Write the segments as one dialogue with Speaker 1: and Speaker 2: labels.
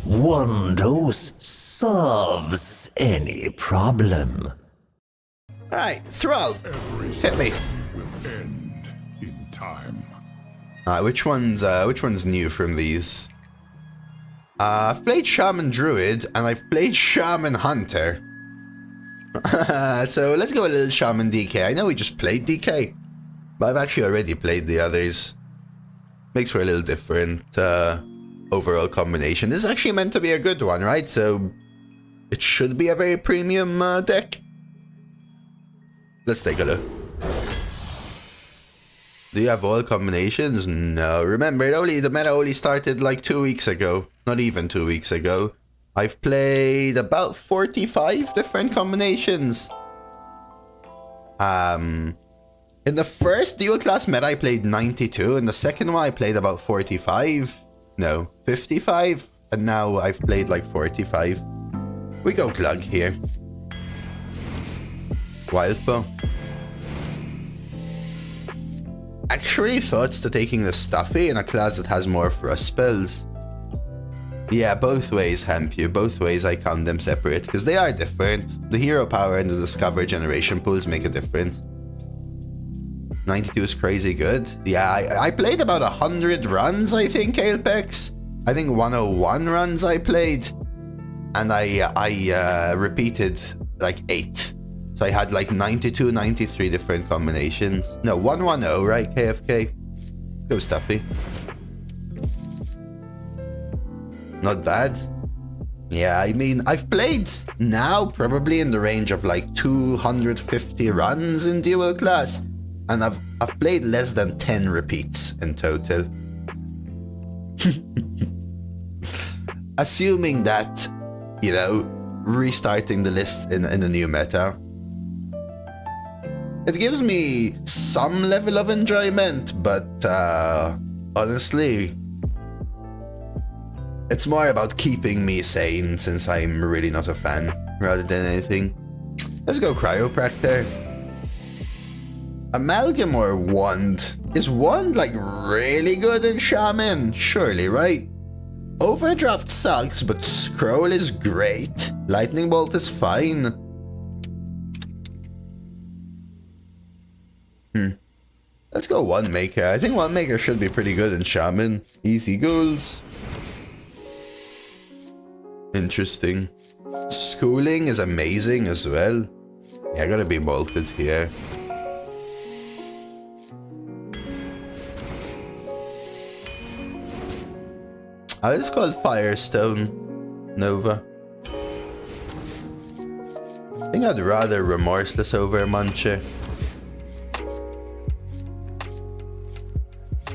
Speaker 1: One dose solves any problem.
Speaker 2: Alright, throw. Hit me.
Speaker 3: Will end in time.
Speaker 2: Alright, which one's new from these? I've played Shaman Druid and I've played Shaman Hunter. So let's go a little Shaman DK. I know we just played DK, but I've actually already played the others. Makes for a little different overall combination. This is actually meant to be a good one, right? So it should be a very premium deck. Let's take a look. Do you have all combinations? No. Remember, the meta only started like 2 weeks ago. Not even 2 weeks ago. I've played about 45 different combinations. In the first dual class meta, I played 92. In the second one, I played about 45. No, 55. And now I've played like 45. We go Glug here. Wild Bow. Actually, thoughts to taking the Stuffy in a class that has more Frost spells. Yeah, both ways, Hempu. Both ways I count them separate, because they are different. The hero power and the Discover generation pools make a difference. 92 is crazy good. Yeah, I played about 100 runs, I think, Apex. I think 101 runs I played. And I repeated like 8. So I had like 92, 93 different combinations. No, 110, right, KFK? Go Stuffy. Not bad. Yeah, I mean, I've played now probably in the range of like 250 runs in dual class. And I've played less than 10 repeats in total. Assuming that, you know, restarting the list in a new meta. It gives me some level of enjoyment, but honestly, it's more about keeping me sane since I'm really not a fan rather than anything. Let's go Cryopractor. Amalgam or Wand? Is Wand like really good in Shaman? Surely, right? Overdraft sucks, but Scroll is great. Lightning Bolt is fine. Let's go One Maker. I think One Maker should be pretty good in Shaman. Easy goals. Interesting. Schooling is amazing as well. Yeah, I gotta be bolted here. Oh, it's called Firestone Nova. I think I'd rather Remorseless over Muncher.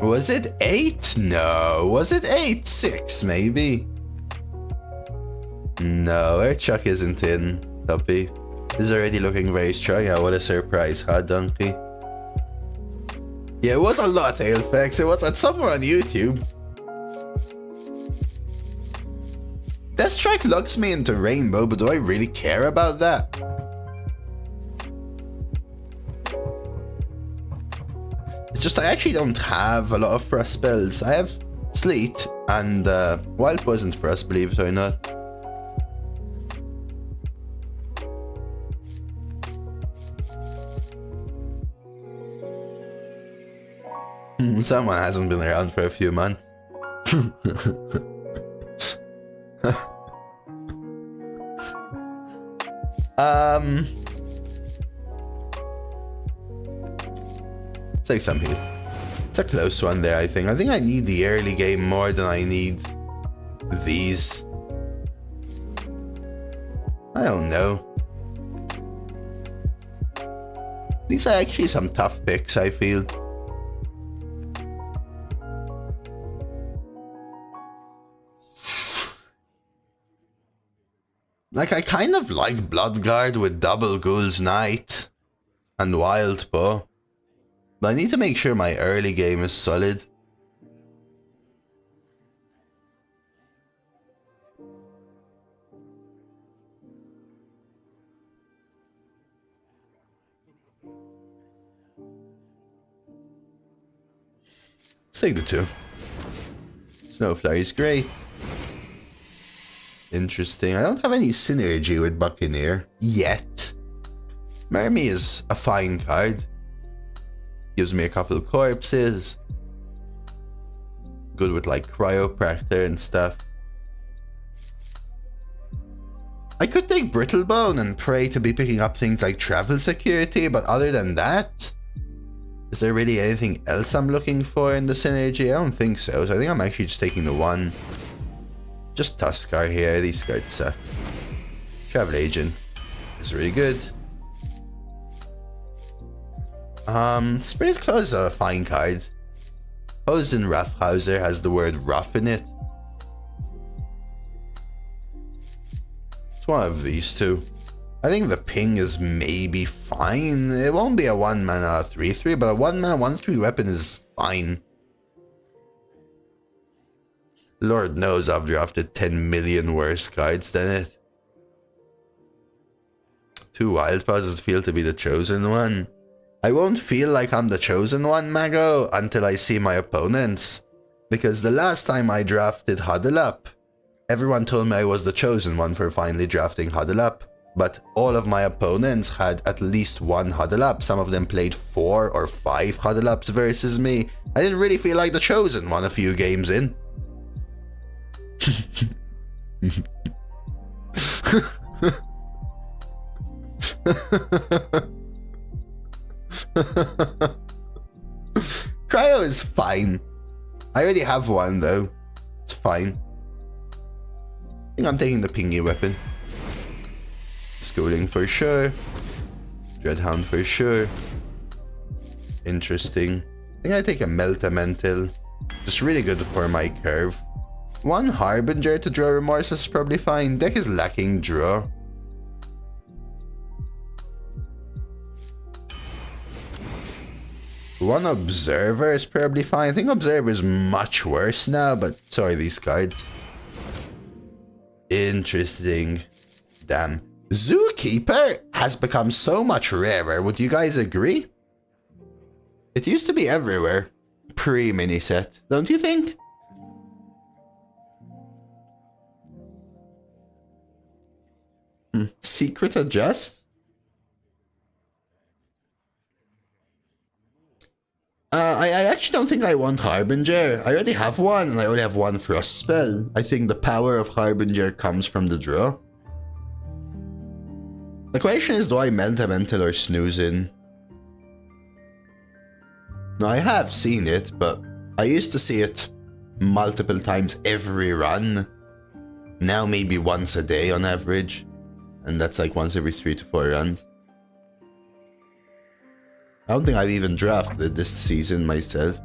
Speaker 2: Was it 8? No. Was it 8? 6, maybe? No, our Chuck isn't in, Tuppy. This is already looking very strong. Yeah, what a surprise, huh, Donkey? Yeah, it was a lot, Ailfex. It was somewhere on YouTube. Death Strike locks me into Rainbow, but do I really care about that? It's just I actually don't have a lot of Frost spells. I have Sleet, and Wild wasn't Frost, believe it or not. Someone hasn't been around for a few months. Take some heal. It's a close one there, I think. I think I need the early game more than I need these. I don't know. These are actually some tough picks, I feel. Like, I kind of like Bloodguard with double Ghoul's Knight and Wild Bow. But I need to make sure my early game is solid. Let's take the 2. Snowflare is great. Interesting. I don't have any synergy with Buccaneer yet. Mermy is a fine card. Gives me a couple of corpses. Good with like Cryopractor and stuff. I could take Brittlebone and pray to be picking up things like travel security, but other than that, is there really anything else I'm looking for in the synergy? I don't think so. So I think I'm actually just taking the one. Just Tuskar here. These cards suck. Travel Agent is really good. Spirit Claw is a fine card. Hosen Raffhauser has the word rough in it. It's one of these two. I think the ping is maybe fine. It won't be a 1-mana 3/3, but a 1-mana 1/3 weapon is fine. Lord knows I've drafted 10 million worse cards than it. 2 wild pauses feel to be the chosen one. I won't feel like I'm the chosen one, Mago, until I see my opponents. Because the last time I drafted Huddle Up, everyone told me I was the chosen one for finally drafting Huddle Up. But all of my opponents had at least 1 Huddle Up. Some of them played 4 or 5 Huddle Ups versus me. I didn't really feel like the chosen one a few games in. Cryo is fine. I already have one though. It's fine. I think I'm taking the pingy weapon. Schooling for sure. Dreadhound for sure. Interesting. I think I take a Meltamental. Just really good for my curve. 1 Harbinger to draw Remorse is probably fine. Deck is lacking draw. One Observer is probably fine. I think Observer is much worse now, but sorry, these cards. Interesting. Damn. Zookeeper has become so much rarer. Would you guys agree? It used to be everywhere. Pre-mini set, don't you think? Secret Adjust? I actually don't think I want Harbinger. I already have one, and I already have 1 Frost spell. I think the power of Harbinger comes from the draw. The question is, do I Mental or Snooze in? Now, I have seen it, but I used to see it multiple times every run. Now maybe once a day on average. And that's like once every 3 to 4 runs. I don't think I've even drafted this season myself.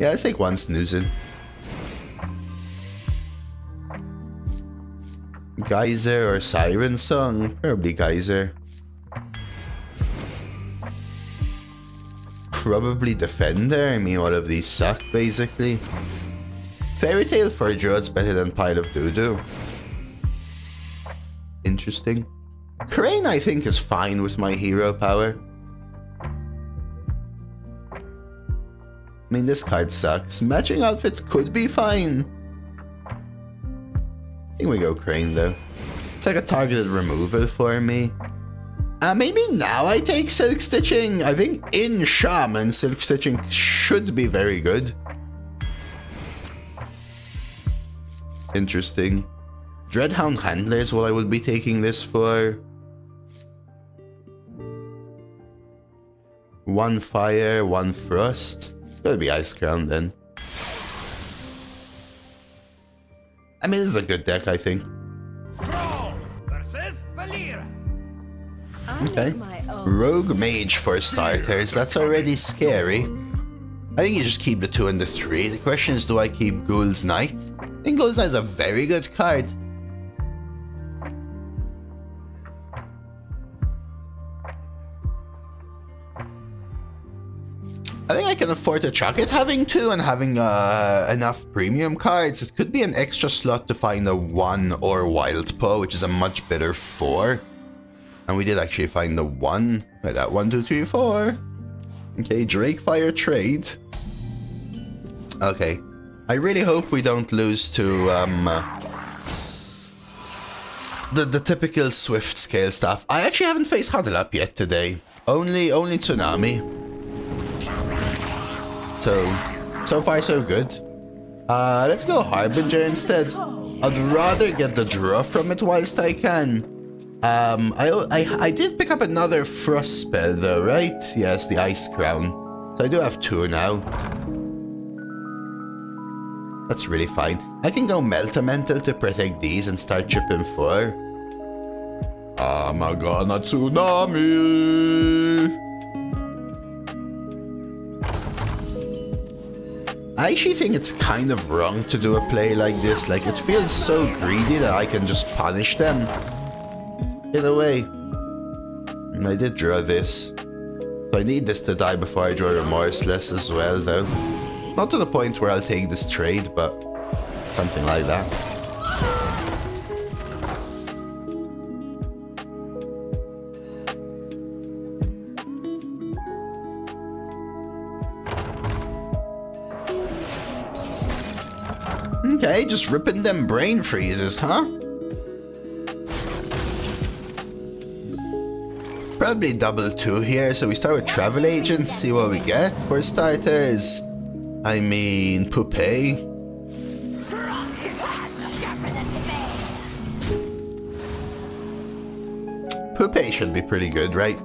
Speaker 2: Yeah, it's like 1 Snoozing. Geyser or Siren Song? Probably Geyser. Probably Defender. I mean, all of these suck, basically. Fairy Tale for Druid's better than Pile of Doo-Doo. Interesting. Crane, I think, is fine with my hero power. I mean, this card sucks. Matching outfits could be fine. I think we go Crane, though. It's like a targeted removal for me. Maybe now I take Silk Stitching. I think in Shaman, Silk Stitching should be very good. Interesting. Dreadhound Handler is what I would be taking this for. 1 Fire, 1 Frost. Gotta be Ice Crown then. I mean, this is a good deck, I think. Okay. Rogue Mage for starters. That's already scary. I think you just keep the 2 and the 3. The question is, do I keep Ghoul's Knight? I think Ghoul's Knight is a very good card. I think I can afford to chuck it having 2 and having enough premium cards. It could be an extra slot to find a 1 or Wild Paw, which is a much better 4. And we did actually find the 1. Right, that 1, 2, 3, 4. Okay, Drakefire trade. Okay. I really hope we don't lose to the typical Swift scale stuff. I actually haven't faced Huddle Up yet today. Only Tsunami. So far so good. Let's go Harbinger instead. I'd rather get the draw from it whilst I can. I did pick up another Frost spell though, right? Yes, the Ice Crown. So I do have 2 now. That's really fine. I can go Meltamental to protect these and start chipping 4. Amagana Tsunami! I actually think it's kind of wrong to do a play like this. Like, it feels so greedy that I can just punish them. In a way. And I did draw this. So I need this to die before I draw Remorseless as well, though. Not to the point where I'll take this trade, but something like that. Okay, just ripping them brain freezes, huh? Probably double 2 here, so we start with Travel Agent, see what we get for starters. I mean, Poupée. Poupée should be pretty good, right?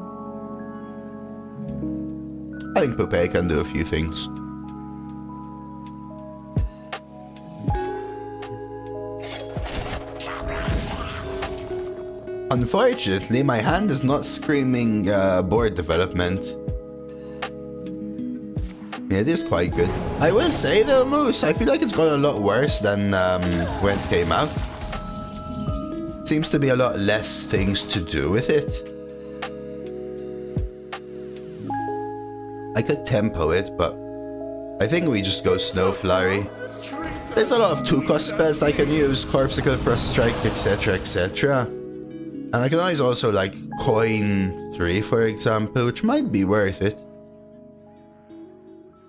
Speaker 2: I think Poupée can do a few things. Unfortunately, my hand is not screaming board development. Yeah, it is quite good. I will say though, Moose, I feel like it's got a lot worse than when it came out. Seems to be a lot less things to do with it. I could tempo it, but I think we just go Snow Flurry. There's a lot of 2-cost spells I can use, Corpsicle, Frost Strike, etc, etc. And I can always also like coin 3, for example, which might be worth it.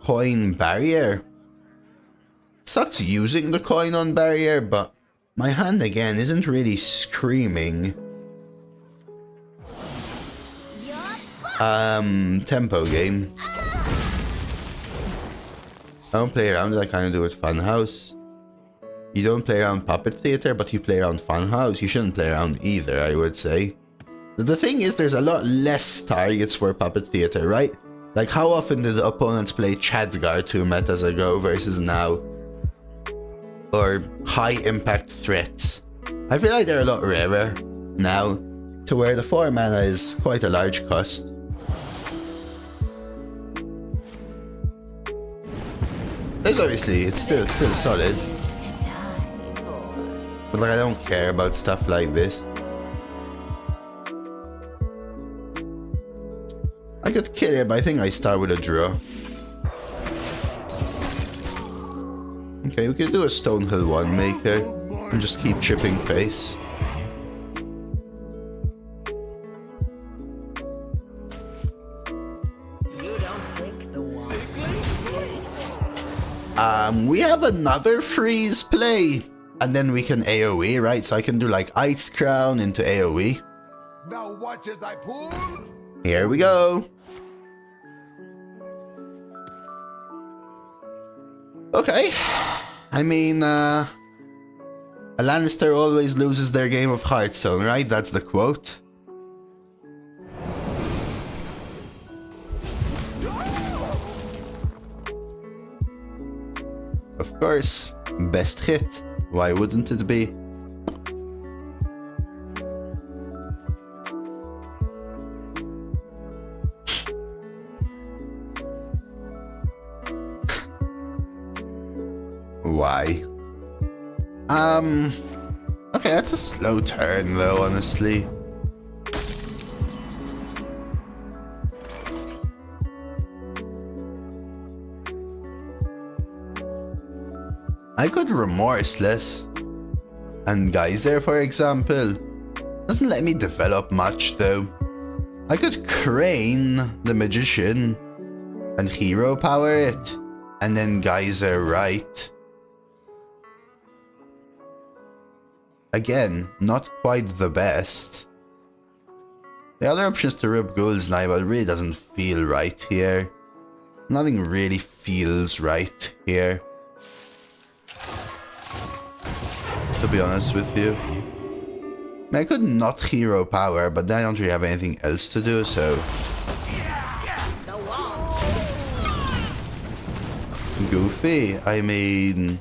Speaker 2: Coin Barrier. Sucks using the coin on Barrier, but my hand again isn't really screaming. Tempo game. I don't play around it, I kind of do with Funhouse. You don't play around Puppet Theater, but you play around Funhouse. You shouldn't play around either, I would say. The thing is, there's a lot less targets for Puppet Theater, right? Like, how often do the opponents play Chadgar 2 metas ago versus now? Or high impact threats? I feel like they're a lot rarer now, to where the 4 mana is quite a large cost. There's obviously, it's still solid. But like, I don't care about stuff like this. I could kill it, but I think I start with a draw. Okay, we could do a Stonehill 1 maker and just keep chipping face. We have another freeze play. And then we can AoE, right? So I can do like Ice Crown into AoE.
Speaker 3: Now watch as I pull.
Speaker 2: Here we go. Okay. I mean, a Lannister always loses their game of Hearthstone, right? That's the quote. Of course, best hit. Why wouldn't it be? Why? Okay, that's a slow turn though, honestly. I could Remorseless and Geyser, for example. Doesn't let me develop much though. I could Crane the Magician and Hero Power it, and then Geyser right. again, not quite the best. The other option is to rip Ghoul's Knife, but it really doesn't feel right here. Nothing really feels right here, to be honest with you. I mean, I could not hero power, but then I don't really have anything else to do, so... Goofy, I mean...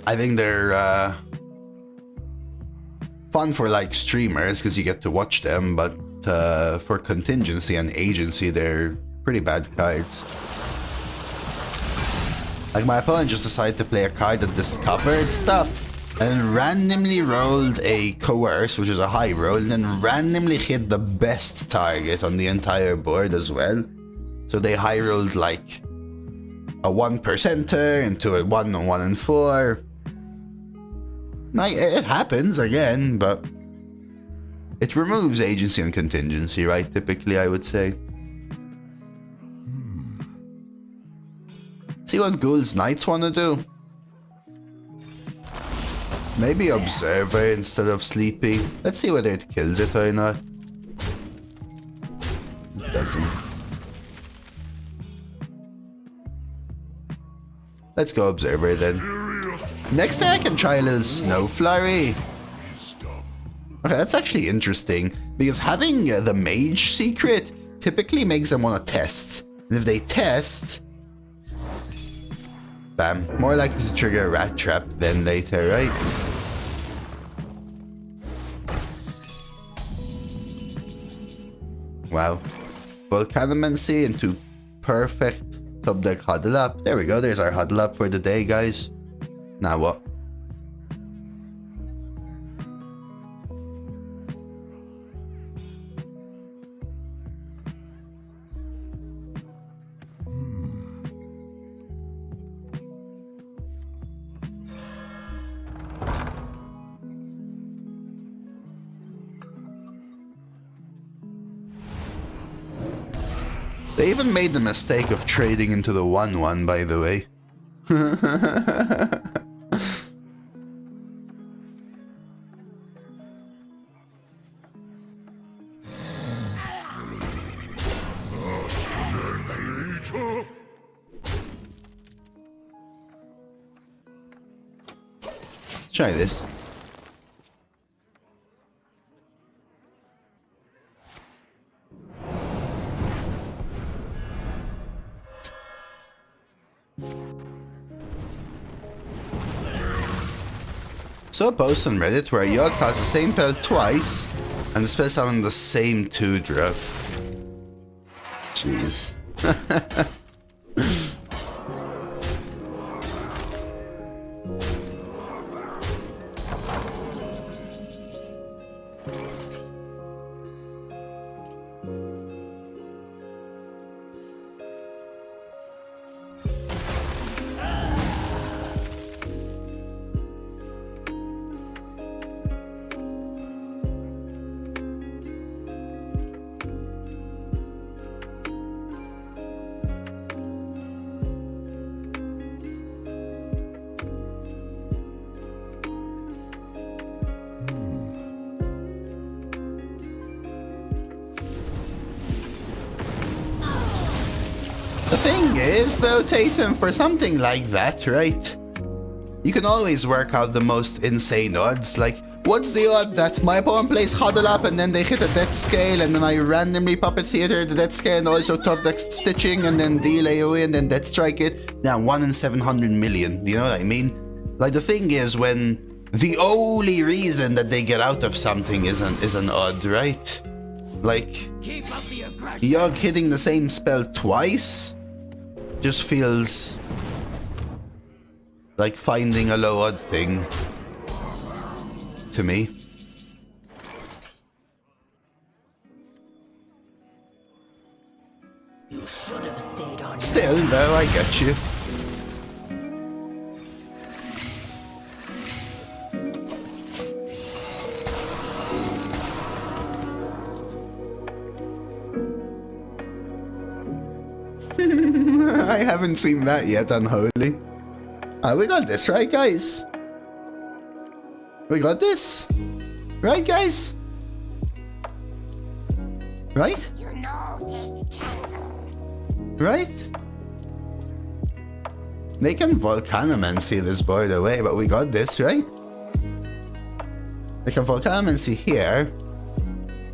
Speaker 2: I think they're fun for like streamers because you get to watch them, but for contingency and agency they're pretty bad cards. Like my opponent just decided to play a card that discovered stuff and randomly rolled a coerce, which is a high roll, and then randomly hit the best target on the entire board as well. So they high rolled like a 1%er into a 1 on 1 and 4. It happens again, but it removes agency and contingency, right? Typically, I would say. See what Ghoul's Knights want to do. Maybe Observer instead of Sleepy. Let's see whether it kills it or not. It doesn't. Let's go Observer then. Next time I can try a little Snow Flurry. Okay, that's actually interesting, because having the Mage secret typically makes them want to test. And if they test... Bam. More likely to trigger a Rat Trap than later, right? Wow. Volcanomancy into perfect top deck Huddle Up. There we go, there's our Huddle Up for the day, guys. Now what? They even made the mistake of trading into the 1/1, by the way. Let's try this. Saw a post on Reddit where a Yogg casts the same spell twice, and the spell summon the same 2-drop. Jeez. The thing is, though, Tatum, for something like that, right? You can always work out the most insane odds. Like, what's the odd that my opponent plays Huddle Up and then they hit a Death Scale, and then I randomly Puppet Theater the Death Scale and also top deck Stitching and then deal AoE and then Death Strike it? Now, 1 in 700 million, you know what I mean? Like, the thing is, when the only reason that they get out of something is an odd, right? Like, Yogg hitting the same spell twice just feels like finding a low odd thing to me.
Speaker 4: You should have stayed on.
Speaker 2: Still, though, I get you. I haven't seen that yet, Unholy. We got this, right, guys? We got this. Right, guys? Right?
Speaker 4: You know, take candle.
Speaker 2: Right? They can Volcanomancy this, by the way, but we got this, right? They can Volcanomancy here.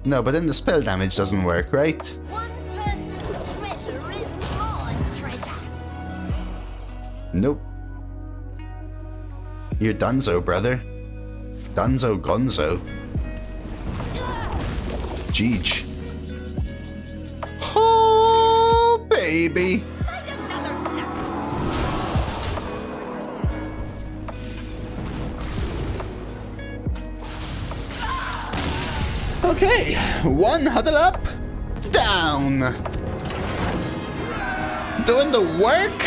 Speaker 2: No, but then the spell damage doesn't work, right?
Speaker 4: One person's treasure is God's treasure.
Speaker 2: Nope. You're Dunzo, brother. Dunzo Gonzo. Jeej. Oh, baby.
Speaker 4: Find another snap.
Speaker 2: Okay, one huddle up, down. Doing the work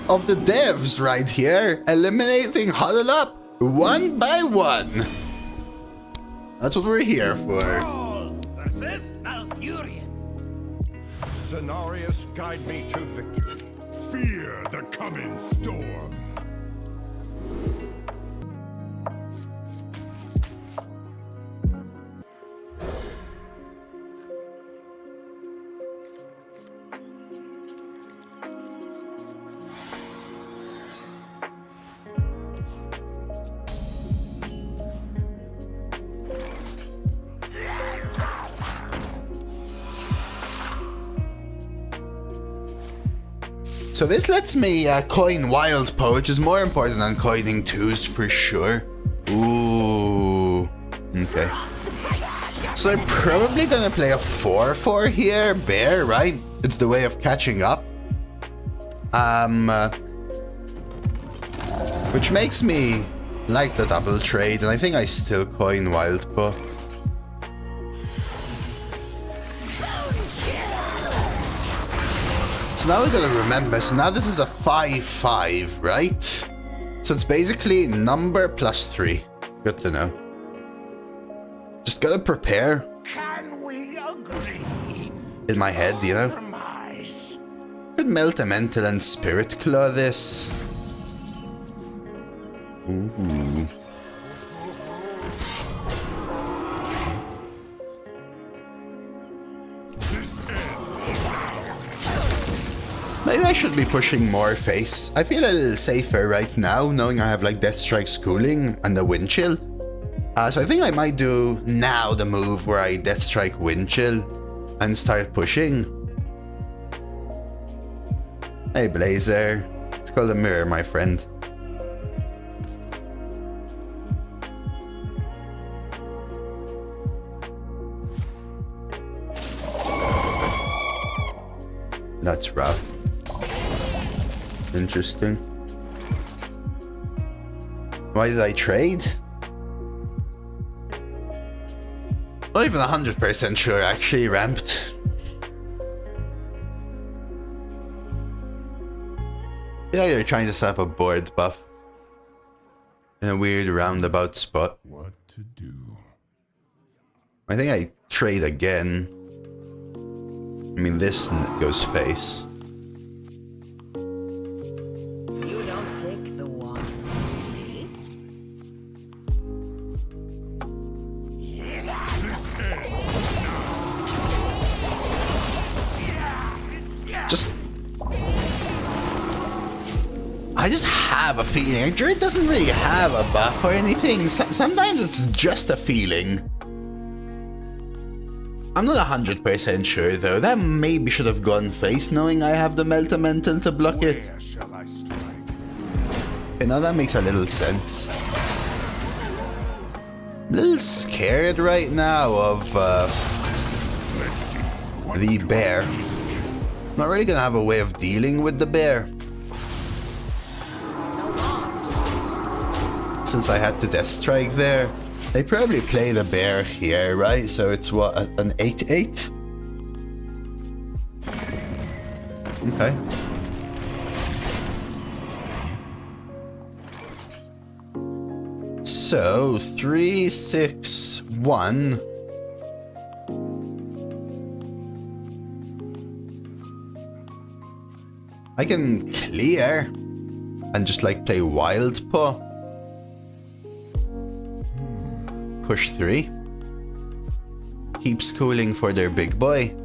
Speaker 2: of the devs right here, eliminating huddle up one by one. That's what we're here for.
Speaker 5: Versus Malfurion.
Speaker 3: Scenarios guide me to victory. Fear the coming storm.
Speaker 2: So this lets me coin wild po, which is more important than coining twos for sure. Ooh. Okay. So I'm probably gonna play a 4/4 here, bear, right? It's the way of catching up. Which makes me like the double trade, and I think I still coin wild po. So now we gotta remember, so now this is a 5/5, right? So it's basically number plus 3. Good to know. Just gotta prepare
Speaker 5: Can we agree?
Speaker 2: in my head, you know?
Speaker 5: Compromise.
Speaker 2: Could melt a mental and spirit claw this. Ooh. Maybe I should be pushing more face. I feel a little safer right now, knowing I have like Deathstrike schooling and the wind chill. So I think I might do now the move where I Deathstrike wind chill and start pushing. Hey Blazer, it's called a mirror, my friend. That's rough. Interesting. Why did I trade? Not even 100% sure, actually, ramped. Yeah, you're trying to set up a board buff in a weird roundabout spot.
Speaker 3: What to do?
Speaker 2: I think I trade again. I mean, this goes face.
Speaker 4: You don't pick the one, silly.
Speaker 2: I just have a feeling. Druid doesn't really have a buff or anything. Sometimes it's just a feeling. I'm not 100% sure though. That maybe should have gone face, knowing I have the Meltamental to block it.
Speaker 3: Where shall I strike?
Speaker 2: Okay, now that makes a little sense. A little scared right now of the bear. Not really gonna have a way of dealing with the bear. Since I had the Death Strike there. They probably play the bear here, right? So it's what, an 8/8? Okay. So 3, 6, 1. I can clear. and just like play Wild Paw. Push 3. Keep schooling for their big boy.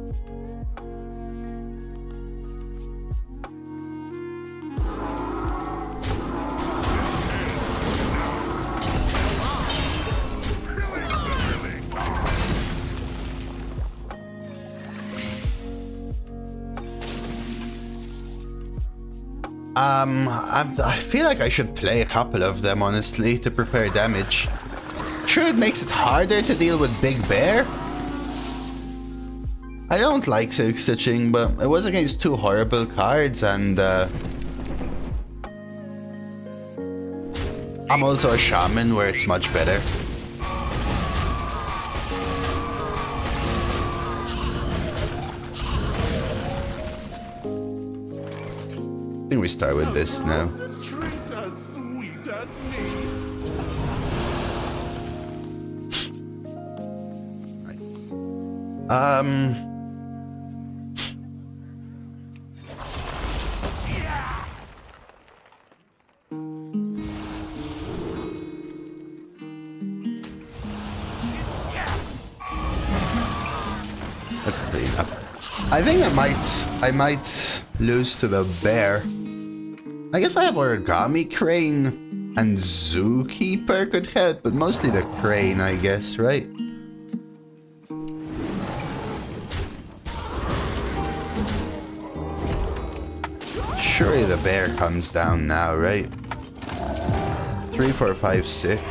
Speaker 2: I feel like I should play a couple of them, honestly, to prepare damage. Sure, it makes it harder to deal with Big Bear. I don't like Silk Stitching, but it was against 2 horrible cards, and I'm also a Shaman, where it's much better. I think we start with this now. Let's clean up. I think I might lose to the bear. I guess I have Origami Crane and Zookeeper could help, but mostly the Crane, I guess, right? Surely the bear comes down now, right? 3, 4, 5, 6.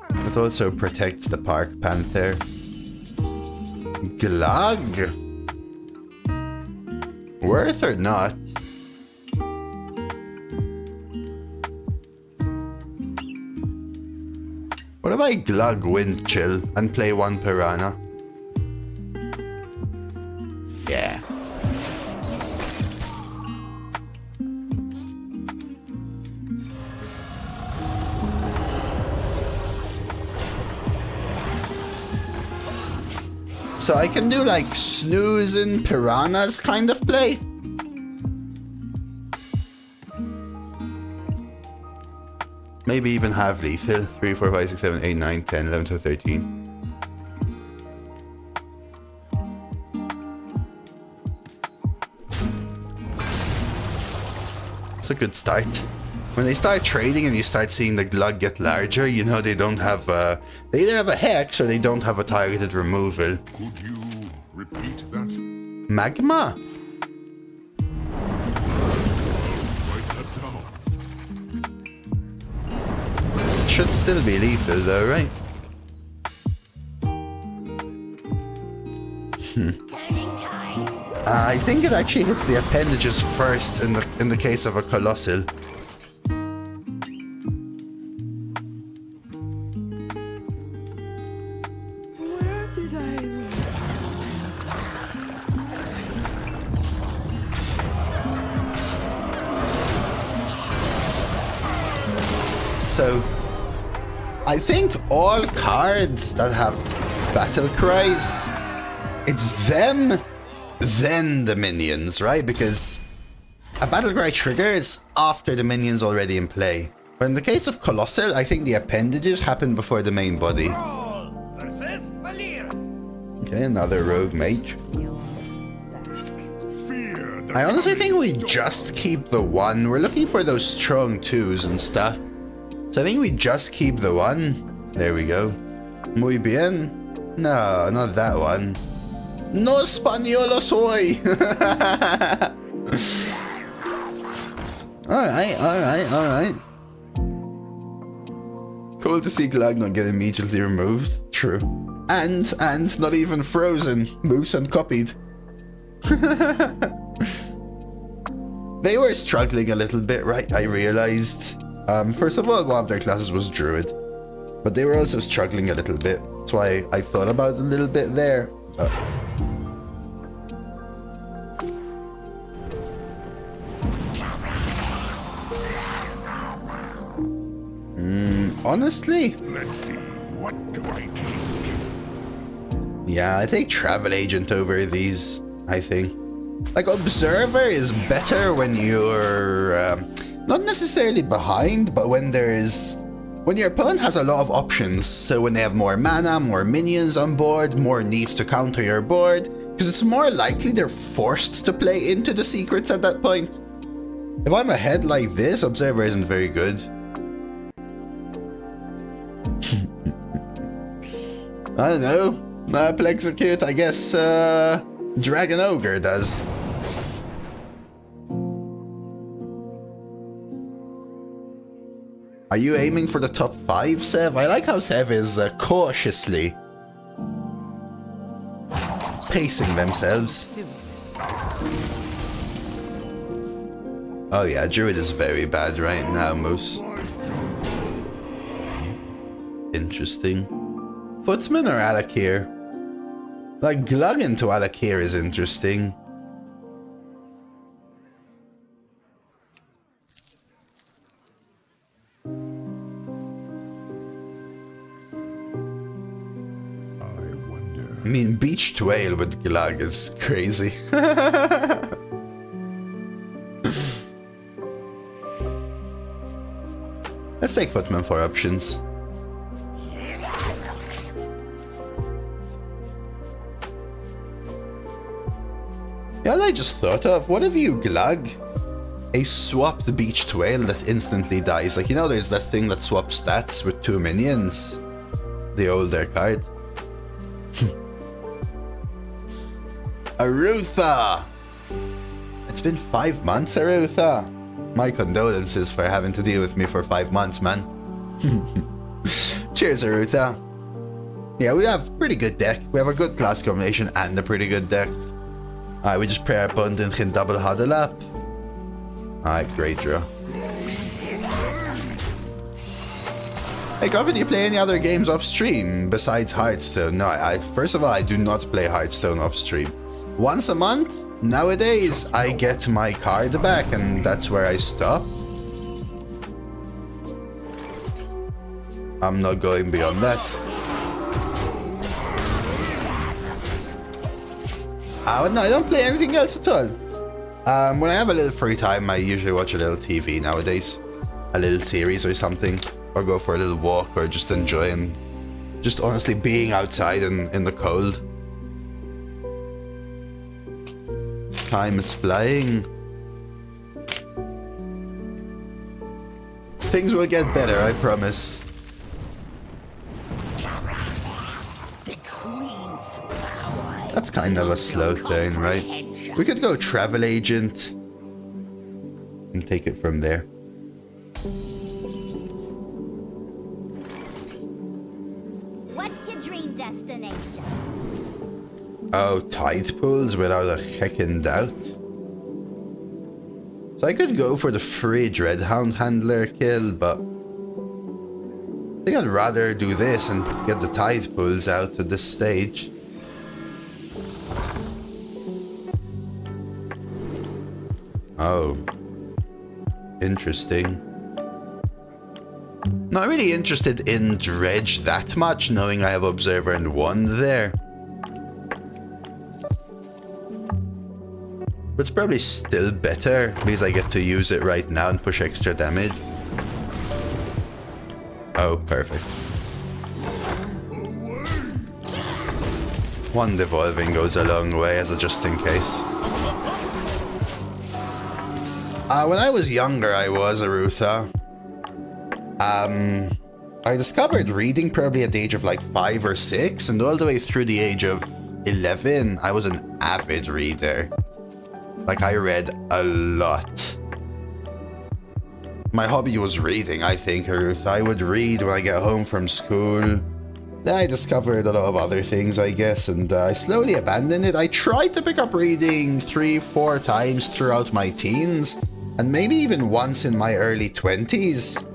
Speaker 2: It also protects the Park Panther. Glug? Worth or not? What if I Glug Wind Chill and play 1 Piranha? Yeah. So I can do like snoozing piranhas kind of play. Maybe even have lethal. 3, 4, 5, 6, 7, 8, 9, 10, 11, 12, 13. It's a good start. When they start trading and you start seeing the Glug get larger, you know they don't have they either have a Hex or they don't have a targeted removal.
Speaker 3: Could you repeat that?
Speaker 2: Magma?
Speaker 3: Write that down.
Speaker 2: Should still be lethal though, right?
Speaker 4: Turning tides.
Speaker 2: I think it actually hits the appendages first in the case of a Colossal. So, I think all cards that have battle cries, it's them, then the minions, right? Because a battle cry triggers after the minions already in play. But in the case of Colossal, I think the appendages happen before the main body.
Speaker 5: Roll versus Valir.
Speaker 2: Okay, another rogue mage.
Speaker 3: Fear the
Speaker 2: I honestly think we just keep the 1. We're looking for those strong 2s and stuff. So I think we just keep the 1. There we go. Muy bien. No, not that one. No español soy. Alright. Cool to see Glug not get immediately removed. True. And not even frozen. Moves uncopied. They were struggling a little bit, right? I realized. First of all, one of their classes was Druid. But they were also struggling a little bit. That's why I thought about it a little bit there. Honestly?
Speaker 3: Let's see. What do I do?
Speaker 2: Yeah, I take Travel Agent over these, I think. Like, Observer is better when you're... not necessarily behind, but when your opponent has a lot of options, so when they have more mana, more minions on board, more needs to counter your board, because it's more likely they're forced to play into the secrets at that point. If I'm ahead like this, Observer isn't very good. I don't know. Execute, I guess, Dragon Ogre does. Are you aiming for the top 5, Sev? I like how Sev is cautiously pacing themselves. Oh yeah, Druid is very bad right now, Moose. Interesting. Footman or Alakir? Like, Glug into Alakir is interesting. I mean, Beached Whale with Glug is crazy. Let's take Footman for options. Yeah, I just thought of, what if you Glug a swapped Beached Whale that instantly dies? Like, you know, there's that thing that swaps stats with 2 minions. The older card. Arutha! It's been 5 months, Arutha. My condolences for having to deal with me for 5 months, man. Cheers, Arutha. Yeah, we have a pretty good deck. We have a good class combination and a pretty good deck. Alright, we just pray our opponent can double huddle up. Alright, great draw. Hey, Gavin, do you play any other games off stream besides Hearthstone? No, first of all, I do not play Hearthstone off stream. Once a month, nowadays, I get my card back and that's where I stop. I'm not going beyond that. No, I don't play anything else at all. When I have a little free time, I usually watch a little TV nowadays. A little series or something. Or go for a little walk or just enjoy and just honestly being outside in the cold. Time is flying. Things will get better, I promise. That's kind of a slow turn, right? We could go Travel Agent and take it from there.
Speaker 4: What's your dream destination?
Speaker 2: Oh, Tide Pools without a heckin' doubt. So I could go for the free Dreadhound Handler kill, but I think I'd rather do this and get the Tide Pools out at this stage. Oh. Interesting. Not really interested in Dredge that much, knowing I have Observer and 1 there. But it's probably still better, because I get to use it right now and push extra damage. Oh, perfect. 1 Devolving goes a long way as a just in case. When I was younger, I was Arutha. I discovered reading probably at the age of like 5 or 6, and all the way through the age of 11, I was an avid reader. Like, I read a lot. My hobby was reading, I think, Arutha. I would read when I get home from school. Then I discovered a lot of other things, I guess, and I slowly abandoned it. I tried to pick up reading 3-4 times throughout my teens, and maybe even once in my early 20s.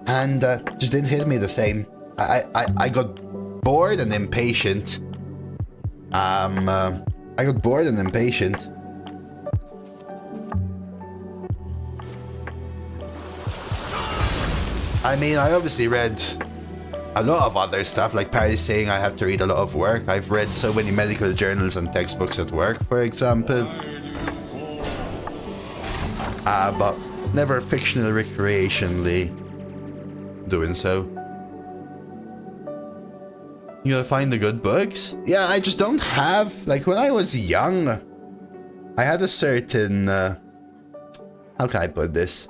Speaker 2: And just didn't hit me the same. I got bored and impatient. I got bored and impatient. I mean, I obviously read a lot of other stuff, like Parry's saying I have to read a lot of work. I've read so many medical journals and textbooks at work, for example. But Never fictional recreationally doing so. You gotta find the good books? Yeah, I just don't have... Like, when I was young, I had a certain... how can I put this?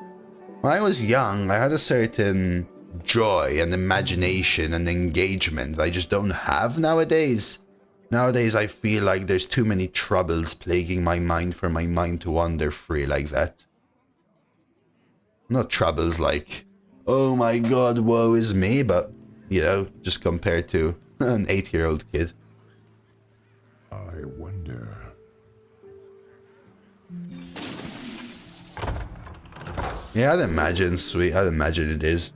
Speaker 2: When I was young, I had a certain joy and imagination and engagement I just don't have nowadays. Nowadays, I feel like there's too many troubles plaguing my mind for my mind to wander free like that. Not troubles like, oh my god, woe is me, but, you know, just compared to an 8-year-old kid.
Speaker 3: I wonder.
Speaker 2: Yeah, I'd imagine, sweet. I'd imagine it is.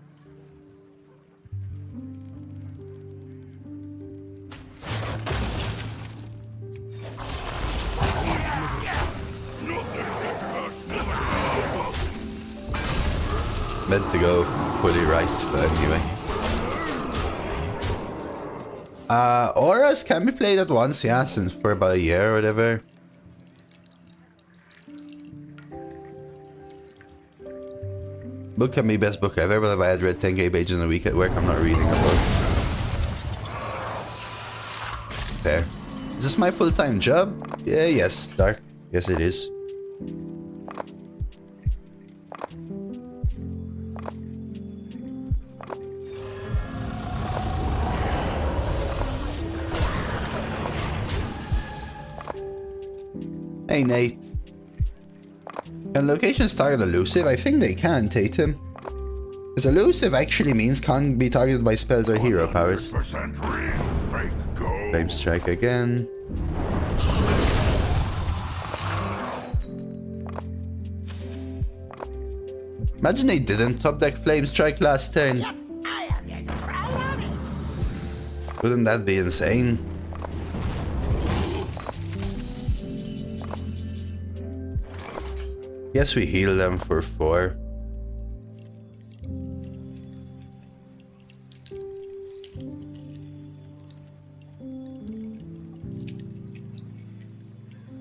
Speaker 2: Meant to go fully right, but anyway. Auras can be played at once, yeah, since for about a year or whatever. Book can be best book ever, but if I had read 10k pages in a week at work, I'm not reading a book. Fair. Is this my full-time job? Yeah, yes, Dark. Yes, it is. Hey, Nate. Can locations target elusive? I think they can, Tatum. Because elusive actually means can't be targeted by spells or hero powers.
Speaker 3: 100% real, fake gold.
Speaker 2: Flame strike again. Imagine they didn't top deck flame strike last turn. Wouldn't that be insane? Guess we heal them for 4.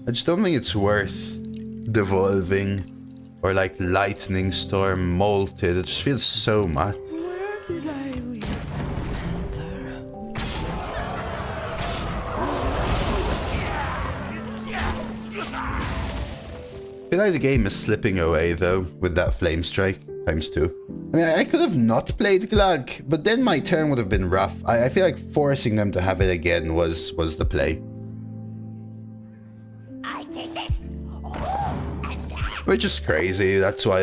Speaker 2: I just don't think it's worth devolving or like lightning storm molted. It just feels so much.
Speaker 6: Where did I leave Panther?
Speaker 2: I feel like the game is slipping away though with that flame strike times 2. I mean, I could have not played Glug, but then my turn would have been rough. I feel like forcing them to have it again was the play. Which is crazy. That's why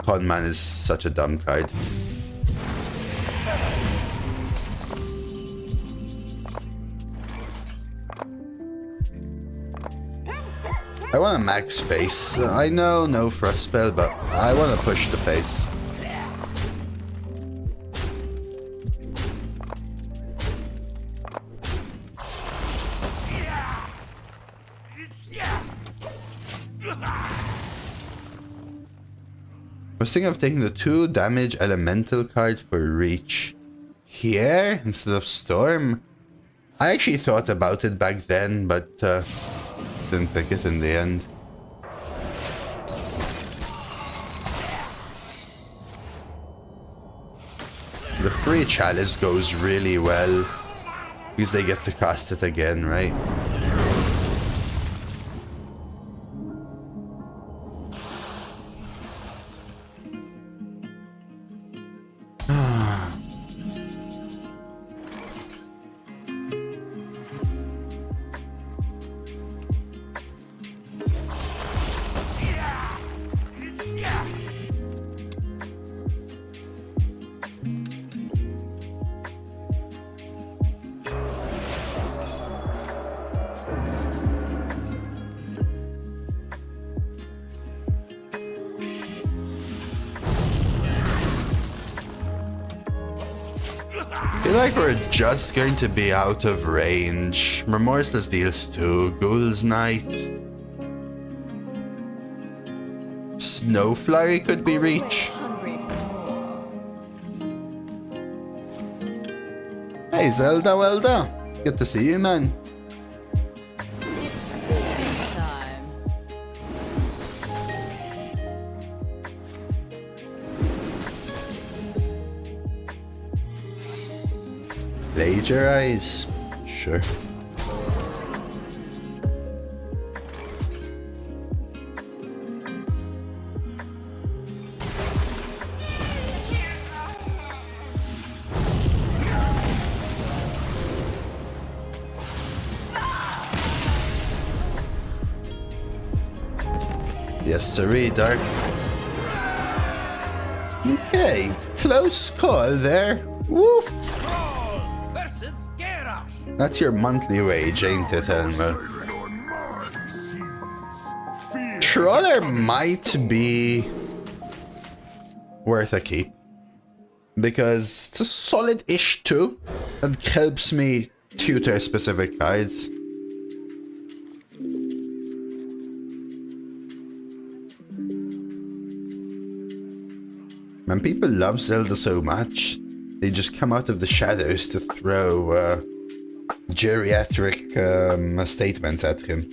Speaker 2: Conman is such a dumb card. I want a max face. I know no frost spell, but I want to push the face. I was thinking of taking the 2 damage elemental card for reach here instead of storm. I actually thought about it back then, but didn't pick it in the end. The free chalice goes really well because they get to cast it again, right? I feel like we're just going to be out of range. Remorseless deals 2. Ghoul's Knight. Snow Flurry could be reach. Hey Zelda, Welda. Good to see you, man.
Speaker 6: It's feeding time.
Speaker 2: plagiarize? Sure. Yes, sirree, Dark. Okay, close call there. Woof!
Speaker 5: Troll versus Garrosh.
Speaker 2: That's your monthly wage, ain't it, Elmo? Troller might be worth a keep. Because it's a solid-ish 2 that helps me tutor specific cards. Man, people love Zelda so much, they just come out of the shadows to throw geriatric statements at him.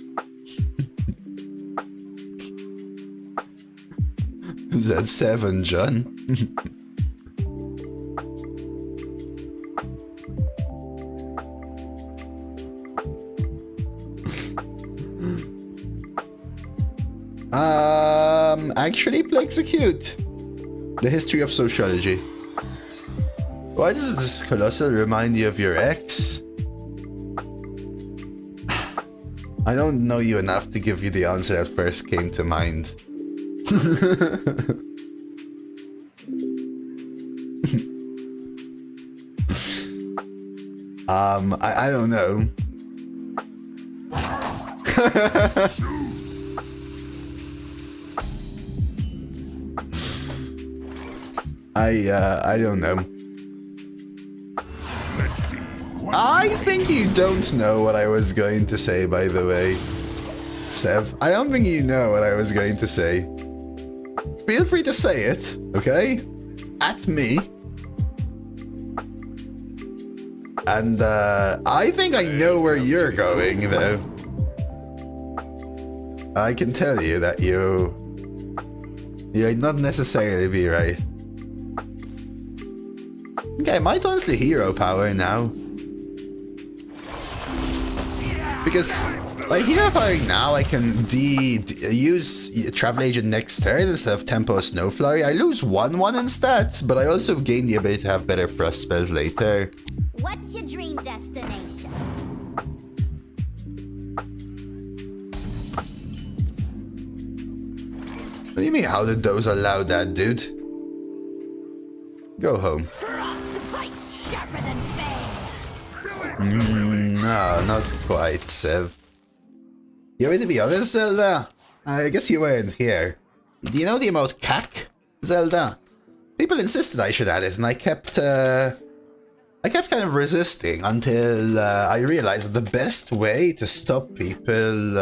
Speaker 2: Who's that 7, John? Actually, execute. The history of sociology. Why does this colossal remind you of your ex? I don't know you enough to give you the answer that first came to mind. I don't know. I don't know. I think you don't know what I was going to say, by the way. Sev, I don't think you know what I was going to say. Feel free to say it, okay? At me. And, I think I know where you're going, though. I can tell you that you might not necessarily be right. Okay, my turn's the hero power now. Because by hero powering now, I can use Travel Agent next turn instead of Tempo Snow Flurry. I lose 1/1 in stats, but I also gain the ability to have better Frost spells later.
Speaker 4: What's your dream destination?
Speaker 2: What do you mean, how did those allow that, dude? Go home.
Speaker 4: Frostbite's sharper than bane.
Speaker 2: No, not quite, Sev. You want me to be honest, Zelda? I guess you weren't here. Do you know the emote CAC, Zelda? People insisted I should add it, and I kept kind of resisting until I realized that the best way to stop people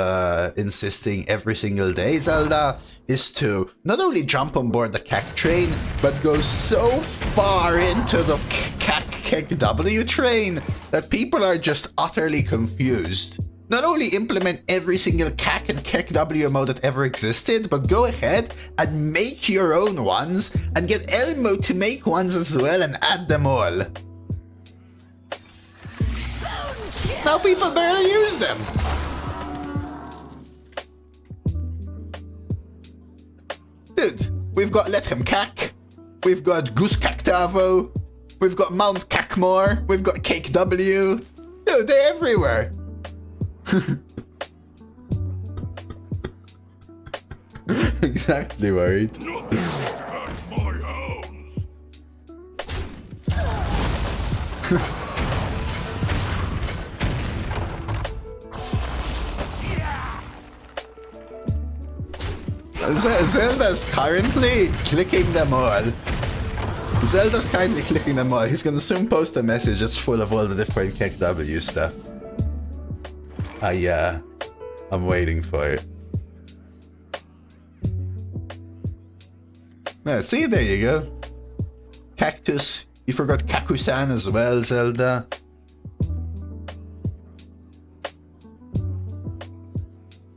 Speaker 2: insisting every single day, Zelda, is to not only jump on board the CAC train, but go so far into the CAC W train that people are just utterly confused. Not only implement every single CAC and CAC W mode that ever existed, but go ahead and make your own ones, and get Elmo to make ones as well and add them all. Now people barely use them. Dude, we've got Let Him Cack, we've got Goose Cactavo, we've got Mount Cackmore, we've got Cake W. Dude, they're everywhere. Exactly right. Zelda's currently clicking them all. Zelda's currently clicking them all. He's gonna soon post a message that's full of all the different KW stuff. I'm waiting for it. See, there you go. Cactus. You forgot Kakusan as well, Zelda.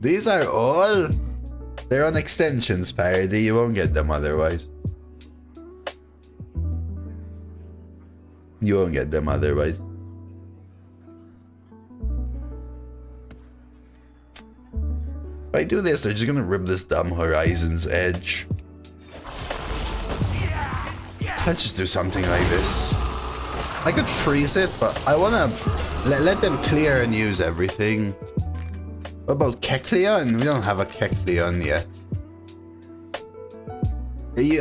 Speaker 2: These are all... They're on extensions, parody. You won't get them otherwise. You won't get them otherwise. If I do this, they're just gonna rip this dumb Horizon's Edge. Let's just do something like this. I could freeze it, but I wanna let them clear and use everything. What about Kecleon? We don't have a Kecleon yet.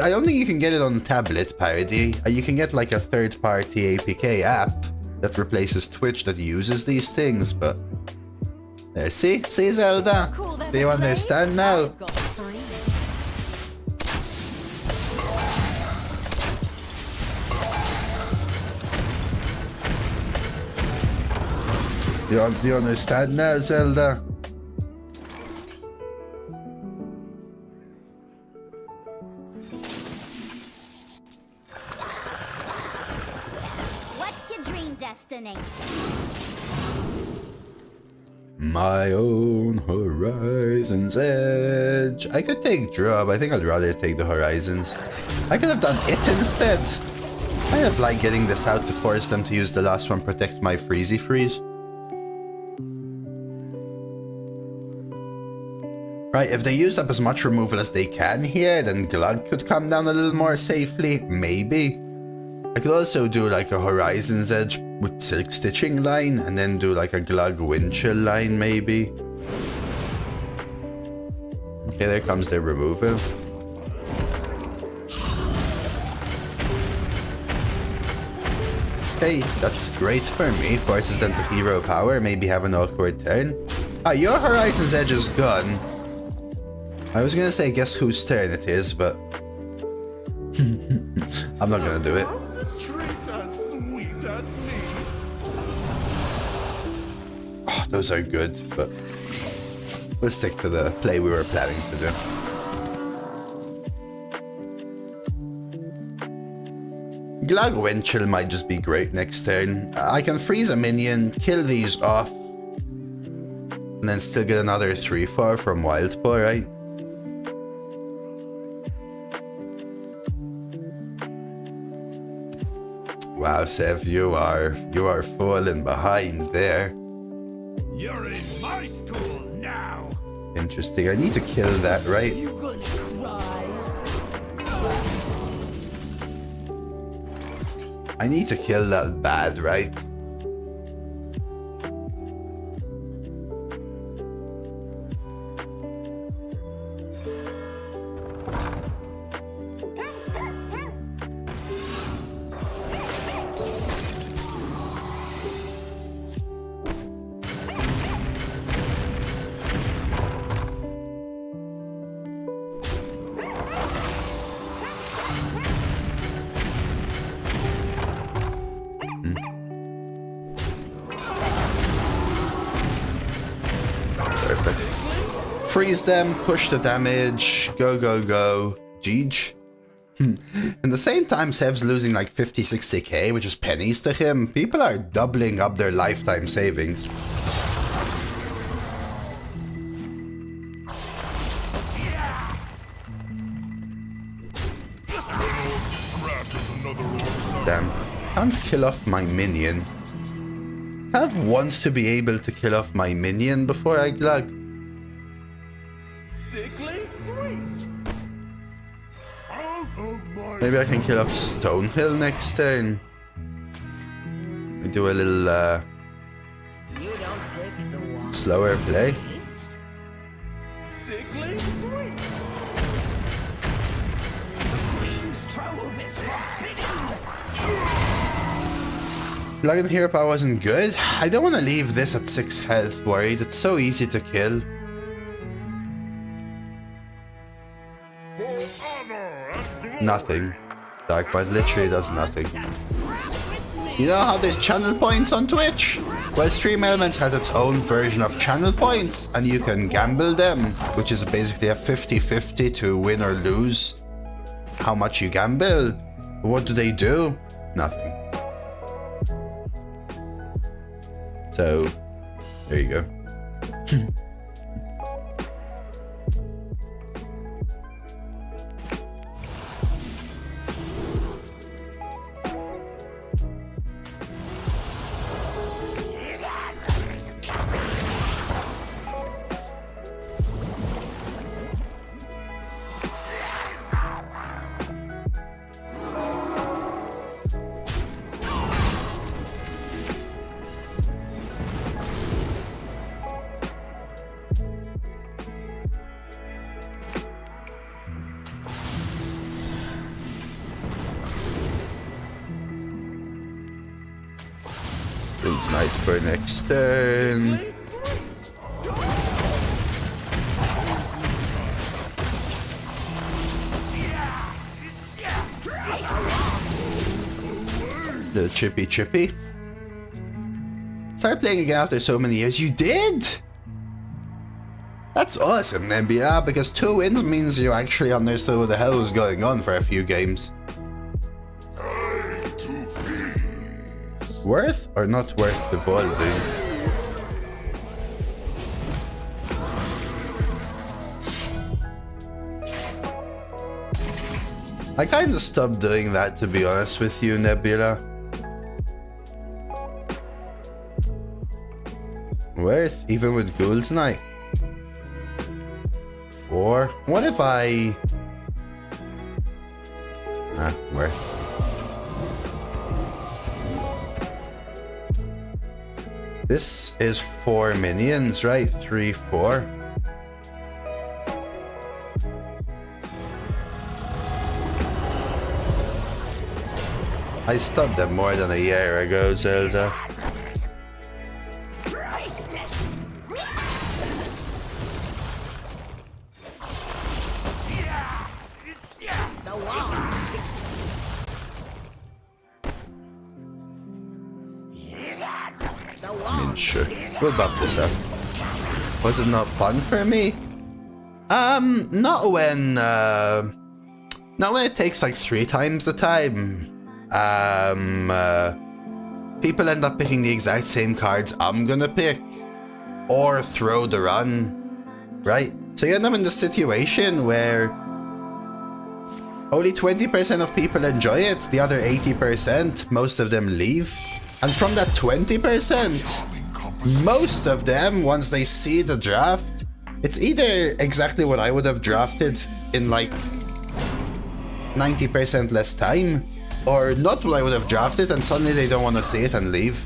Speaker 2: I don't think you can get it on tablet parody. You can get like a third-party APK app that replaces Twitch that uses these things, but... There, see? See, Zelda?
Speaker 4: Cool,
Speaker 2: Do you understand now?
Speaker 4: I've got 3.
Speaker 2: Do you understand now, Zelda?
Speaker 4: What's your dream destination?
Speaker 2: My own Horizon's Edge. I could take Drub. I think I'd rather take the Horizons. I could have done it instead. I have like getting this out to force them to use the last one, protect my Freezy Freeze. Right, if they use up as much removal as they can here, then Glug could come down a little more safely, maybe. I could also do like a Horizon's Edge with Silk Stitching line, and then do like a Glug Windchill line, maybe. Okay, there comes their removal. Hey, that's great for me. Forces them to hero power, maybe have an awkward turn. Ah, your Horizon's Edge is gone. I was gonna say guess whose turn it is, but... I'm not gonna do it.
Speaker 3: How's a treat as sweet as me?
Speaker 2: Oh, those are good, but... We'll stick to the play we were planning to do. Glug Windchill might just be great next turn. I can freeze a minion, kill these off, and then still get another 3/4 from Wildpaw, right? Wow, Sev, you are falling behind there.
Speaker 5: You're in my school now.
Speaker 2: Interesting. I need to kill that, right?
Speaker 5: You gonna cry?
Speaker 2: I need to kill that bad, right? Freeze them, push the damage, go, go, go. Jeej. In the same time, Sev's losing like 50-60k, which is pennies to him. People are doubling up their lifetime savings. Damn. Can't kill off my minion. I want to be able to kill off my minion before I glug.
Speaker 3: Sickly sweet. Out of my
Speaker 2: Maybe I can kill off Stonehill next turn. We do a little slower play.
Speaker 3: sickly sweet.
Speaker 2: Glug Hero Power wasn't good. I don't want to leave this at 6 health worried. It's so easy to kill.
Speaker 3: For honor and glory.
Speaker 2: Nothing. Darkbite literally does nothing. You know how there's channel points on Twitch? Well, Stream Elements has its own version of channel points, and you can gamble them, which is basically a 50-50 to win or lose how much you gamble. What do they do? Nothing. So, there you go. Ghouls Knight for next turn. Little chippy. Start playing again after so many years. You did? That's awesome, Nebula, because 2 wins means you actually understood what the hell was going on for a few games. Worth or not worth evolving? I kinda stopped doing that, to be honest with you, Nebula. Worth, even with Ghouls Knight. 4. What if I... worth. This is 4 minions, right? 3, 4. I stopped them more than a year ago, Zelda.
Speaker 4: Priceless. The wall. The wall.
Speaker 2: I mean, sure. We'll bump this up. Was it not fun for me? Not when it takes like 3 times the time. People end up picking the exact same cards I'm gonna pick. Or throw the run. Right? So you end up in the situation where only 20% of people enjoy it, the other 80%, most of them leave. And from that 20%, most of them, once they see the draft, it's either exactly what I would have drafted in like 90% less time, or not what I would have drafted and suddenly they don't want to see it and leave.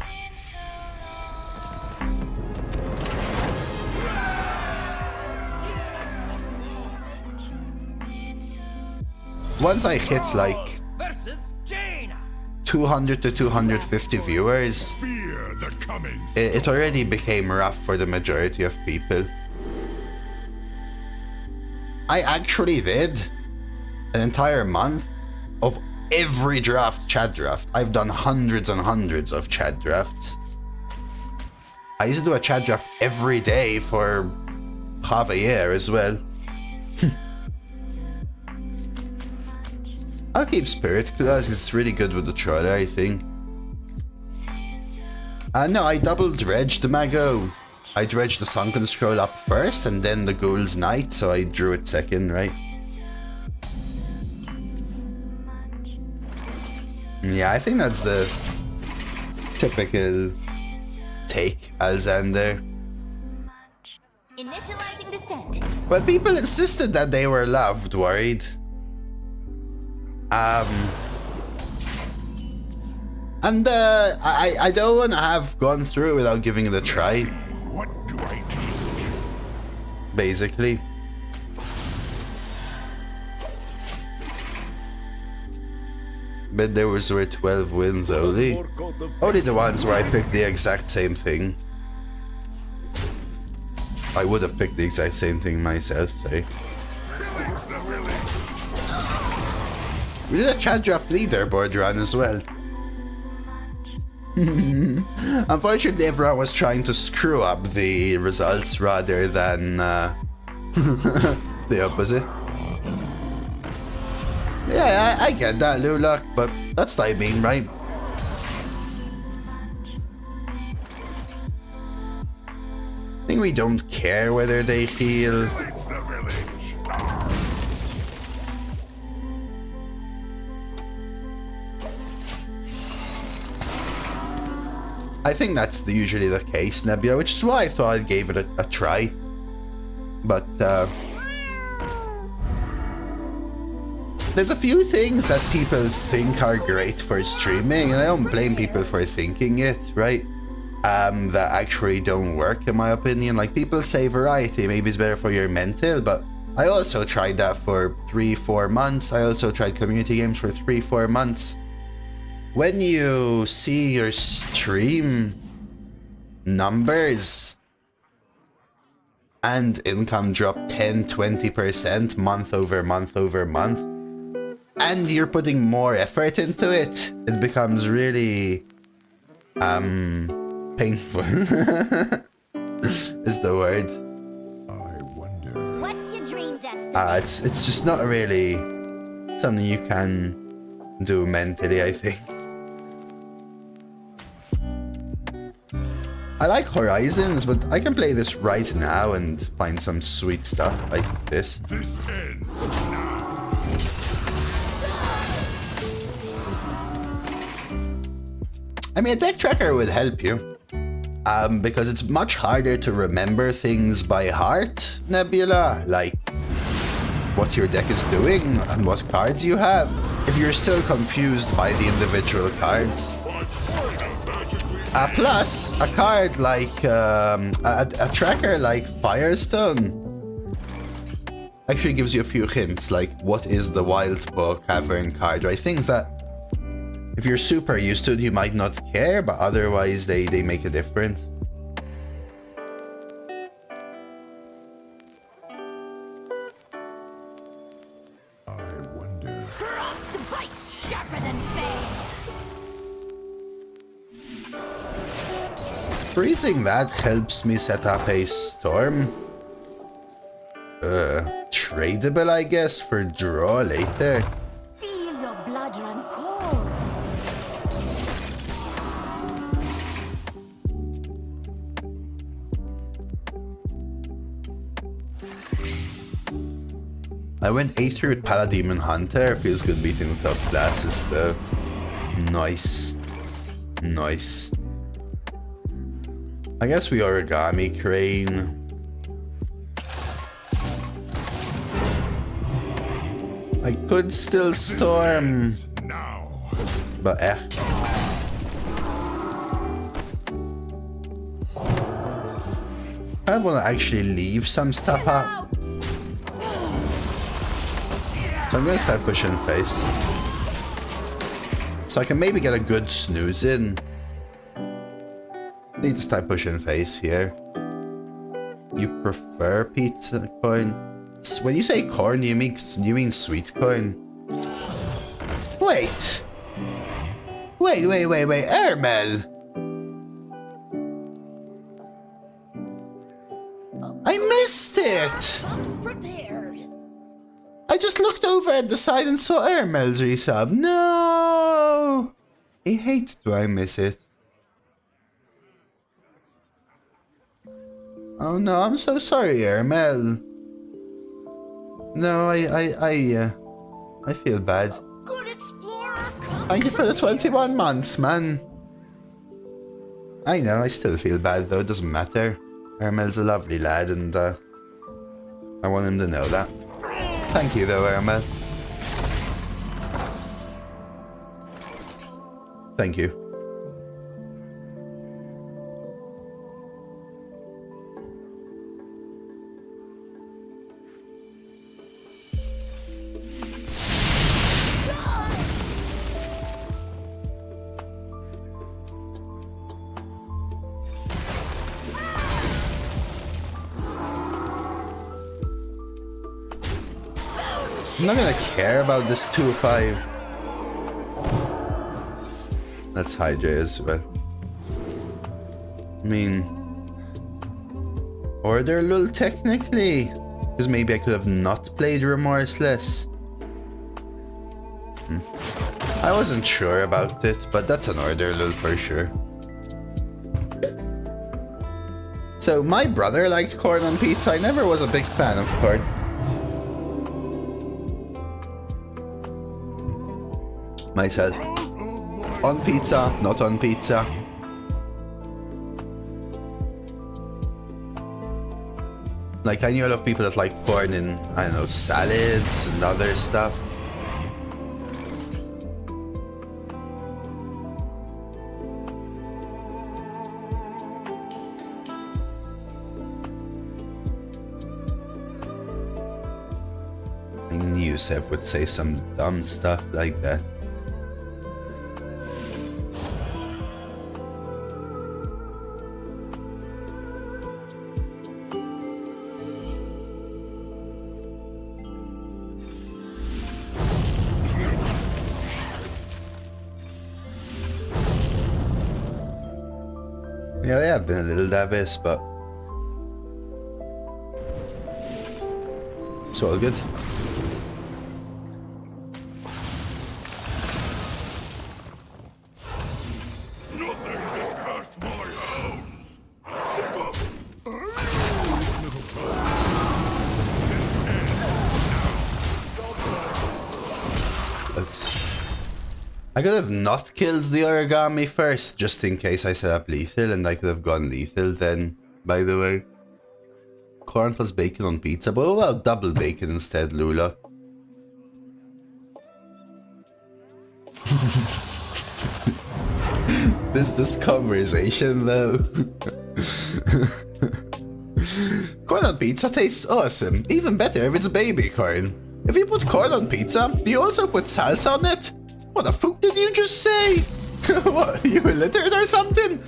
Speaker 2: Once I hit like 200 to 250 viewers,
Speaker 3: Fear the coming
Speaker 2: it already became rough for the majority of people. I actually did an entire month of every draft, chat draft. I've done hundreds and hundreds of chat drafts. I used to do a chat draft every day for half a year as well. I'll keep Spirit Class, it's really good with the Troller, I think. No, I double dredged Mago. I dredged the Sunken Scroll up first and then the Ghouls Knight, so I drew it second, right? Yeah, I think that's the typical take, Alexander.
Speaker 4: Initializing descent.
Speaker 2: But people insisted that they were loved, worried. And I don't want to have gone through without giving it a try.
Speaker 3: What do I do?
Speaker 2: Basically. But there were 12 wins only. Only the ones where I picked the exact same thing. I would have picked the exact same thing myself, say. We did a chat draft leaderboard run as well. Unfortunately, everyone was trying to screw up the results rather than the opposite. Yeah, I get that, Lulak, but that's what I mean, right? I think we don't care whether they heal.
Speaker 3: It's the village.
Speaker 2: I think that's usually the case, Nebula, which is why I thought I gave it a try. But, there's a few things that people think are great for streaming, and I don't blame people for thinking it, right? That actually don't work, in my opinion. Like, people say variety, maybe it's better for your mental, but I also tried that for 3-4 months. I also tried community games for 3-4 months. When you see your stream numbers and income drop 10-20% month over month over month, and you're putting more effort into it, it becomes really painful is the word.
Speaker 3: I wonder.
Speaker 4: What's your dream destiny?
Speaker 2: It's just not really something you can do mentally, I think. I like Horizons, but I can play this right now and find some sweet stuff like this.
Speaker 3: This ends now.
Speaker 2: I mean, a deck tracker would help you. Because it's much harder to remember things by heart, Nebula. Like, what your deck is doing and what cards you have. If you're still confused by the individual cards. Plus, a card like, a tracker like Firestone actually gives you a few hints, like what is the Wild Boar Cavern card, right? Things that, if you're super used to it, you might not care, but otherwise they make a difference.
Speaker 3: I wonder.
Speaker 4: Frost bites sharper than bane.
Speaker 2: Freezing that helps me set up a storm. Tradable, I guess, for draw later.
Speaker 4: Feel your blood run cold.
Speaker 2: I went 8 through with Palademon Hunter. Feels good beating the top classes though. Nice. Nice. I guess we Origami Crane. I could still storm,
Speaker 3: Now.
Speaker 2: but I want to actually leave some stuff up. So I'm gonna start pushing face. So I can maybe get a good snooze in. Need to start pushing face here. You prefer pizza coin? When you say corn, you mean sweet coin? Wait, Ermel! I missed it!
Speaker 4: Comes prepared.
Speaker 2: I just looked over at the side and saw Ermel's resub. No! I hate do I miss it. Oh no, I'm so sorry, Ermel. No, I feel bad.
Speaker 4: Good explorer comes.
Speaker 2: Thank you for the 21 months, man. I know, I still feel bad though, it doesn't matter. Ermel's a lovely lad and I want him to know that. Thank you though, Ermel. Thank you. I'm not gonna care about this 2-5. That's Hydra as well. I mean, Order Lul technically, because maybe I could have not played Remorseless. I wasn't sure about it, but that's an Order Lul for sure. So my brother liked corn on pizza. I never was a big fan of corn. Myself. On pizza, not on pizza. Like, I knew a lot of people that like corn in, I don't know, salads and other stuff. I knew Seth would say some dumb stuff like that. Yeah, they have been a little dabbies, but it's all good.
Speaker 3: Nothing has cast my hounds.
Speaker 2: I could have not killed the origami first, just in case I set up lethal, and I could have gone lethal then, by the way. Corn plus bacon on pizza, but what about double bacon instead, Lula? This conversation though. Corn on pizza tastes awesome, even better if it's baby corn. If you put corn on pizza, do you also put salsa on it? What the fuck did you just say? What, you illiterate or something?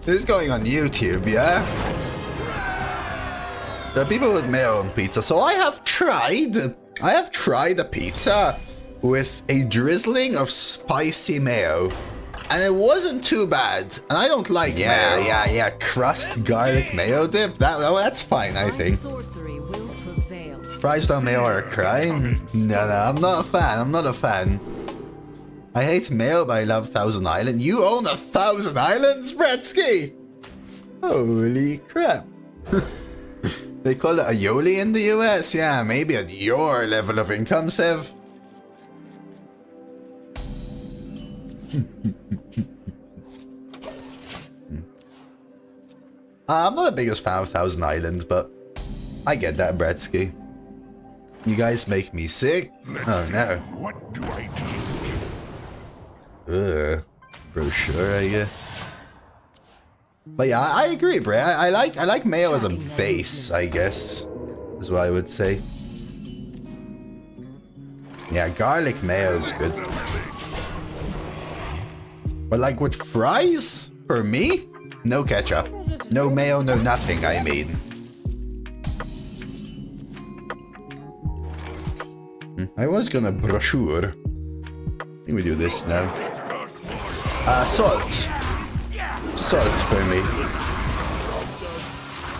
Speaker 2: This is going on YouTube, yeah? There are people with mayo on pizza, so I have tried a pizza with a drizzling of spicy mayo, and it wasn't too bad. And I don't like mayo. Yeah, crust garlic mayo dip. That's fine, I think.
Speaker 6: Sorcery will prevail.
Speaker 2: Fries without mayo are a crime. No, I'm not a fan. I hate mayo, but I love Thousand Island. You own 1,000 islands, Bretsky? Holy crap. They call it aioli in the US? Yeah, maybe at your level of income, Sev. I'm not the biggest fan of Thousand Islands, but I get that, Bretsky. You guys make me sick? Oh no.
Speaker 3: What do I do?
Speaker 2: Brochure, I guess. But yeah, I agree, Bray. I like mayo as a base, I guess, is what I would say. Yeah, garlic mayo is good. But like with fries, for me, no ketchup, no mayo, no nothing. I mean, I was gonna brochure. Let me do this now. Salt for me.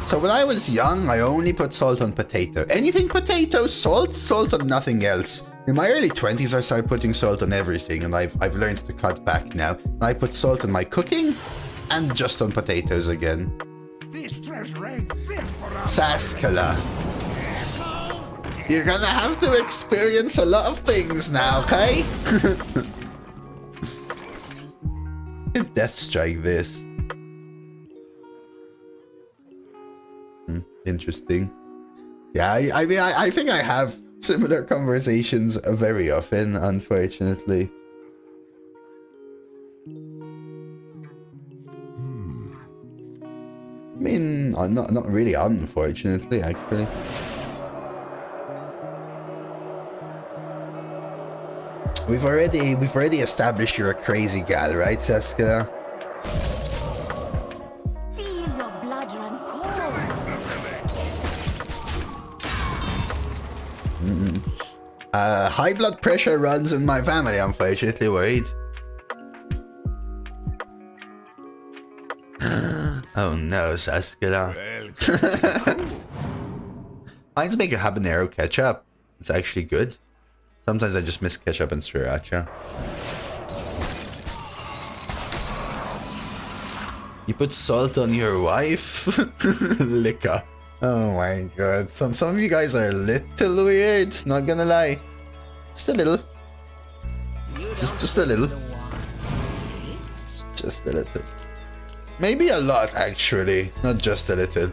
Speaker 2: So when I was young, I only put salt on potato. Anything potato, salt on nothing else. In my early 20s, I started putting salt on everything, and I've learned to cut back now. I put salt on my cooking, and just on potatoes again.
Speaker 3: This treasure ain't fit for us.
Speaker 2: Saskala. You're gonna have to experience a lot of things now, okay? Death strike this. Interesting. Yeah, I mean, I think I have similar conversations very often, unfortunately. I mean, not really, unfortunately, actually. We've already established you're a crazy gal, right, Saskala?
Speaker 4: Feel your blood run cold.
Speaker 2: High blood pressure runs in my family, unfortunately, worried. Oh no, Saskala. I make a habanero ketchup. It's actually good. Sometimes I just miss ketchup and sriracha. You put salt on your wife? Liquor. Oh my god. Some of you guys are a little weird, not gonna lie. Just a little. Just a little. Just a little. Maybe a lot, actually. Not just a little.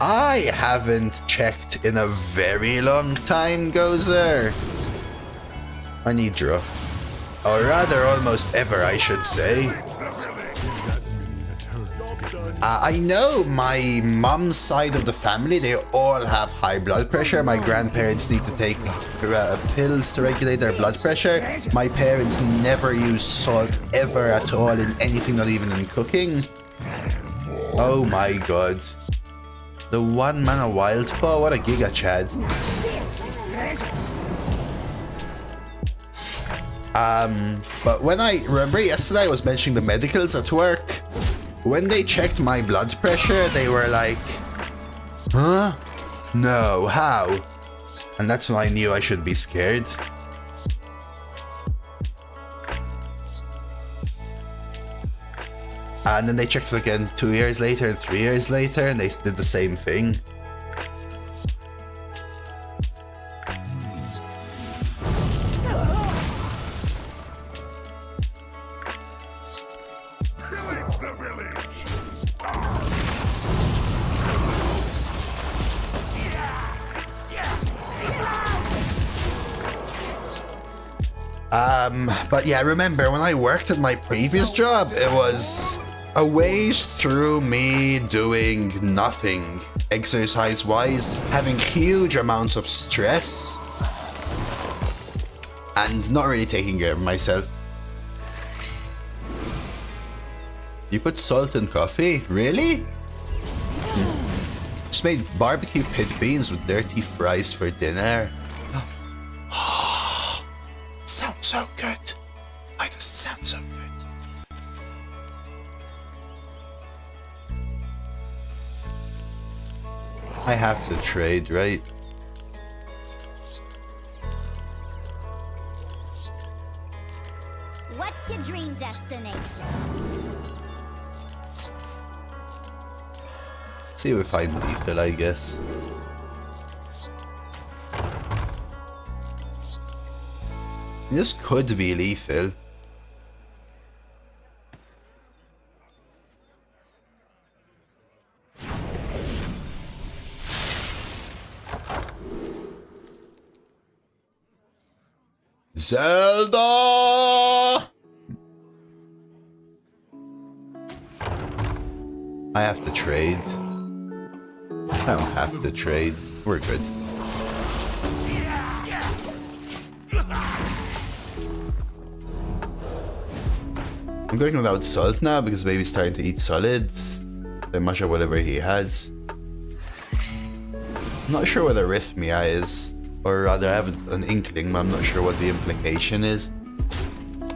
Speaker 2: I haven't checked in a very long time, Gozer. I need draw. Or rather, almost ever, I should say. I know my mom's side of the family, they all have high blood pressure. My grandparents need to take pills to regulate their blood pressure. My parents never use salt ever at all in anything, not even in cooking. Oh my god. The one man a wild paw, what a giga chad. But when I remember yesterday I was mentioning the medicals at work. When they checked my blood pressure, they were like, huh? No, how? And that's when I knew I should be scared. And then they checked it again 2 years later and 3 years later, and they did the same thing. But yeah, remember when I worked at my previous job, it was a ways through me doing nothing exercise-wise, having huge amounts of stress, and not really taking care of myself. You put salt in coffee? Really? Just made barbecue pit beans with dirty fries for dinner. Sounds so good. Why does it sound so good? I have to trade, right?
Speaker 4: What's your dream destination?
Speaker 2: See if we find lethal, I guess. This could be lethal. Zelda! I have to trade. I don't have to trade. We're good. I'm going without salt now because baby's starting to eat solids. So much of whatever he has. I'm not sure what arrhythmia is. Or rather, I have an inkling, but I'm not sure what the implication is.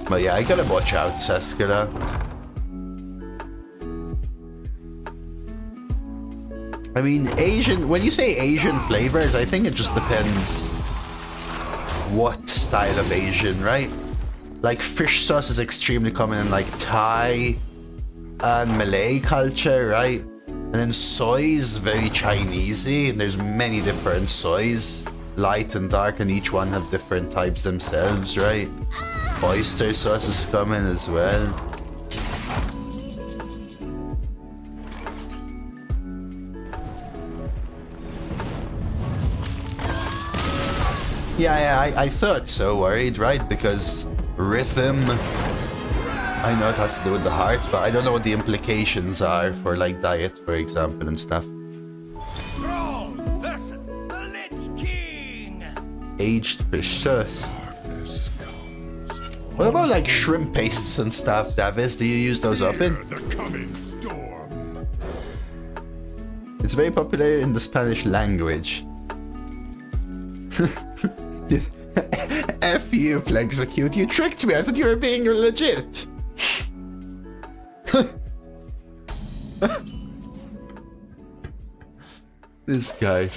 Speaker 2: But yeah, I gotta watch out, Saskara. I mean, Asian, when you say Asian flavors, I think it just depends what style of Asian, right? Like fish sauce is extremely common in like Thai and Malay culture, right? And then soy is very Chinesey, and there's many different soys, light and dark, and each one have different types themselves, right? Oyster sauce is common as well. Yeah, I thought so, worried, right? Because rhythm, I know it has to do with the heart, but I don't know what the implications are for like diet, for example, and stuff.
Speaker 5: Throne versus the Lich King.
Speaker 2: Aged fish sauce. What about like shrimp pastes and stuff, Davis? Do you use those often?
Speaker 3: Fear the coming storm.
Speaker 2: It's very popular in the Spanish language. F you, Plexecute, you tricked me. I thought you were being legit. This guy.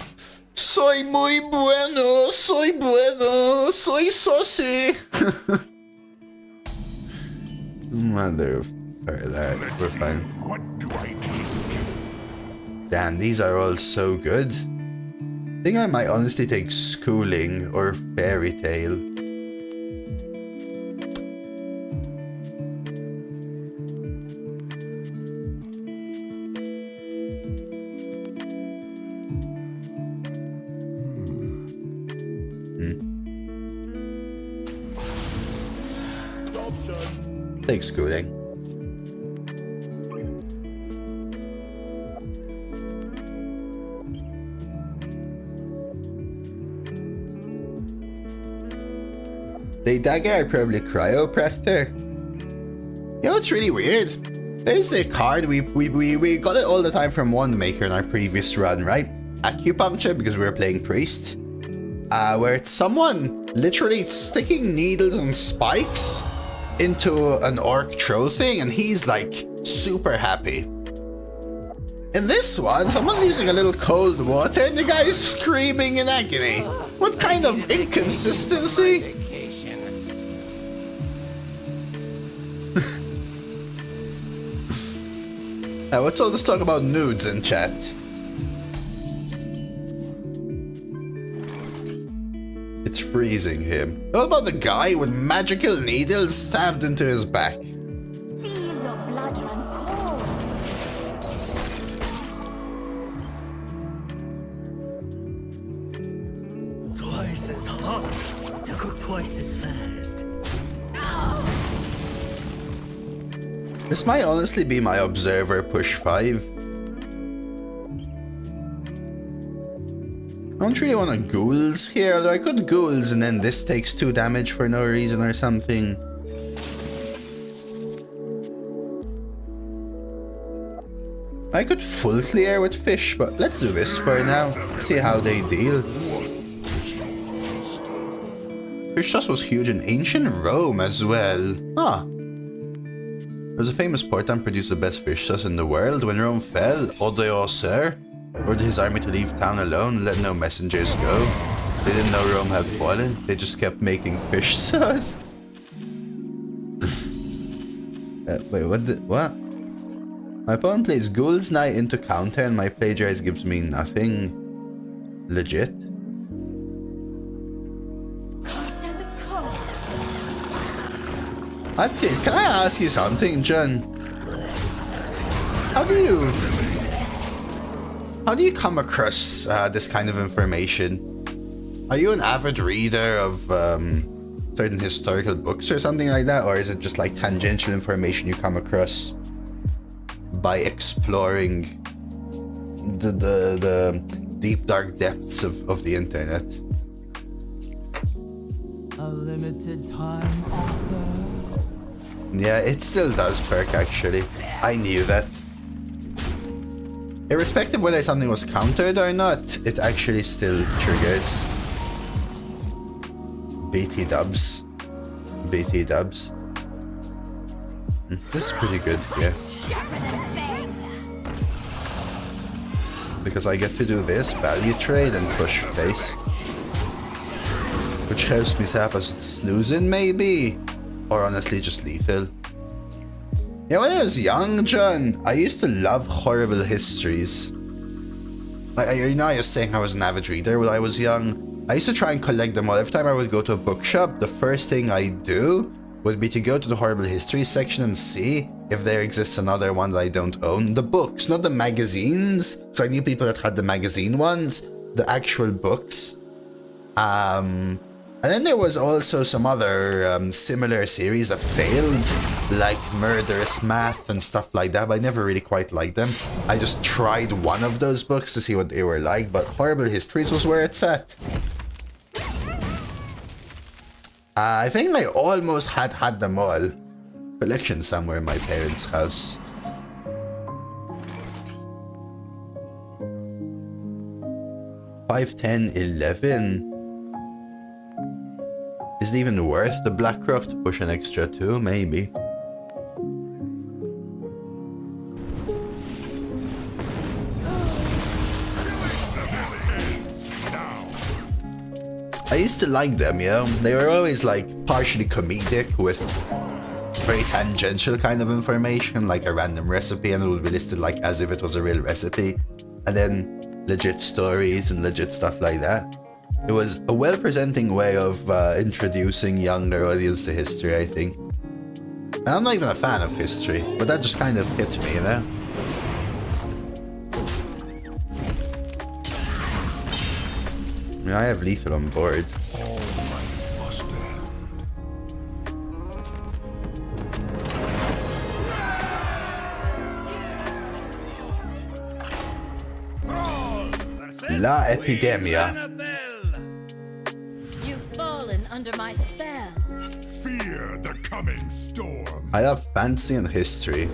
Speaker 2: Soy muy bueno, soy saucy. Mother of that, we're fine.
Speaker 3: What do I do?
Speaker 2: Damn, these are all so good. I think I might honestly take Schooling or Fairy Tale. Take Schooling. They dagger are probably cryopractor. You know, it's really weird. There's a card, we got it all the time from one maker in our previous run, right? Acupuncture, because we were playing priest. Where it's someone literally sticking needles and spikes into an orc troll thing, and he's like super happy. In this one, someone's using a little cold water and the guy is screaming in agony. What kind of inconsistency? What's all this talk about nudes in chat? It's freezing him. What about the guy with magical needles stabbed into his back?
Speaker 4: Feel your blood run cold.
Speaker 7: Twice as hot. You cook twice as fast.
Speaker 2: This might honestly be my observer push 5. I don't really want to ghouls here, although I could ghouls and then this takes 2 damage for no reason or something. I could full clear with fish, but let's do this for now. See how they deal. Fish sauce was huge in ancient Rome as well. Huh. There's a famous port that produced the best fish sauce in the world. When Rome fell, Odo, sir, ordered his army to leave town alone and let no messengers go. They didn't know Rome had fallen. They just kept making fish sauce. Wait, what? My opponent plays Ghoul's Knight into counter and my plagiarize gives me nothing. Legit? Can I ask you something, John? How do you come across this kind of information? Are you an avid reader of certain historical books or something like that, or is it just like tangential information you come across by exploring the deep dark depths of the internet?
Speaker 6: A limited time offer.
Speaker 2: Yeah, it still does perk actually. I knew that. Irrespective whether something was countered or not, it actually still triggers. BT dubs. BT dubs. This is pretty good here. Because I get to do this, value trade and push face. Which helps me set up a snoozing maybe? Or honestly just lethal. Yeah, when I was young, John, I used to love horrible histories. Like, you know, I was saying I was an avid reader when I was young. I used to try and collect them all. Every time I would go to a bookshop, the first thing I do would be to go to the horrible history section and see if there exists another one that I don't own. The books, not the magazines. So I knew people that had the magazine ones, the actual books. And then there was also some other similar series that failed, like Murderous Math and stuff like that, but I never really quite liked them. I just tried one of those books to see what they were like, but Horrible Histories was where it's at. I think I almost had them all. Collection somewhere in my parents' house. $5, $10, $11. Is it even worth the Blackrock to push an extra 2? Maybe. I used to like them, you know? They were always like partially comedic with very tangential kind of information, like a random recipe, and it would be listed like as if it was a real recipe. And then legit stories and legit stuff like that. It was a well-presenting way of introducing younger audience to history, I think. And I'm not even a fan of history, but that just kind of hits me, you know? I mean, I have lethal on board.
Speaker 3: All might must end.
Speaker 2: La Epidemia.
Speaker 4: You've fallen under my spell.
Speaker 3: Fear the coming storm.
Speaker 2: I love fantasy and history.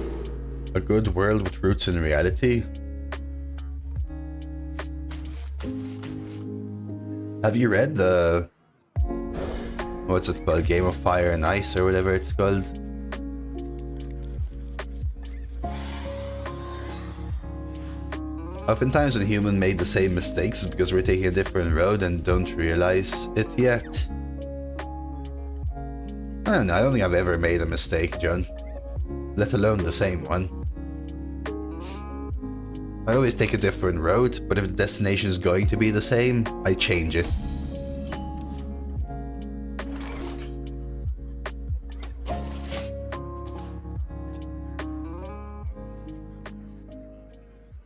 Speaker 2: A good world with roots in reality. Have you read the... what's it called? Game of Fire and Ice or whatever it's called? Oftentimes when humans made the same mistakes is because we're taking a different road and don't realize it yet. I don't know, I don't think I've ever made a mistake, John. Let alone the same one. I always take a different road, but if the destination is going to be the same, I change it.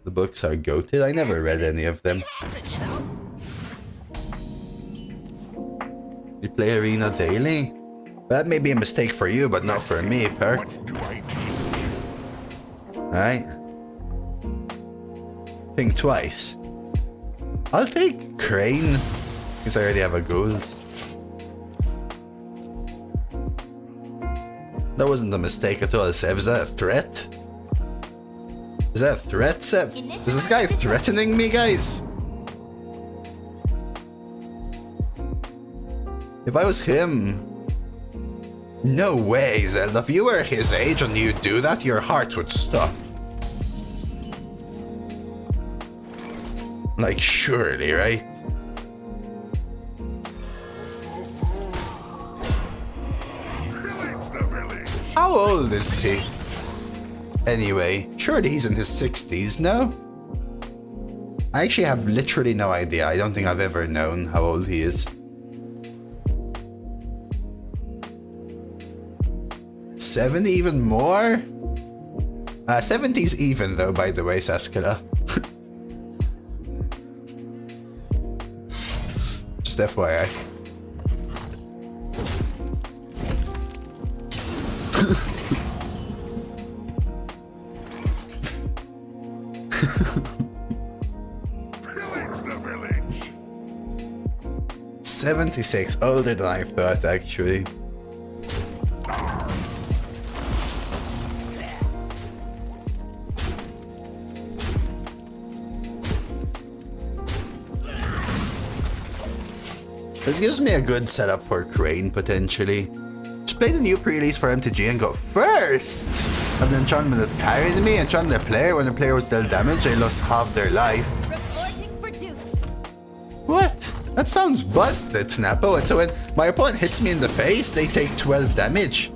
Speaker 2: The books are goated. I never read any of them. You play Arena daily? That may be a mistake for you, but not for me, Perk.
Speaker 3: What do I do?
Speaker 2: Alright. Think twice. I'll take Crane, because I already have a gold. That wasn't a mistake at all, Sev. Is that a threat? Is that a threat, Sev? Is this guy threatening me, guys? If I was him... No way, Zelda. If you were his age and you do that, your heart would stop. Like, surely, right?
Speaker 3: Pillage the village.
Speaker 2: How old is he? Anyway, surely he's in his 60s, no? I actually have literally no idea. I don't think I've ever known how old he is. 70 even more? 70's even though, by the way, Saskala. Just FYI.
Speaker 3: Pillage the village.
Speaker 2: 76, older than I thought, actually. This gives me a good setup for Crane, potentially. Just play the new pre-release for MTG and go first! And then Enchantment that carried me, Enchantment the player, when the player was dealt damage, they lost half their life.
Speaker 4: Reporting for duty.
Speaker 2: What? That sounds busted, Snappo. And so when my opponent hits me in the face, they take 12 damage.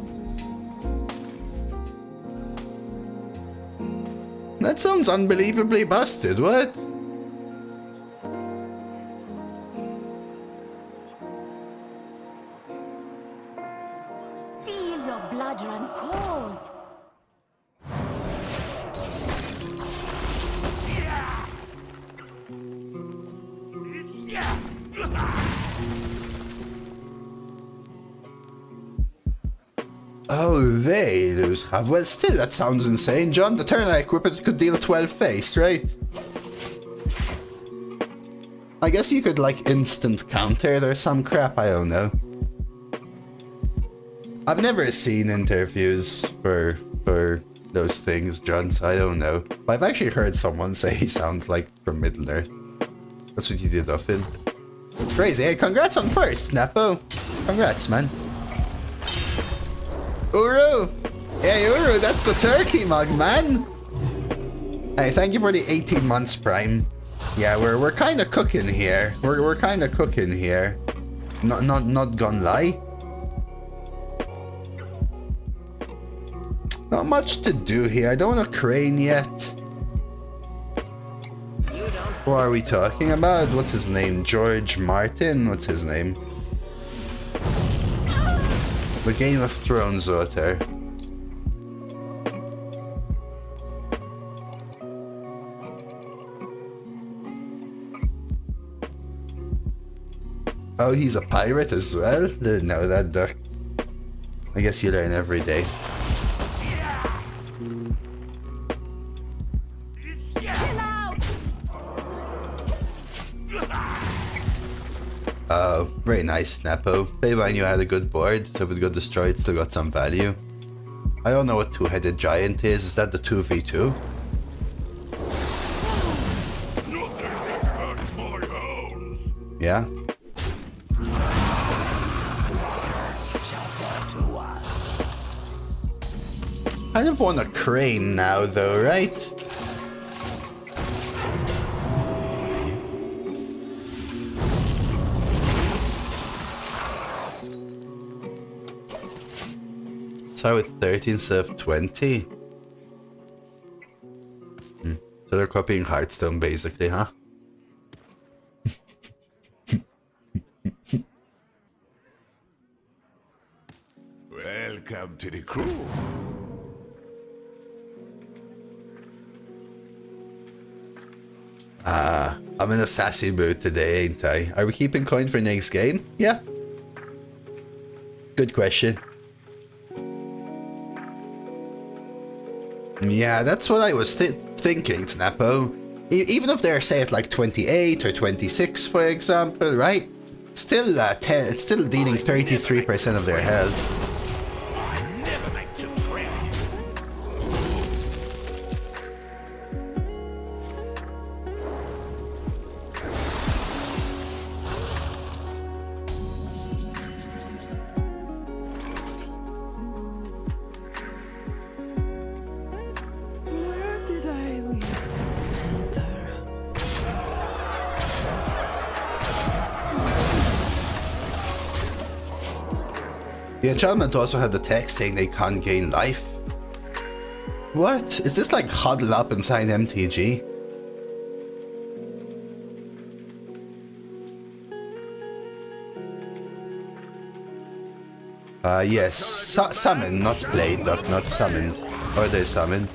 Speaker 2: That sounds unbelievably busted, what?
Speaker 4: Feel your blood run cold.
Speaker 2: Oh, they lose half. Well, still, that sounds insane, John. The turn I equip it could deal 12 face, right? I guess you could, like, instant counter it or some crap, I don't know. I've never seen interviews for those things, John, so I don't know. But I've actually heard someone say he sounds like from Middle-earth. That's what you did often. Crazy. Hey, congrats on first, Napo. Congrats, man. Uru! Hey, Uru, that's the turkey mug, man! Hey, thank you for the 18 months prime. Yeah, we're kind of cooking here. We're kind of cooking here. Not gonna lie. Not much to do here. I don't want a Crane yet. What are we talking about? What's his name? George Martin? What's his name? The Game of Thrones author. Oh, he's a pirate as well? Didn't know that, duck. I guess you learn every day.
Speaker 4: Chill out.
Speaker 2: Very nice, Nepo. Maybe I knew I had a good board, so if it got destroyed, still got some value. I don't know what two-headed giant is. Is that the 2v2? Yeah. Kind of want a crane now, though, right? So with 13 instead of 20. So they're copying Hearthstone, basically, huh?
Speaker 3: Welcome to the crew.
Speaker 2: I'm in a sassy mood today, ain't I? Are we keeping coin for next game? Yeah. Good question. Yeah, that's what I was thinking, Snapo. Even if they're, say, at like 28 or 26, for example, right? Still, it's still dealing 33% of their health.
Speaker 5: Never make you trip.
Speaker 6: Where did I leave Panther?
Speaker 2: The enchantment also had the text saying they can't gain life. What? Is this like huddle up inside MTG? Yes, summon, not blade, not summoned. Or they summoned.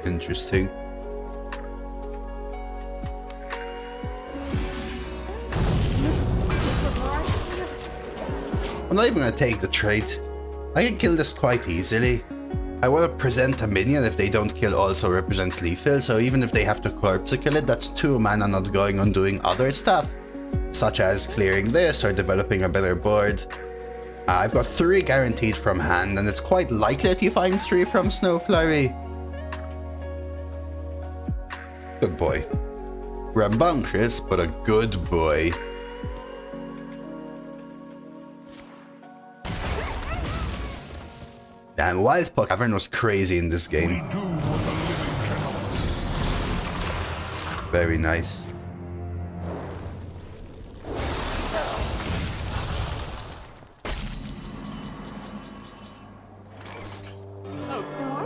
Speaker 2: Interesting. I'm not even gonna take the trait. I can kill this quite easily. I want to present a minion if they don't kill also represents lethal, so even if they have to corpse kill it, that's 2 mana not going on doing other stuff, such as clearing this or developing a better board. I've got 3 guaranteed from hand, and it's quite likely that you find 3 from Snow Flurry. Good boy. Rambunctious, but a good boy. Damn, Wild Puck Cavern was crazy in this game. Very nice.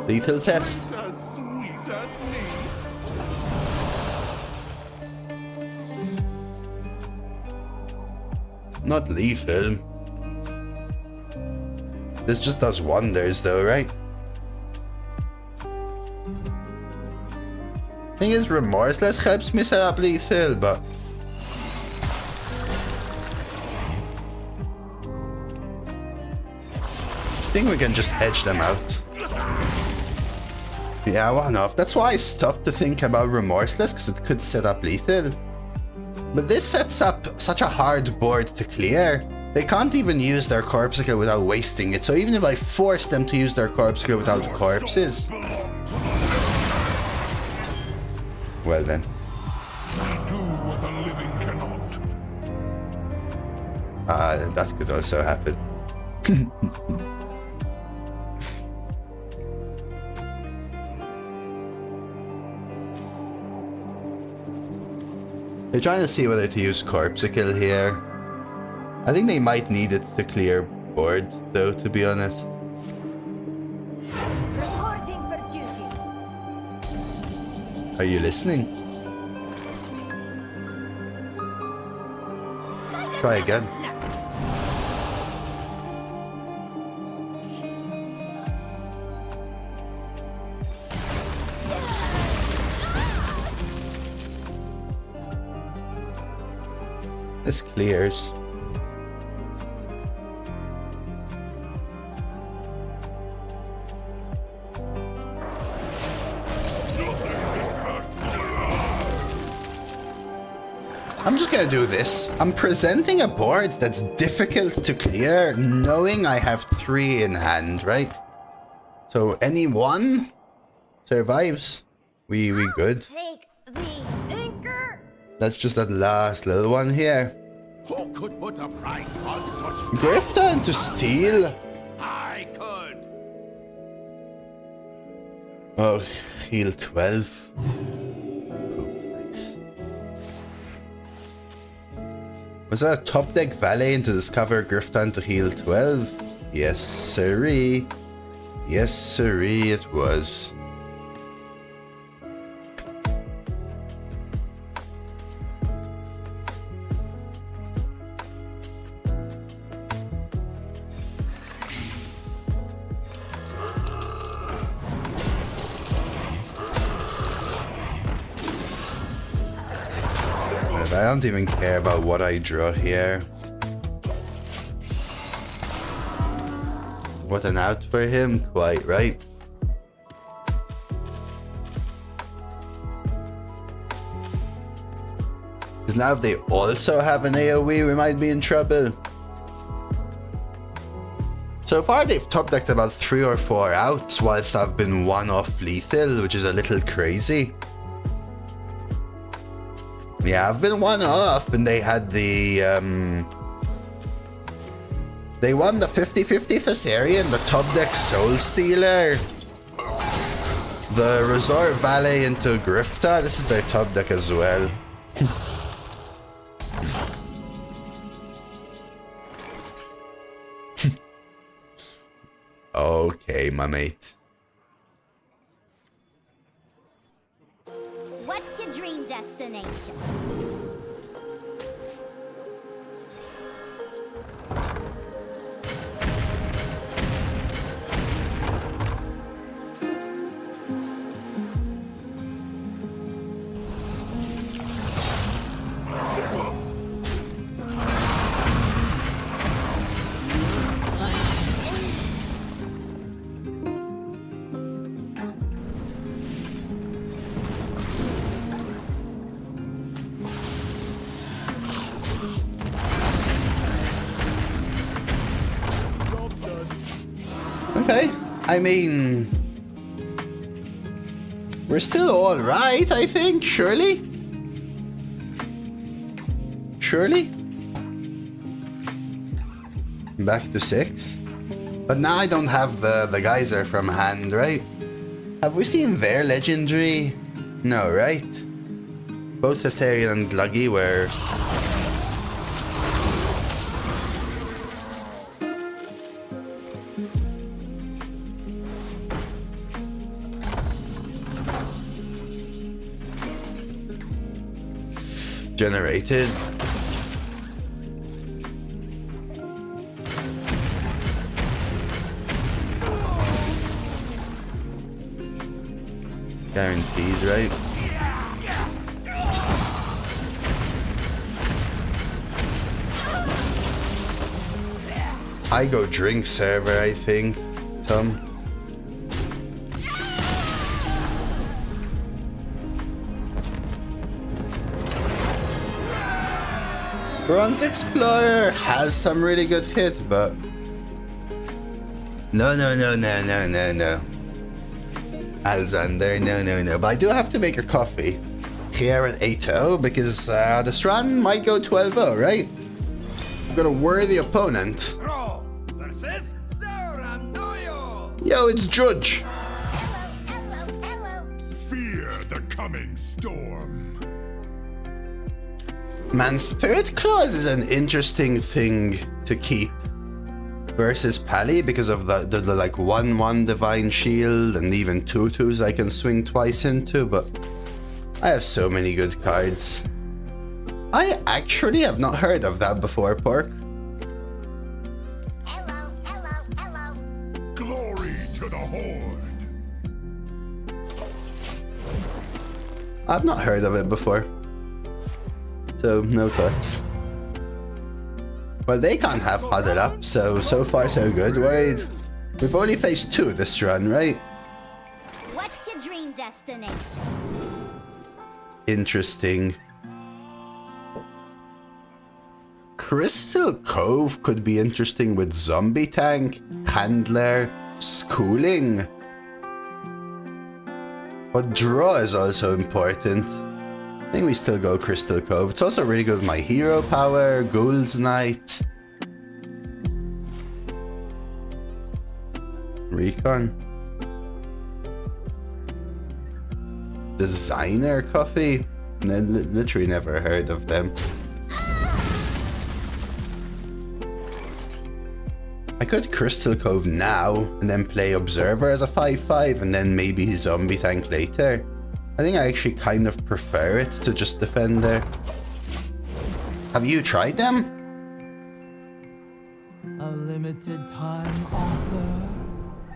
Speaker 2: Lethal test.
Speaker 3: As sweet as me.
Speaker 2: Not lethal. This just does wonders though, right? Thing is, remorseless helps me set up lethal, but I think we can just edge them out. Yeah, one off. That's why I stopped to think about remorseless, because it could set up lethal. But this sets up such a hard board to clear. They can't even use their corpuscle without wasting it, so even if I force them to use their corpuscle without corpses... Well then.
Speaker 3: Do what the living cannot.
Speaker 2: That could also happen. They're trying to see whether to use corpuscle here. I think they might need it to clear board, though, to be honest.
Speaker 4: Reporting for duty.
Speaker 2: Are you listening? Try again. This clears. I'm just gonna do this. I'm presenting a board that's difficult to clear, knowing I have 3 in hand, right? So any one survives. We good.
Speaker 4: Take the anchor.
Speaker 2: That's just that last little one here.
Speaker 5: Who could put a price on such?
Speaker 2: Grifter into steel.
Speaker 5: I could.
Speaker 2: Oh, heal 12. Nice. Was that a top deck valet into discover Grifton to heal 12? Yes, sirree. Yes, sirree, it was. I don't even care about what I draw here. What an out for him, quite right. Because now if they also have an AoE, we might be in trouble. So far they've top decked about 3 or 4 outs, whilst I've been 1 off lethal, which is a little crazy. Yeah, I've been 1 off, and they had the, they won the 50-50 Thessarian, the top deck Soul Stealer, the Resort Valet into Grifta. This is their top deck as well. Okay, my mate.
Speaker 4: What's your dream destination?
Speaker 2: Okay, I mean, we're still all right, I think, surely? Surely? Back to 6? But now I don't have the geyser from hand, right? Have we seen their legendary? No, right? Both Thessarian and Gluggy were... generated. Guaranteed, right? I go drink server, I think, Tom. Bronze Explorer has some really good hit, but... No. Alexander, no. But I do have to make a coffee here at 8-0 because this run might go 12-0, right? I've got a worthy opponent.
Speaker 5: Pro versus Sauranoyo.
Speaker 2: Yo, it's Judge.
Speaker 4: Hello.
Speaker 3: Fear the coming storm.
Speaker 2: Man, Spirit Claws is an interesting thing to keep versus Pally because of the like 1/1 Divine Shield and even 2/2s I can swing twice into, but I have so many good cards. I actually have not heard of that before, Pork.
Speaker 4: Hello, hello, hello.
Speaker 3: Glory to the Horde.
Speaker 2: I've not heard of it before. So, no thoughts. Well, they can't have Huddle Up, so far so good, right? We've only faced 2 this run, right?
Speaker 4: What's your dream destination?
Speaker 2: Interesting. Crystal Cove could be interesting with Zombie Tank, Handler, Schooling. But draw is also important. I think we still go Crystal Cove. It's also really good with my hero power, Ghoul's Knight. Recon. Designer Coffee? Literally never heard of them. I could Crystal Cove now and then play Observer as a 5/5 and then maybe Zombie Tank later. I think I actually kind of prefer it to just Defender. Have you tried them?
Speaker 6: A limited time offer.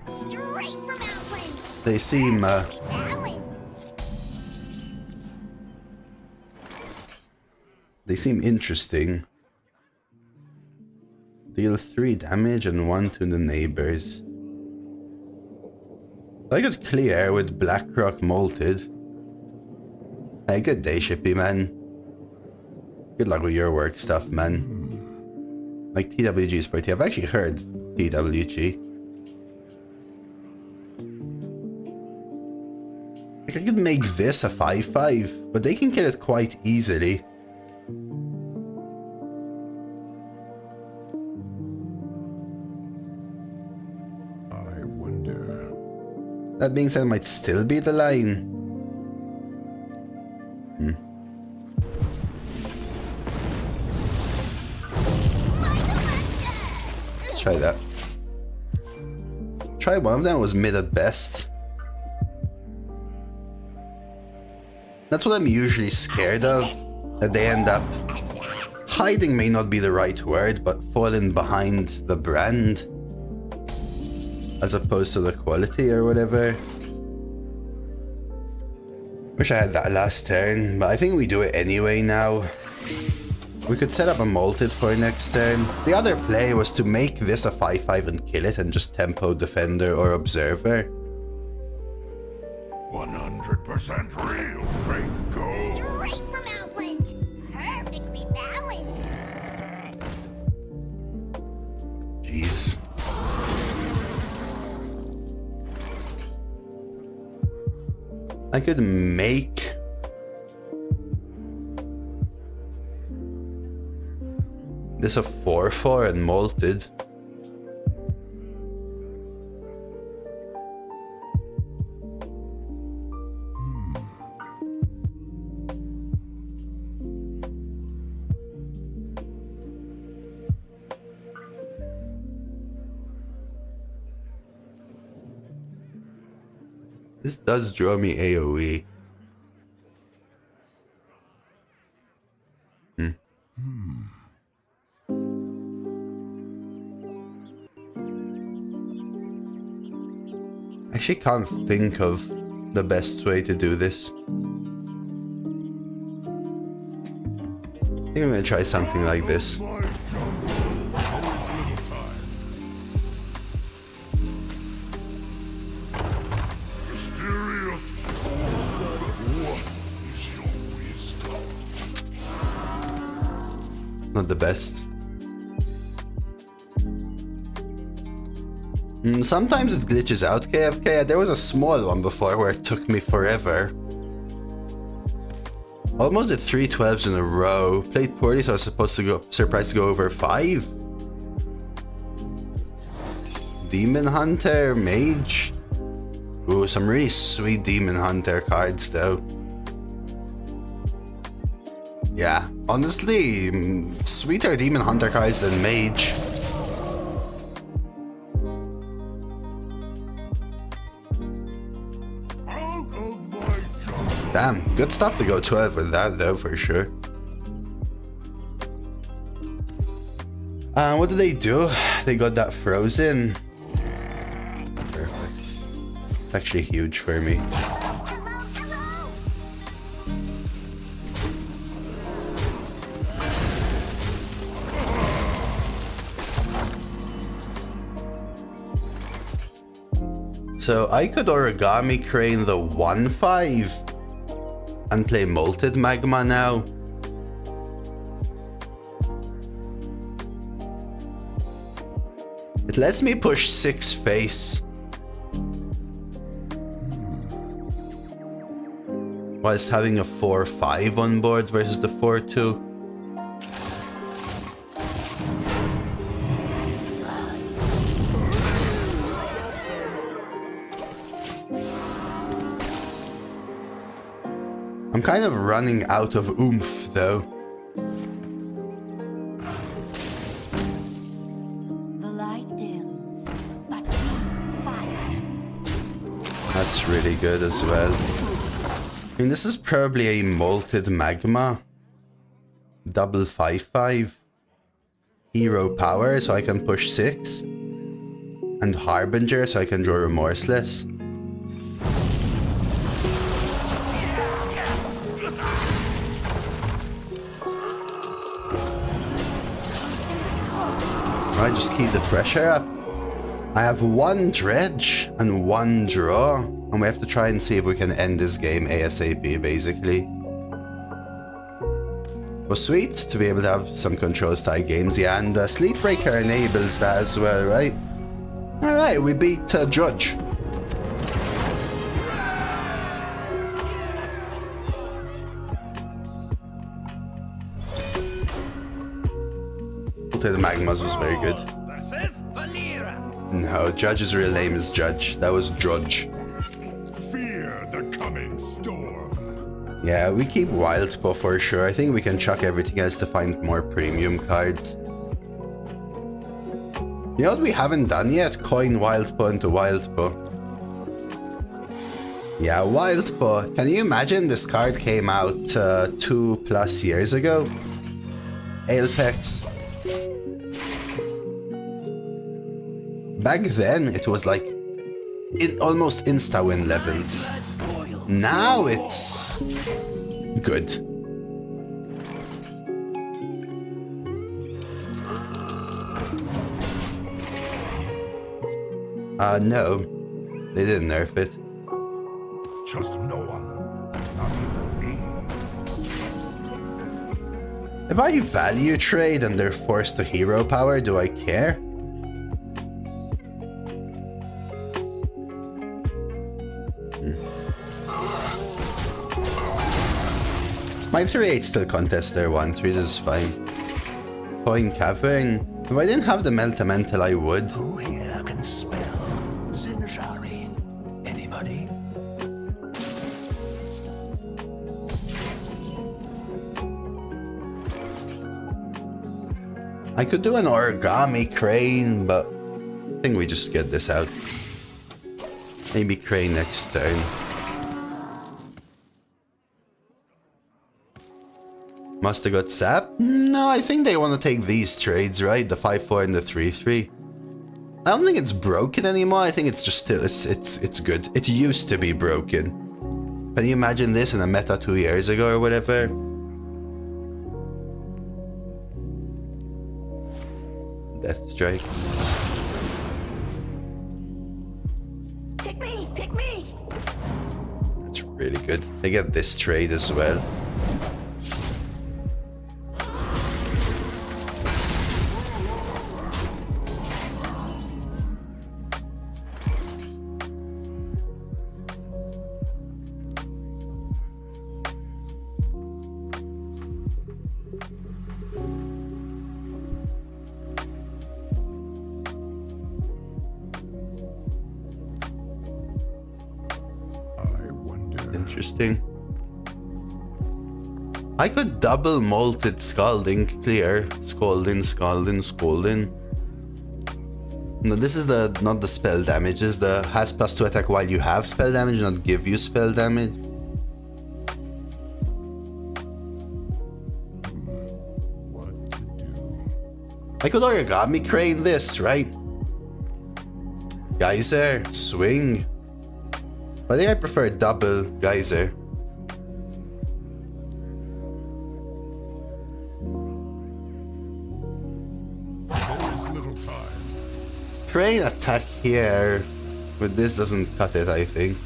Speaker 4: Straight from Outland.
Speaker 2: They seem
Speaker 4: Balanced.
Speaker 2: they seem interesting. Deal 3 damage and 1 to the neighbors. I could clear with Blackrock Molted. Hey, good day, Shippy, man. Good luck with your work stuff, man. Like, TWG is pretty. I've actually heard TWG. Like, I could make this a 5/5, but they can kill it quite easily.
Speaker 3: I wonder.
Speaker 2: That being said, it might still be the line. Let's try that. Try one of them, was mid at best. That's what I'm usually scared of. That they end up... Hiding may not be the right word, but falling behind the brand. As opposed to the quality or whatever. Wish I had that last turn, but I think we do it anyway now. We could set up a Molted for next turn. The other play was to make this a 5/5 and kill it and just tempo Defender or Observer.
Speaker 3: 100% real fake gold.
Speaker 4: Straight from Outland. Perfectly balanced.
Speaker 2: Jeez. I could make... this a 4/4 and Molted. This does draw me AoE. I actually can't think of the best way to do this. I think I'm gonna try something like this.
Speaker 3: My jungle. Always little time. Mysterious. What is your wisdom?
Speaker 2: Not the best. Sometimes it glitches out, KFK. There was a small one before where it took me forever. Almost did 3 12s in a row. Played poorly, so I was supposed to go surprised to go over 5. Demon Hunter, Mage. Ooh, some really sweet Demon Hunter cards though. Yeah, honestly, sweeter Demon Hunter cards than Mage.
Speaker 3: Out of my jungle.
Speaker 2: Damn, good stuff to go 12 with that though, for sure. What did they do? They got that frozen. Perfect. It's actually huge for me. So I could origami crane the 1/5 and play Molted Magma now. It lets me push 6 face. Whilst having a 4/5 on board versus the 4/2. I'm kind of running out of oomph though.
Speaker 4: The light dims, but we fight.
Speaker 2: That's really good as well. I mean, this is probably a Molted Magma. Double 5/5. Hero Power so I can push 6. And Harbinger so I can draw Remorseless. I just keep the pressure up. I have 1 dredge and 1 draw, and we have to try and see if we can end this game ASAP, basically. It was sweet to be able to have some control style games, yeah, and Sleepbreaker enables that as well, right? Alright, we beat Judge. The Magmas was very good. No, Judge's real name is Judge. That was Drudge.
Speaker 3: Fear the coming storm.
Speaker 2: Yeah, we keep Wildpaw for sure. I think we can chuck everything else to find more premium cards. You know what we haven't done yet? Coin Wildpaw into Wildpaw. Yeah, Wildpaw. Can you imagine this card came out 2+ years ago? Apex. Back then, it was like almost insta-win levels. Now it's good. No, they didn't nerf it.
Speaker 3: Trust no one, not even me.
Speaker 2: If I value trade and they're forced to hero power, do I care? My 3/8 still contests their 1/3, this is fine. Coin Cavern. If I didn't have the Meltamental, I would.
Speaker 1: Who here can spell Zinjari? Anybody?
Speaker 2: I could do an origami crane, but I think we just get this out. Maybe crane next turn. Must have got sap? No, I think they want to take these trades, right? The 5/4 and the 3/3. I don't think it's broken anymore. I think it's just still it's good. It used to be broken. Can you imagine this in a meta 2 years ago or whatever? Death Strike.
Speaker 4: Pick me! Pick me!
Speaker 2: That's really good. They get this trade as well.
Speaker 3: I wonder.
Speaker 2: Interesting. I could double Molted Scalding, clear. Scalding. No, this is not the spell damage. This is the has +2 attack while you have spell damage, not give you spell damage. I could origami crane this, right? Geyser, swing. I think I prefer double geyser. Crane attack here, but this doesn't cut it, I think.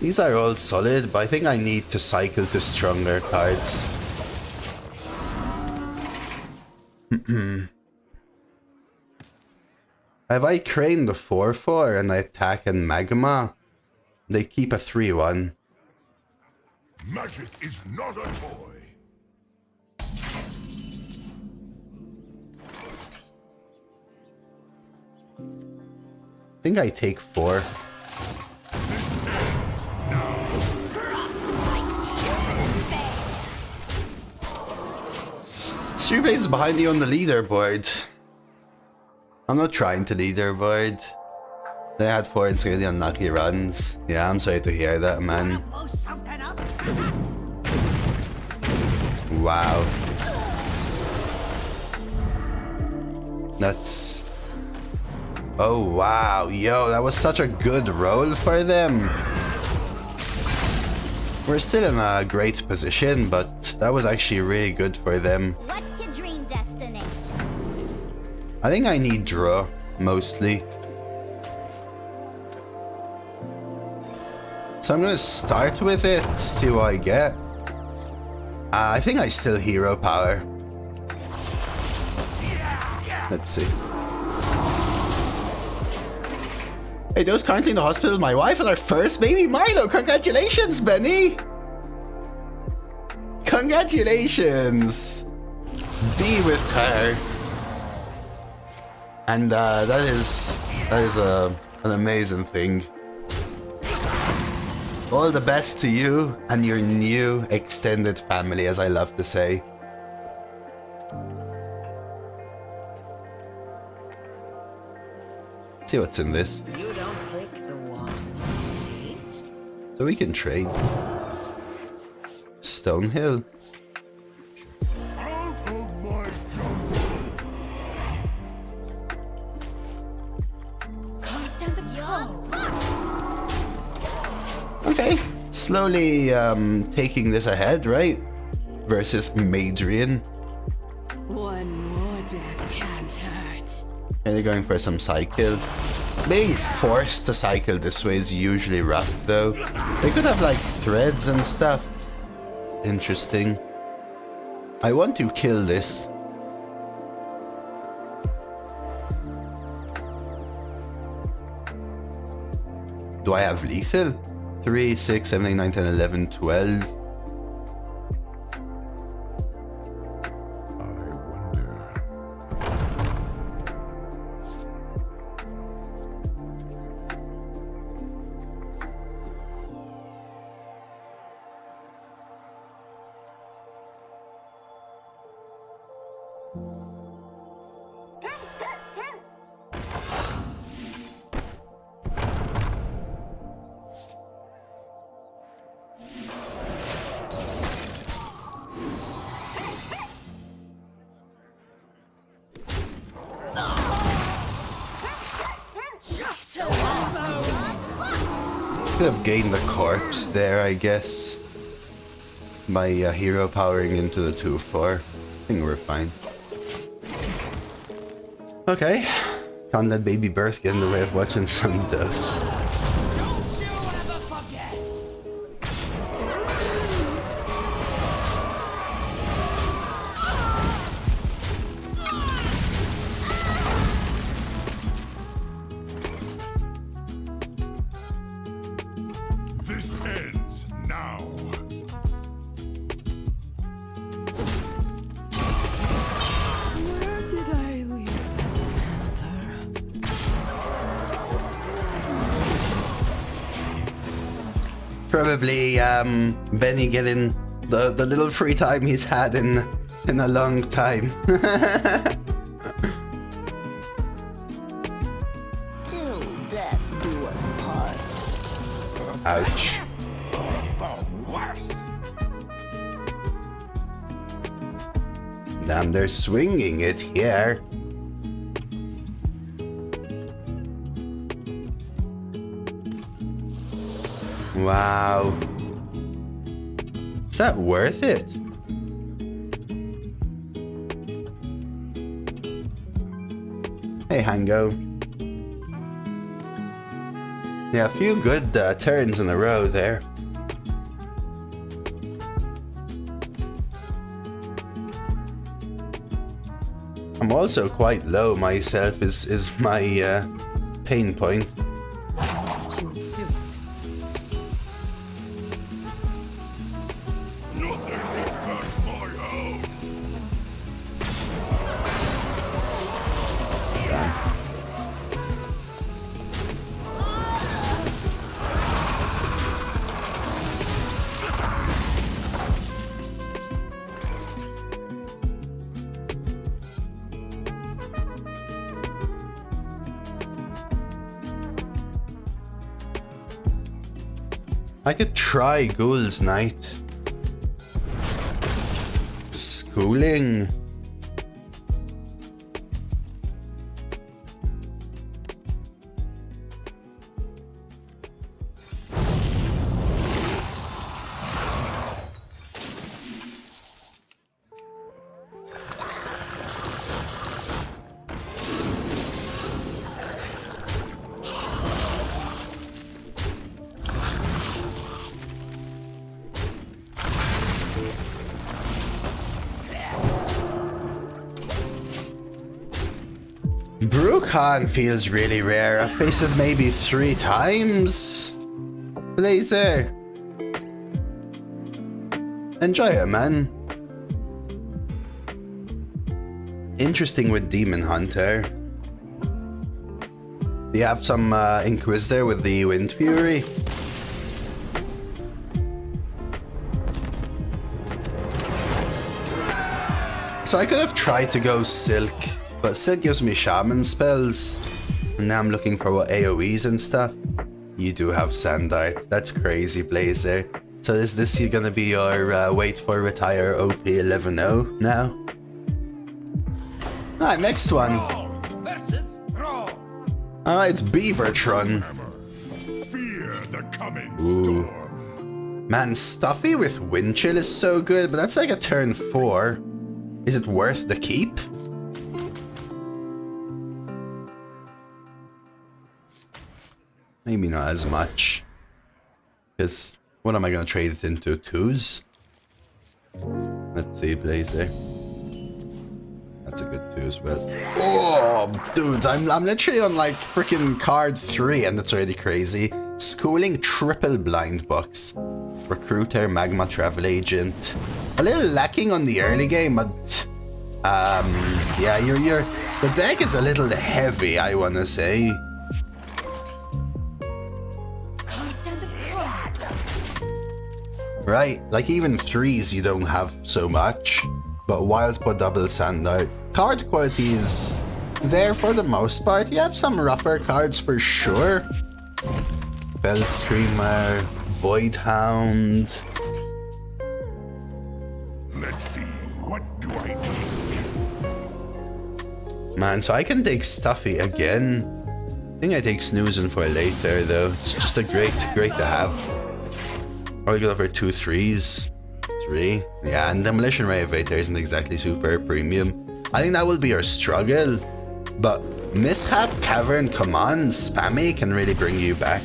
Speaker 2: These are all solid, but I think I need to cycle to stronger cards. Have I Crane the 4/4 and I attack and Magma? They keep a 3/1.
Speaker 3: Magic is not a toy.
Speaker 2: I think I take 4. Streetblaze is behind you on the leaderboard. I'm not trying to leaderboard. They had 4 insanely unlucky runs. Yeah, I'm sorry to hear that, man. Wow. That's... Oh, wow. Yo, that was such a good roll for them. We're still in a great position, but that was actually really good for them.
Speaker 4: What's your dream destination?
Speaker 2: I think I need draw, mostly. So I'm gonna start with it, see what I get. I think I still hero power. Let's see. Hey, those currently in the hospital, my wife and our first baby Milo. Congratulations, Benny! Congratulations! Be with her. And that is an amazing thing. All the best to you and your new extended family, as I love to say. Let's see what's in this.
Speaker 6: You don't click the ones.
Speaker 2: So we can trade. Stonehill.
Speaker 3: Out of my jungle.
Speaker 4: Constant
Speaker 2: Okay. Slowly taking this ahead, right? Versus Madrian.
Speaker 6: One more death can't hurt.
Speaker 2: And they're going for some cycle. Being forced to cycle this way is usually rough, though. They could have, like, threads and stuff. Interesting. I want to kill this. Do I have lethal? 3, 6, 7, 8, 9, 10, 11, 12. Could have gained the corpse there, I guess. By hero powering into the 2/4. I think we're fine. Okay. Can't let baby birth get in the way of watching some Dose.
Speaker 5: Don't you ever forget!
Speaker 3: This ends now.
Speaker 6: Where did I leave Panther?
Speaker 2: Probably Benny getting the little free time he's had in a long time.
Speaker 4: Till death do us part.
Speaker 2: Ouch. Damn, they're swinging it here. Wow. Is that worth it? Hey, Hango. Yeah, a few good turns in a row there. I'm also quite low myself, is my pain point. I could try Ghoul's Night. Schooling. Brucon feels really rare. I've faced it maybe 3 times. Blazer. Enjoy it, man. Interesting with Demon Hunter. Do you have some Inquisitor with the Wind Fury? So I could have tried to go Silk, but Silk gives me Shaman spells. And now I'm looking for what AoEs and stuff. You do have Sand Art. That's crazy, Blazer. So is this gonna be your wait for retire OP 11-0 now? Alright, next one. Alright, it's Beavertron.
Speaker 3: Fear the coming
Speaker 2: Ooh.
Speaker 3: storm.
Speaker 2: Man, Stuffy with Wind Chill is so good, but that's like a turn 4. Is it worth the keep? Maybe not as much. Because what am I gonna trade it into? 2s? Let's see, Blazer. That's a good 2 as well. Oh, dude, I'm literally on like freaking card 3 and it's already crazy. Schooling triple blind box. Recruiter, Magma Travel Agent. A little lacking on the early game, but yeah, the deck is a little heavy, I wanna say. Right, like even 3s you don't have so much, but Wildpaw double Sand Art. Card quality is there for the most part. You have some rougher cards for sure. Bellstreamer, Voidhound.
Speaker 3: Let's see, what do I do?
Speaker 2: Man, so I can take Stuffy again. I think I take Snoozing for later though. It's just a great to have. Or we go for 2 3s. 3. Yeah, and Demolition Renovator isn't exactly super premium. I think that will be our struggle. But Mishap, Cavern, Command, Spammy can really bring you back.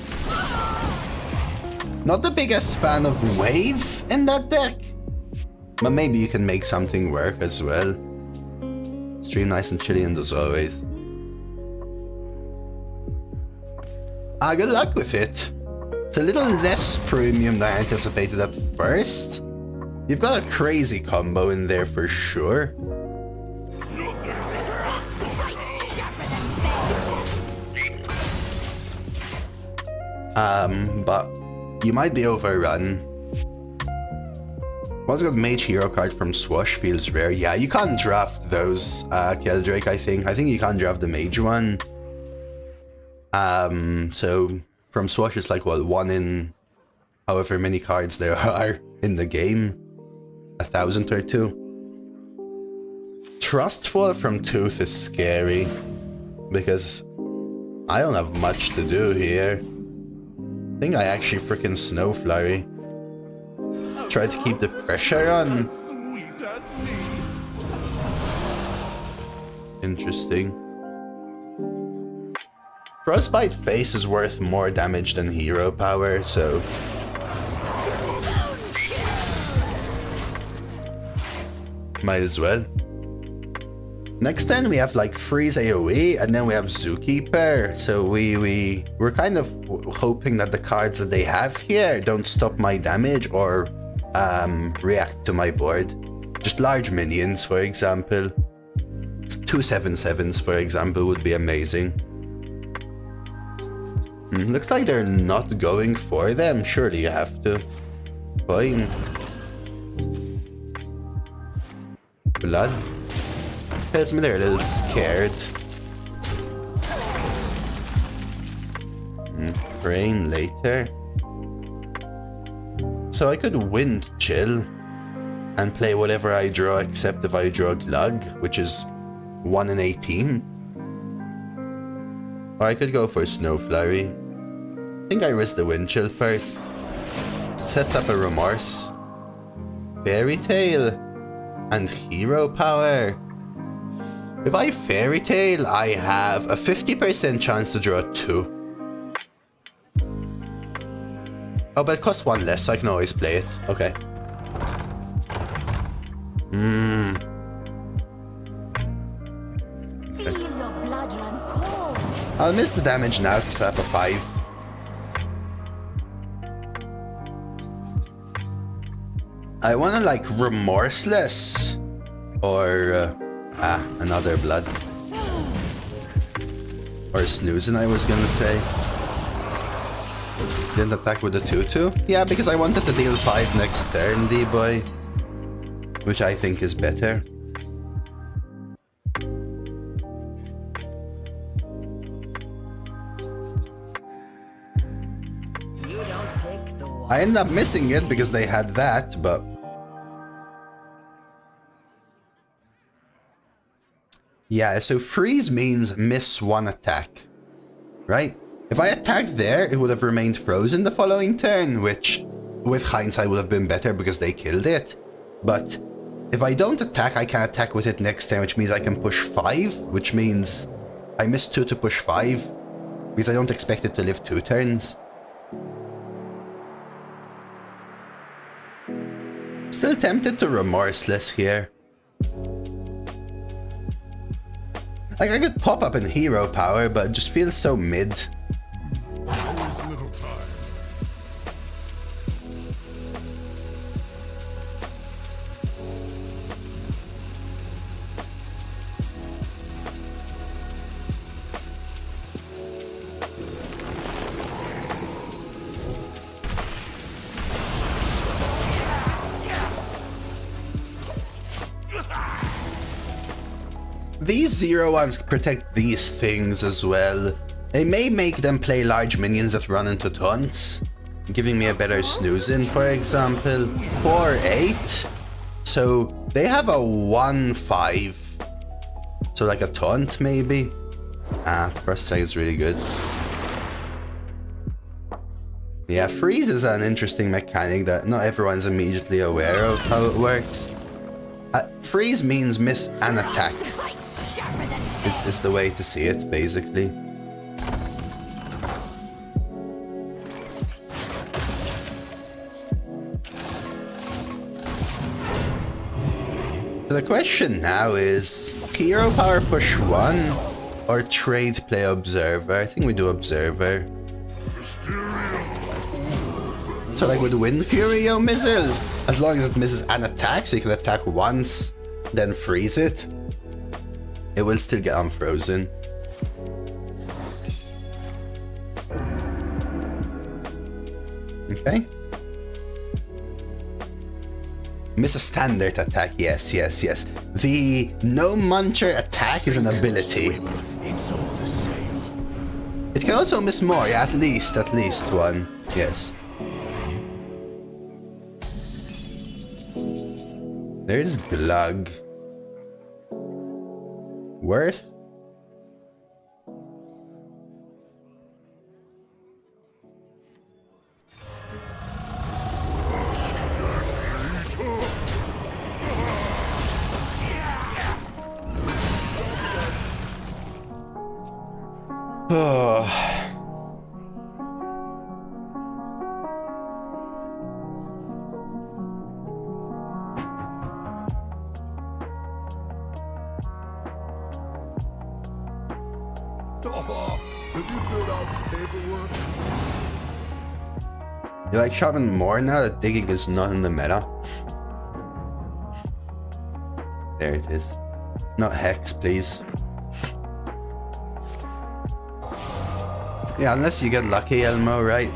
Speaker 2: Not the biggest fan of Wave in that deck. But maybe you can make something work as well. Stream nice and chilly and as always. Good luck with it. It's a little less premium than I anticipated at first. You've got a crazy combo in there for sure. But You might be overrun. One's got Mage Hero card from Swash, feels rare. Yeah, you can't draft those, Keldrake, I think. I think you can't draft the Mage one. So from Swash it's like, what, 1 in however many cards there are in the game. 1,000 or 2. Trustful from Tooth is scary, because I don't have much to do here. I think I actually freaking Snow Flurry. Try to keep the pressure on. Interesting. Frostbite Face is worth more damage than Hero Power, so... might as well. Next turn we have like Freeze AoE, and then we have Zookeeper, so we're kind of hoping that the cards that they have here don't stop my damage or react to my board. Just large minions, for example. 2 7/7s, for example, would be amazing. Looks like they're not going for them. Surely you have to. Fine. Blood. Tells me they're a little scared. Brain later. So I could Wind Chill and play whatever I draw except if I draw Glug, which is 1 in 18. Or I could go for Snow Flurry. I think I risk the Wind Chill first. Sets up a Remorse. Fairy Tail and Hero Power. If I Fairy Tail, I have a 50% chance to draw 2. Oh, but it costs 1 less, so I can always play it. Okay.
Speaker 4: Feel your blood run cold.
Speaker 2: I'll miss the damage now to set up a 5. I wanna like Remorseless or another blood. Or Snoozing, I was gonna say. Didn't attack with the 2/2? Yeah, because I wanted to deal 5 next turn, D-boy. Which I think is better. I ended up missing it because they had that, but... yeah, so freeze means miss 1 attack, right? If I attacked there, it would have remained frozen the following turn, which, with hindsight, would have been better because they killed it. But if I don't attack, I can attack with it next turn, which means I can push 5, which means I miss 2 to push 5, because I don't expect it to live 2 turns. Still tempted to Remorseless here. Like, I could pop up in Hero Power, but it just feels so mid.
Speaker 3: Always little time.
Speaker 2: These 0/1s protect these things as well. They may make them play large minions that run into taunts, giving me a better Snoozing, for example. 4/8. So they have a 1/5. So like a taunt, maybe? First tag is really good. Yeah, freeze is an interesting mechanic that not everyone's immediately aware of how it works. Freeze means miss an attack. Is the way to see it, basically. So the question now is, Hero Power push 1 or trade play Observer? I think we do Observer. So like with Wind Fury, yo, Mizzle, as long as it misses an attack, so you can attack once, then freeze it, it will still get unfrozen. Okay. Miss a standard attack, yes. The no muncher attack is an ability.
Speaker 1: It's all the same.
Speaker 2: It can also miss more, yeah, at least one. Yes. There's Glug. Worth? Oh.
Speaker 3: Have you filled out the paperwork?
Speaker 2: You like Shaman more now that digging is not in the meta? There it is. Not Hex, please. Yeah, unless you get lucky, Elmo, right?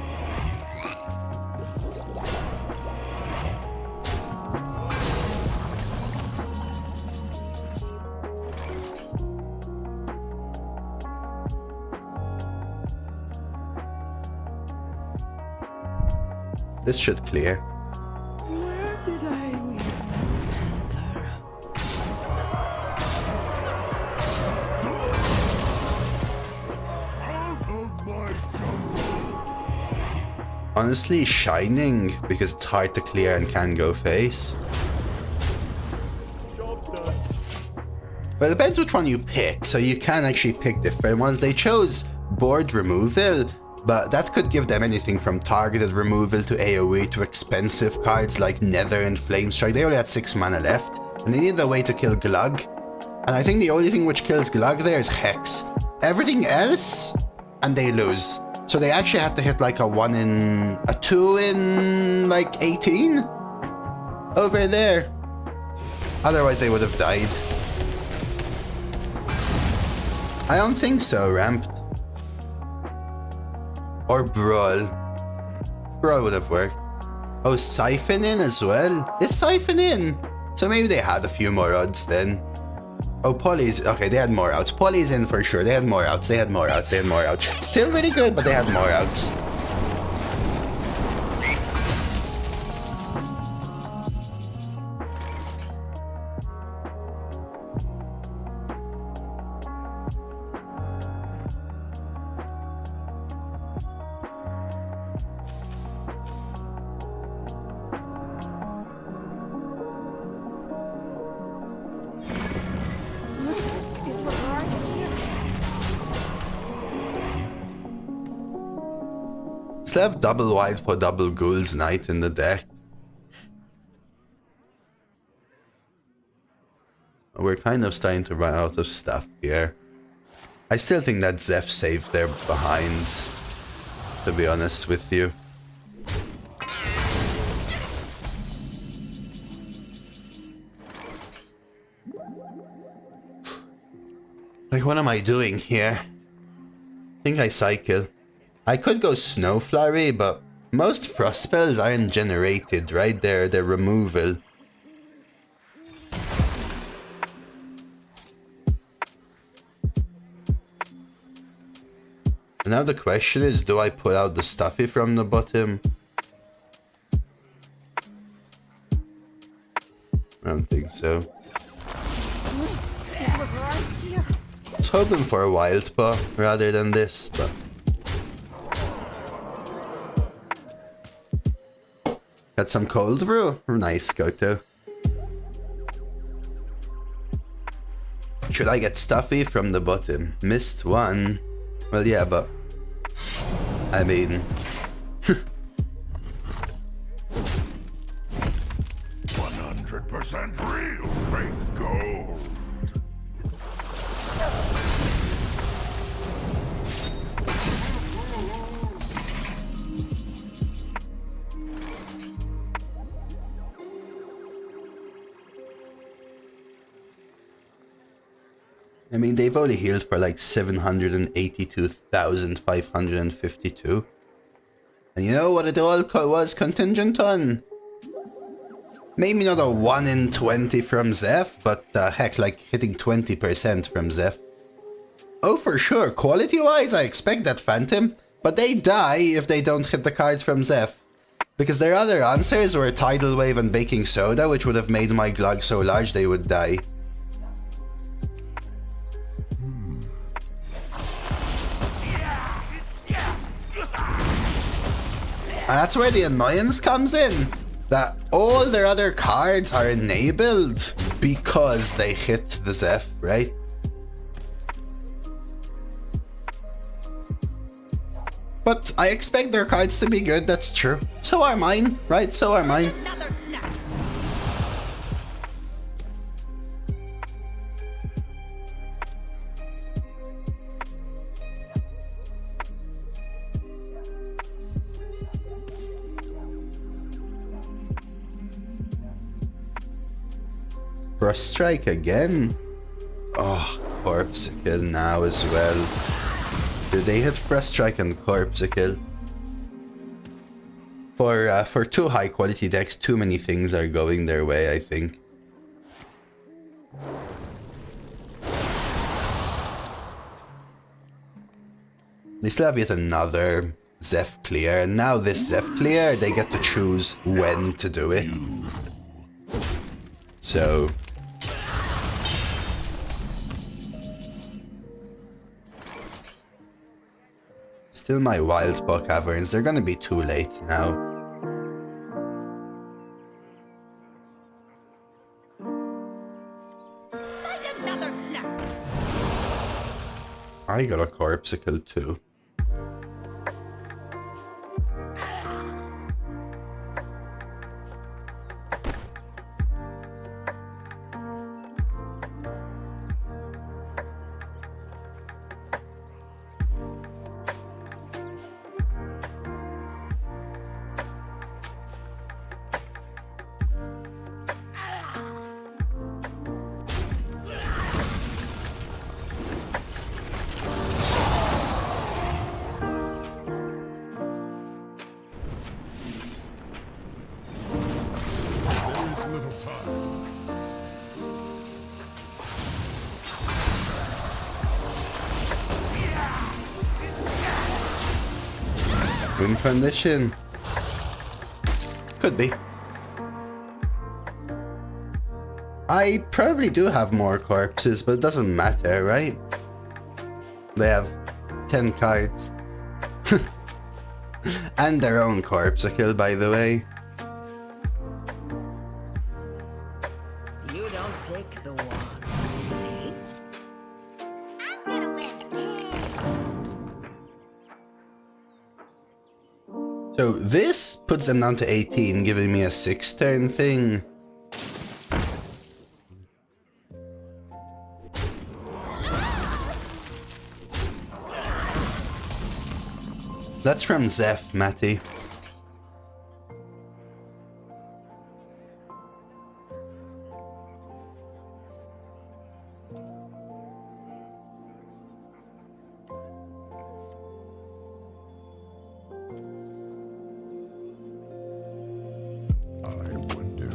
Speaker 2: This should clear.
Speaker 6: Where did I leave
Speaker 3: Out of my jungle!
Speaker 2: Honestly, Shining, because it's hard to clear and can go face. Well, it depends which one you pick, so you can actually pick different ones. They chose board removal, but that could give them anything from targeted removal to AoE to expensive cards like Nether and Flamestrike. They only had 6 mana left, and they needed a way to kill Glug. And I think the only thing which kills Glug there is Hex. Everything else, and they lose. So they actually had to hit like a 2 in like 18? Over there. Otherwise they would have died. I don't think so, Ramped. Or Brawl. Brawl would have worked. Oh, Siphon in as well? It's Siphon in! So maybe they had a few more odds then. Oh, Polly's... Okay, they had more outs. Polly's in for sure. They had more outs. Still really good, but they had more outs. Still have double white for double Ghoul's Knight in the deck. We're kind of starting to run out of stuff here. I still think that Zeph saved their behinds, to be honest with you. Like, what am I doing here? I think I cycle. I could go Snow Flurry, but most frost spells aren't generated, right? They're removal. And now the question is, do I pull out the Stuffy from the bottom? I don't think so. I was hoping for a Wild Paw rather than this, but... Got some cold brew? Nice, Goto. Should I get Stuffy from the bottom? Missed one. Well, yeah, but... I mean...
Speaker 3: 100% real fake gold.
Speaker 2: I mean, they've only healed for like 782,552. And you know what it all was contingent on? Maybe not a 1 in 20 from Zeph, but heck, like hitting 20% from Zeph. Oh, for sure, quality-wise, I expect that Phantom, but they die if they don't hit the card from Zeph. Because their other answers were Tidal Wave and Baking Soda, which would have made my Glug so large they would die. And that's where the annoyance comes in. That all their other cards are enabled because they hit the Zeph, right? But I expect their cards to be good, that's true. So are mine, right? So are mine.
Speaker 5: Another snap.
Speaker 2: Frost Strike again? Oh, Corpsicle now as well. Do they hit Frost Strike and Corpsicle? For two high quality decks, too many things are going their way, I think. They still have yet another Zeph clear, and now this Zeph clear, they get to choose when to do it. So... Still my Wildpaw Caverns, they're gonna be too late now.
Speaker 5: Another snap.
Speaker 2: I got a Corpsicle too.
Speaker 3: There's little time.
Speaker 2: Win condition. Could be. I probably do have more corpses, but it doesn't matter, right? They have 10 cards. And their own Corpsicle, by the way.
Speaker 4: You don't pick the ones, silly. I'm gonna win.
Speaker 2: So this puts them down to 18, giving me a 6-turn thing. That's from Zeph, Matty.
Speaker 3: I wonder.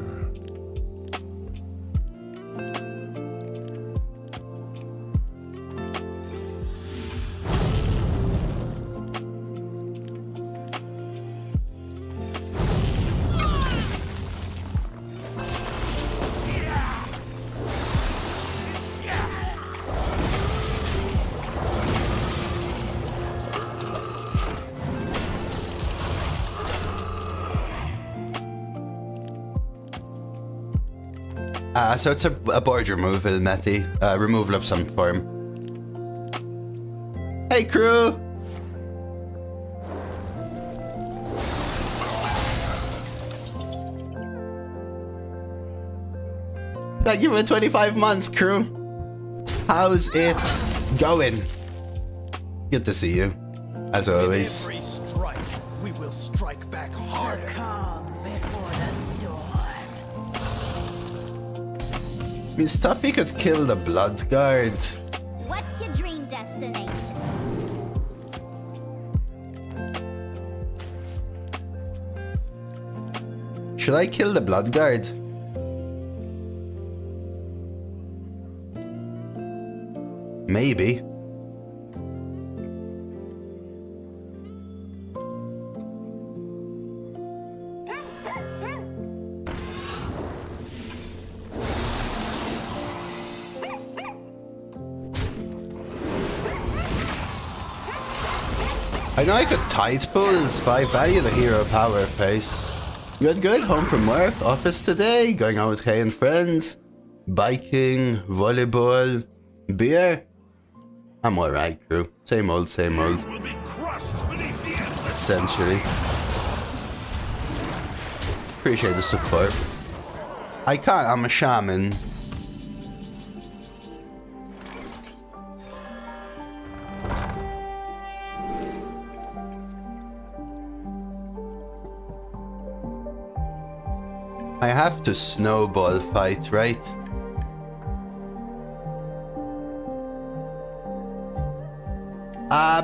Speaker 2: So it's a board removal, Matty. Removal of some form. Hey, crew! Thank you for 25 months, crew. How's it going? Good to see you, as always.
Speaker 5: Every strike, we will strike back harder.
Speaker 6: Calm before the storm.
Speaker 2: I mean, Stuffy could kill the Blood Guard.
Speaker 4: What's your dream destination?
Speaker 2: Should I kill the Bloodguard? Maybe. I know I could tight pulls, but I value the hero power pace. Good, home from work, office today, going out with Kay and friends, biking, volleyball, beer. I'm alright, crew. Same old.
Speaker 5: Will be crushed beneath the endless
Speaker 2: Essentially. Appreciate the support. I can't, I'm a shaman. I have to snowball fight, right?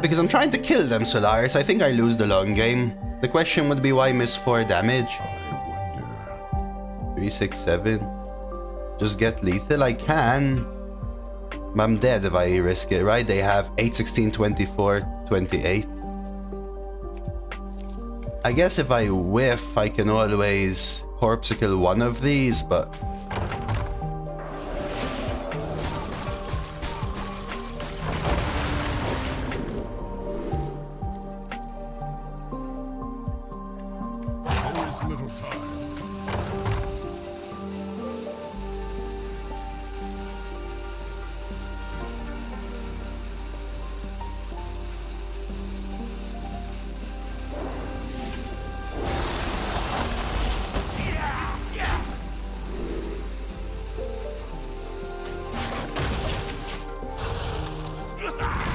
Speaker 2: Because I'm trying to kill them, Solaris. I think I lose the long game. The question would be why miss 4 damage? 3, 6, 7. Just get lethal? I can. But I'm dead if I risk it, right? They have 8, 16, 24, 28. I guess if I whiff, I can always corpsicle one of these, but...
Speaker 3: Always little time.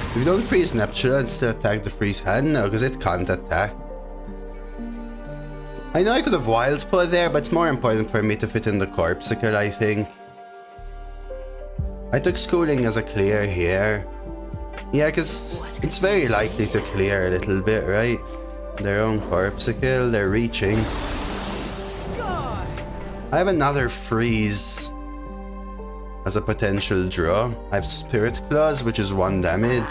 Speaker 2: If you don't freeze Neptune and still attack the freeze hand, no, because it can't attack. I know I could have wild pull there, but it's more important for me to fit in the corpsicle, I think. I took schooling as a clear here. Yeah, because it's very likely to clear a little bit, right? Their own corpsicle, they're reaching. I have another freeze as a potential draw. I have Spirit Claws, which is 1 damage.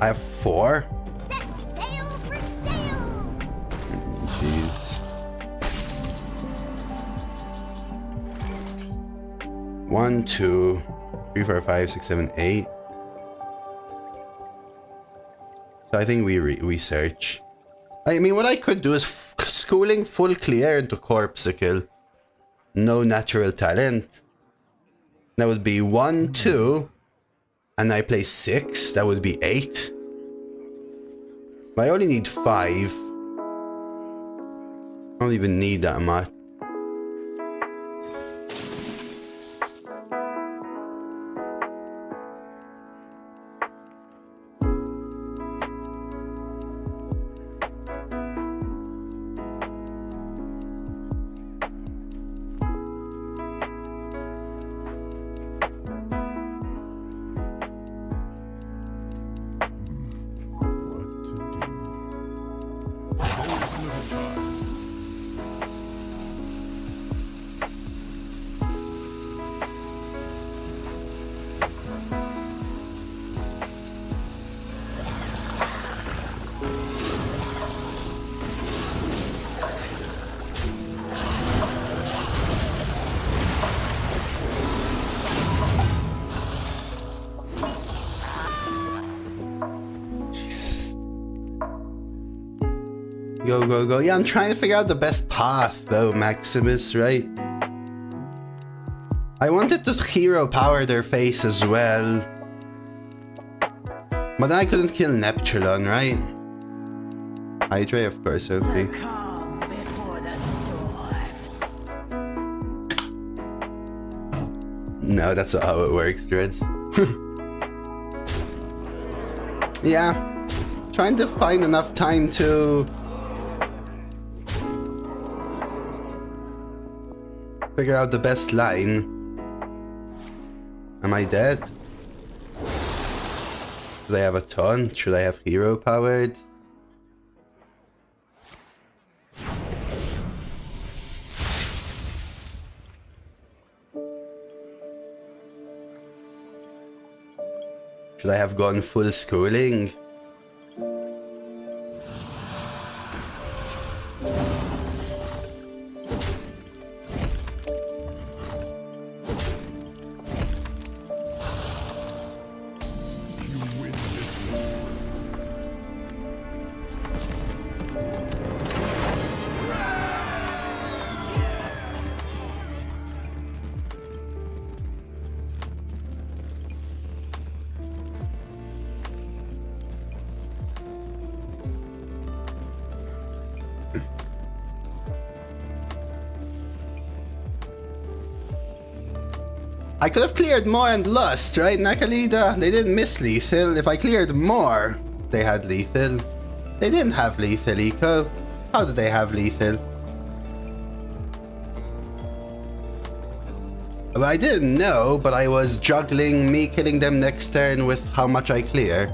Speaker 2: I have 4.
Speaker 4: Set sail for sails!
Speaker 2: Jeez. 1, 2, 3, 4, 5, 6, 7, 8. So I think we search. I mean, what I could do is schooling full clear into corpsicle. No natural talent. That would be 1, 2, and I play 6. That would be 8. But I only need 5. I don't even need that much. Go. Yeah, I'm trying to figure out the best path though, Maximus, right? I wanted to hero power their face as well. But then I couldn't kill Neptulon, right? Hydra, of course, okay.
Speaker 6: Calm before the storm.
Speaker 2: No, that's not how it works, Dreads. Yeah. Trying to find enough time to figure out the best line. Am I dead? Do I have a ton? Should I have hero powered? Should I have gone full schooling? I could have cleared more and lost, right, Nakalida? They didn't miss lethal. If I cleared more, they had lethal. They didn't have lethal, Eco. How did they have lethal? Well, I didn't know, but I was juggling me killing them next turn with how much I clear.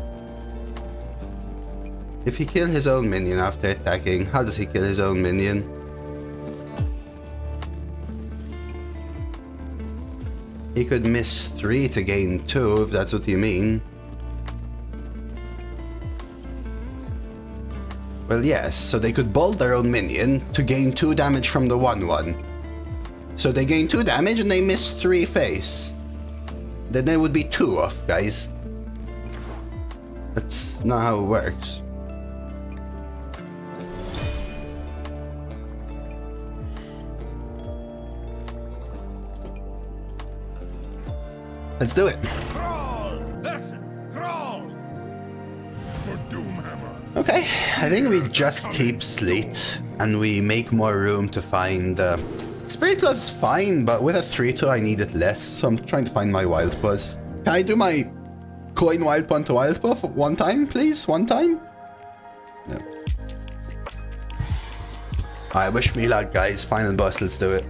Speaker 2: If he killed his own minion after attacking, how does he kill his own minion? He could miss 3 to gain 2, if that's what you mean. Well, yes, so they could bolt their own minion to gain 2 damage from the 1/1. So they gain 2 damage and they miss 3 face. Then they would be 2 off, guys. That's not how it works. Let's do it.
Speaker 5: Thrall versus Thrall.
Speaker 3: For Doomhammer.
Speaker 2: Okay, I think we just keep Sleet and we make more room to find... Spirit Claws is fine, but with a 3-2 I need it less, so I'm trying to find my Wild Buzz. Can I do my coin Wild Buzz to Wild Buff one time, please? One time? No. Alright, wish me luck, guys. Final boss, let's do it.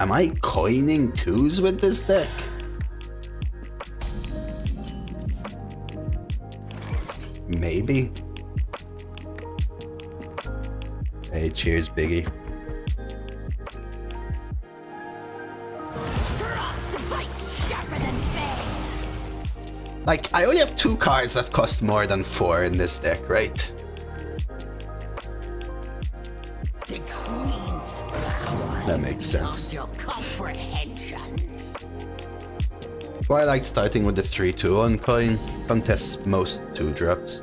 Speaker 2: Am I coining 2s with this deck? Maybe. Hey, cheers, Biggie.
Speaker 4: Frostbite sharper than fang.
Speaker 2: Like, I only have 2 cards that cost more than 4 in this deck, right?
Speaker 4: The Queen's power
Speaker 2: That makes sense.
Speaker 4: beyond your comprehension.
Speaker 2: That's why I like starting with the 3-2 on coin. Contests most 2-drops.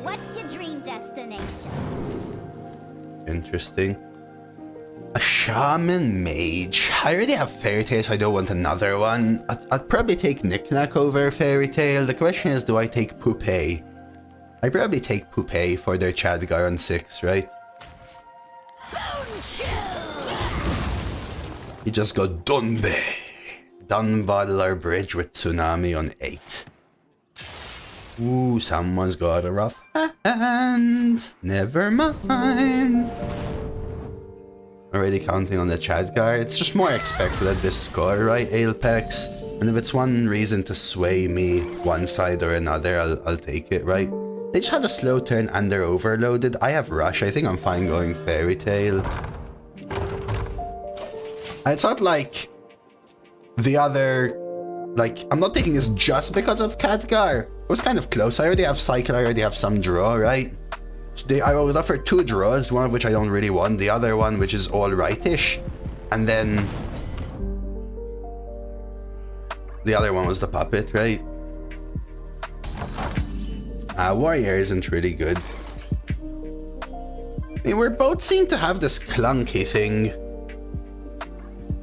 Speaker 4: What's your dream destination?
Speaker 2: Interesting. A Shaman Mage. I already have Fairy Tail, so I don't want another one. I'd probably take Knick-Knack over Fairy Tail. The question is, do I take Poupée? I probably take Poupée for their Chadgar on 6, right?
Speaker 4: Bone chill.
Speaker 2: You just go Dunbe. Dunbottle our bridge with Tsunami on 8. Ooh, someone's got a rough hand. Never mind. Already counting on the Chadgar. It's just more expected at this score, right, Apex? And if it's one reason to sway me one side or another, I'll take it, right? They just had a slow turn and they're overloaded. I have Rush. I think I'm fine going Fairy Tail. And it's not like the other... Like, I'm not taking this just because of Khadgar. It was kind of close. I already have Cycle. I already have some draw, right? I would offer 2 draws, one of which I don't really want, the other one which is alright-ish, and then the other one was the puppet, right? Warrior isn't really good. I mean, we both seem to have this clunky thing,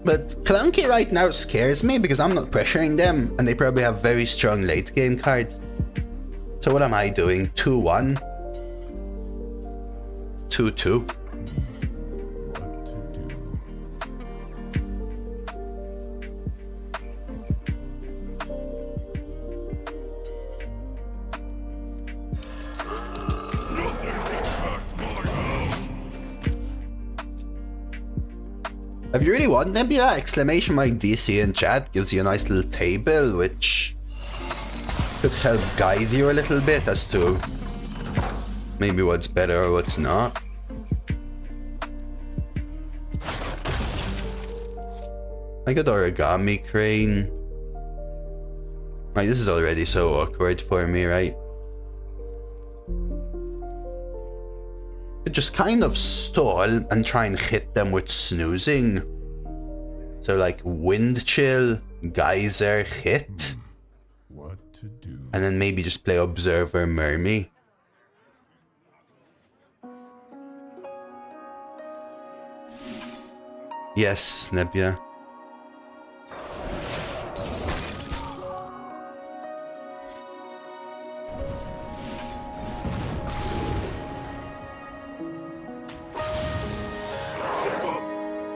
Speaker 2: but clunky right now scares me because I'm not pressuring them, and they probably have very strong late game cards. So what am I doing? 2-1? 2-2. If you really want Nebula, exclamation mark DC in chat gives you a nice little table which could help guide you a little bit as to maybe what's better or what's not. I got origami crane. Like, this is already so awkward for me, right? Just kind of stall and try and hit them with snoozing. So like wind chill, geyser, hit.
Speaker 3: What to do?
Speaker 2: And then maybe just play observer, mermy. Yes, Nebula.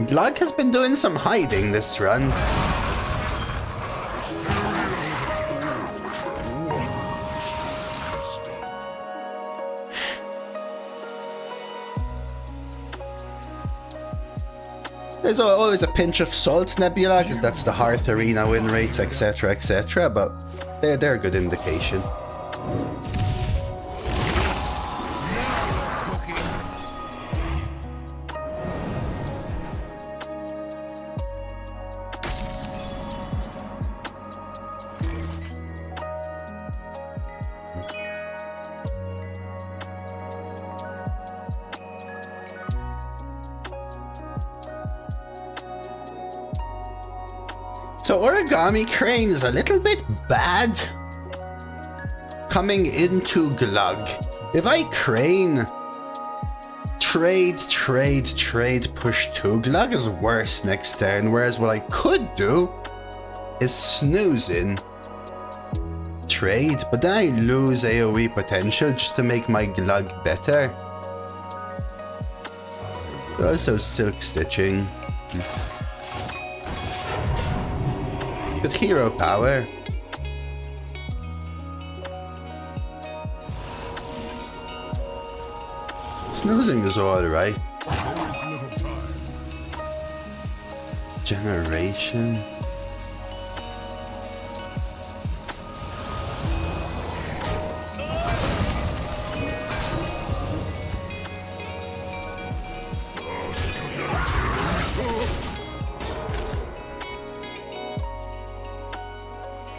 Speaker 2: Glug has been doing some hiding this run. There's always a pinch of salt, Nebula, because that's the Hearth Arena win rates, etc., etc., but they're a good indication. So Origami Crane is a little bit bad coming into Glug. If I Crane, trade, push 2, Glug is worse next turn, whereas what I could do is snoozing, trade, but then I lose AoE potential just to make my Glug better. Also silk stitching. Good hero power. Snoozing is alright. Generation.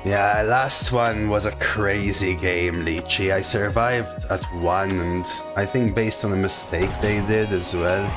Speaker 2: Yeah, last one was a crazy game, Lychee. I survived at 1, and I think based on a mistake they did as well.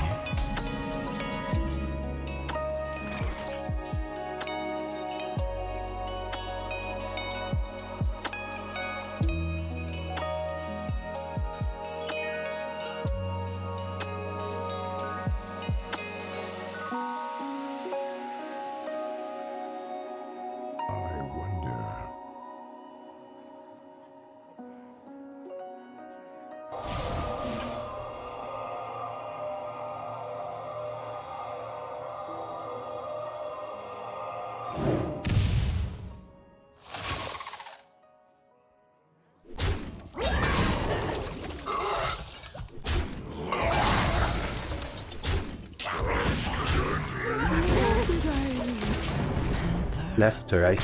Speaker 2: Left to right.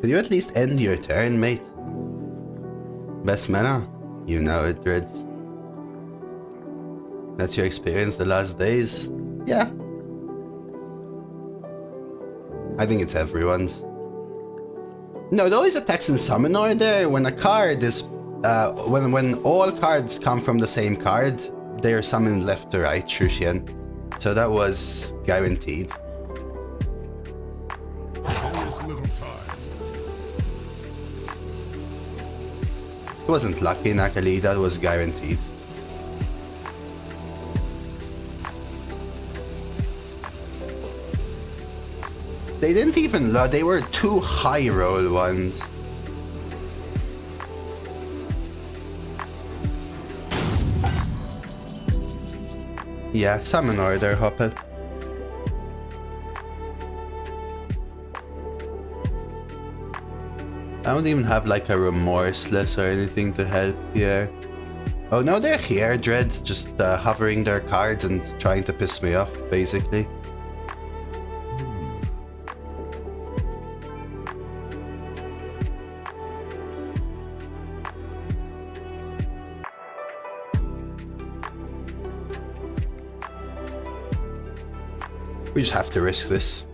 Speaker 2: Could you at least end your turn, mate? Best mana? You know it, Dreads. That's your experience the last days? Yeah. I think it's everyone's. No, there always attacks in summon order. When a card is... when all cards come from the same card, they're summoned left to right, Shushian. So that was guaranteed. It wasn't lucky, Nakali, that was guaranteed. They didn't even load, they were 2 high roll ones. Yeah, summon order, Hoppel. I don't even have like a remorseless or anything to help here. Oh no, they're here, Dreads, just hovering their cards and trying to piss me off, basically. We just have to risk this.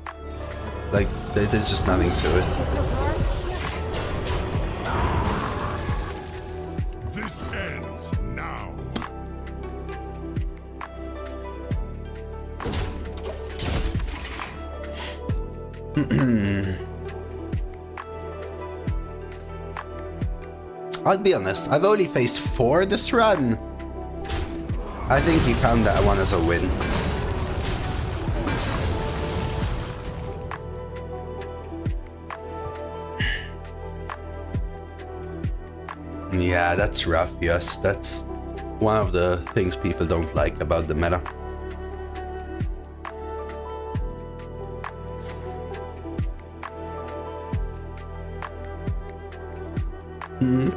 Speaker 2: Like, there's just nothing to it.
Speaker 3: This ends now.
Speaker 2: I'll be honest, I've only faced 4 this run. I think he found that one as a win. Yeah, that's rough, yes. That's one of the things people don't like about the meta.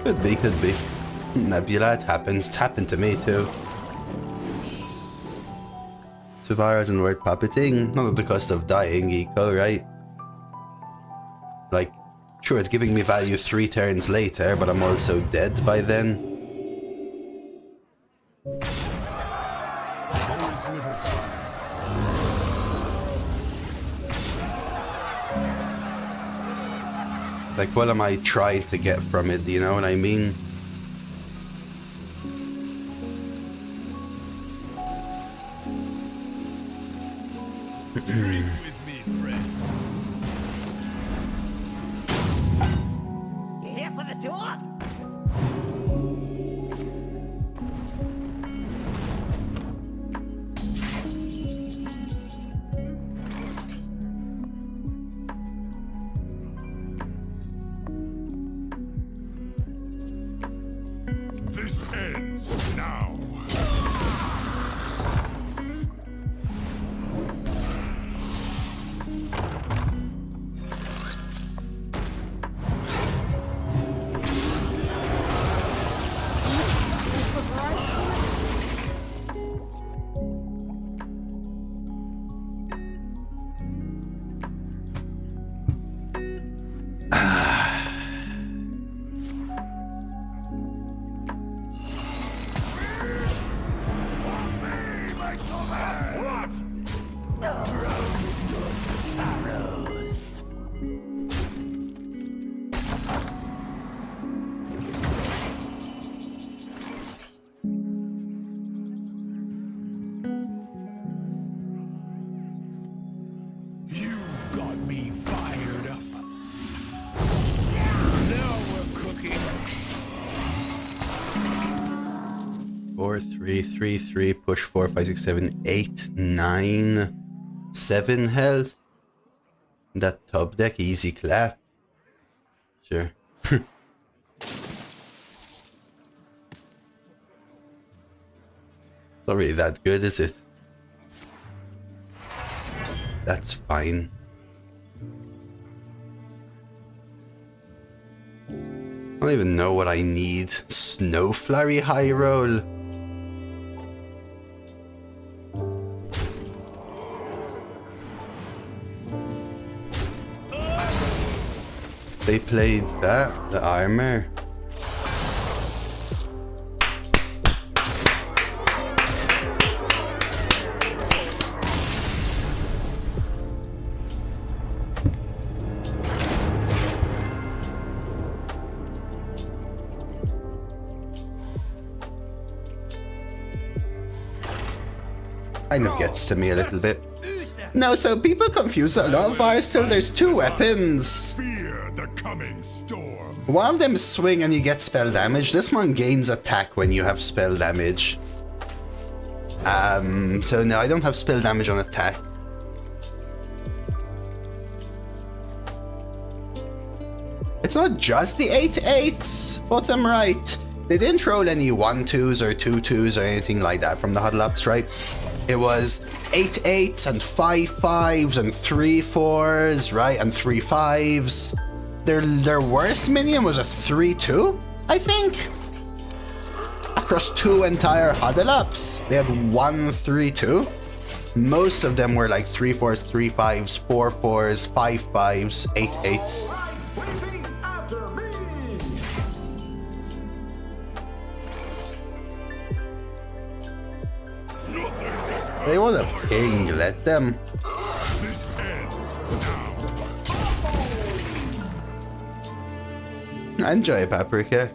Speaker 2: Could be, could be. Nebula, it happens. It's happened to me too. Survivor isn't worth puppeting. Not at the cost of dying, Eco, right? Like, sure, it's giving me value 3 turns later, but I'm also dead by then. Like, what am I trying to get from it, you know what I mean?
Speaker 5: Drink with me, friend.
Speaker 7: You here for the tour?
Speaker 3: This ends now.
Speaker 5: You've got me fired up. Now we're cooking.
Speaker 2: 4, 3, 3, 3, push 4, 5, 6, 7, 8, 9, 7 health. That top deck, easy clap. Sure. Not really that good, is it? That's fine. I don't even know what I need. Snow Flurry high roll. They played that, the armor. Kind of gets to me a little bit. No, so people confuse a lot of hearthstone. There's 2 weapons.
Speaker 3: Fear the coming storm.
Speaker 2: One of them is swing and you get spell damage. This one gains attack when you have spell damage. So no, I don't have spell damage on attack. It's not just the 8/8s, bottom right. They didn't roll any 1/2s or 2/2s or anything like that from the huddle ups, right? It was 8/8s and 5/5s and 3/4s, right? And 3/5s. their worst minion was a 3-2, I think. Across 2 entire huddle ups. They had 1 3-2. Most of them were like 3-4s, 3-5s, 4-4s, 5-5s, 8-8s. They want a ping, let them. Enjoy Paprika.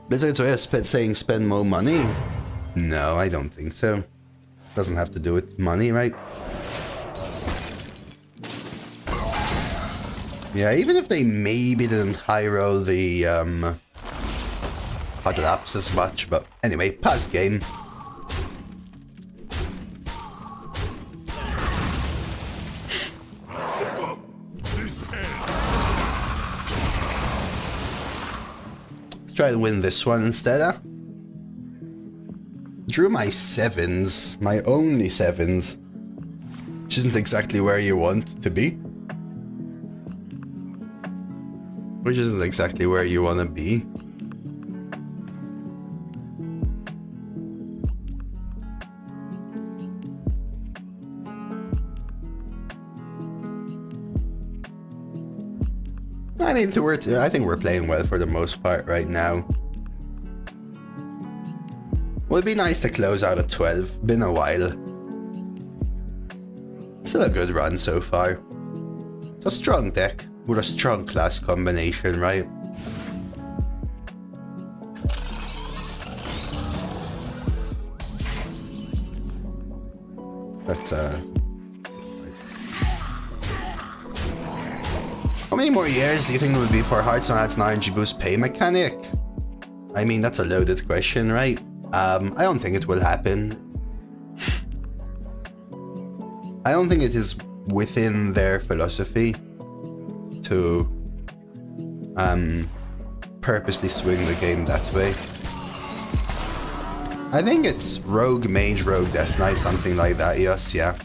Speaker 2: Blizzard's way of saying spend more money? No, I don't think so. Doesn't have to do with money, right? Yeah, even if they maybe didn't high roll the huddle ups as much, but anyway, past game. Try to win this one instead, huh? Drew my 7s, my only 7s, which isn't exactly where you want to be. Which isn't exactly where you want to be. I mean, I think we're playing well for the most part right now. Would be nice to close out at 12. Been a while. Still a good run so far. It's a strong deck with a strong class combination, right? But how many more years do you think it would be for Hearthstone adds an RNG boost pay mechanic? I mean, that's a loaded question, right? I don't think it will happen. I don't think it is within their philosophy to purposely swing the game that way. I think it's Rogue Mage, Rogue Death Knight, something like that, yes, yeah.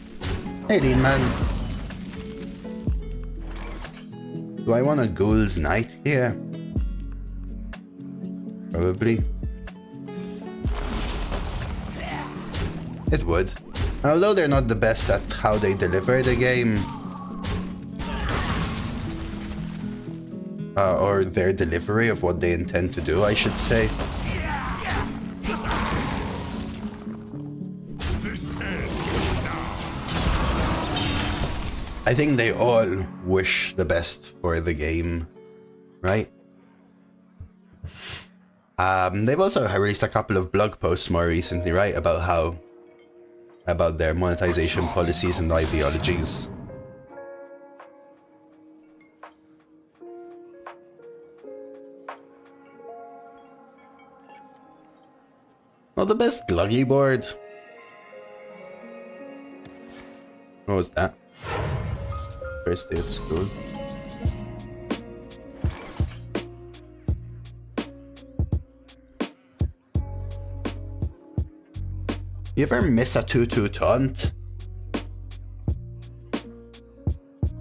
Speaker 2: Hey, Lean Man. Do I want a Ghoul's Knight here? Probably. It would. Although they're not the best at how they deliver the game. Or their delivery of what they intend to do, I should say. I think they all wish the best for the game, right? They've also released a couple of blog posts more recently, right? About their monetization policies and ideologies. Not the best gluggy board. What was that? First day of school. You ever miss a 2-2 taunt?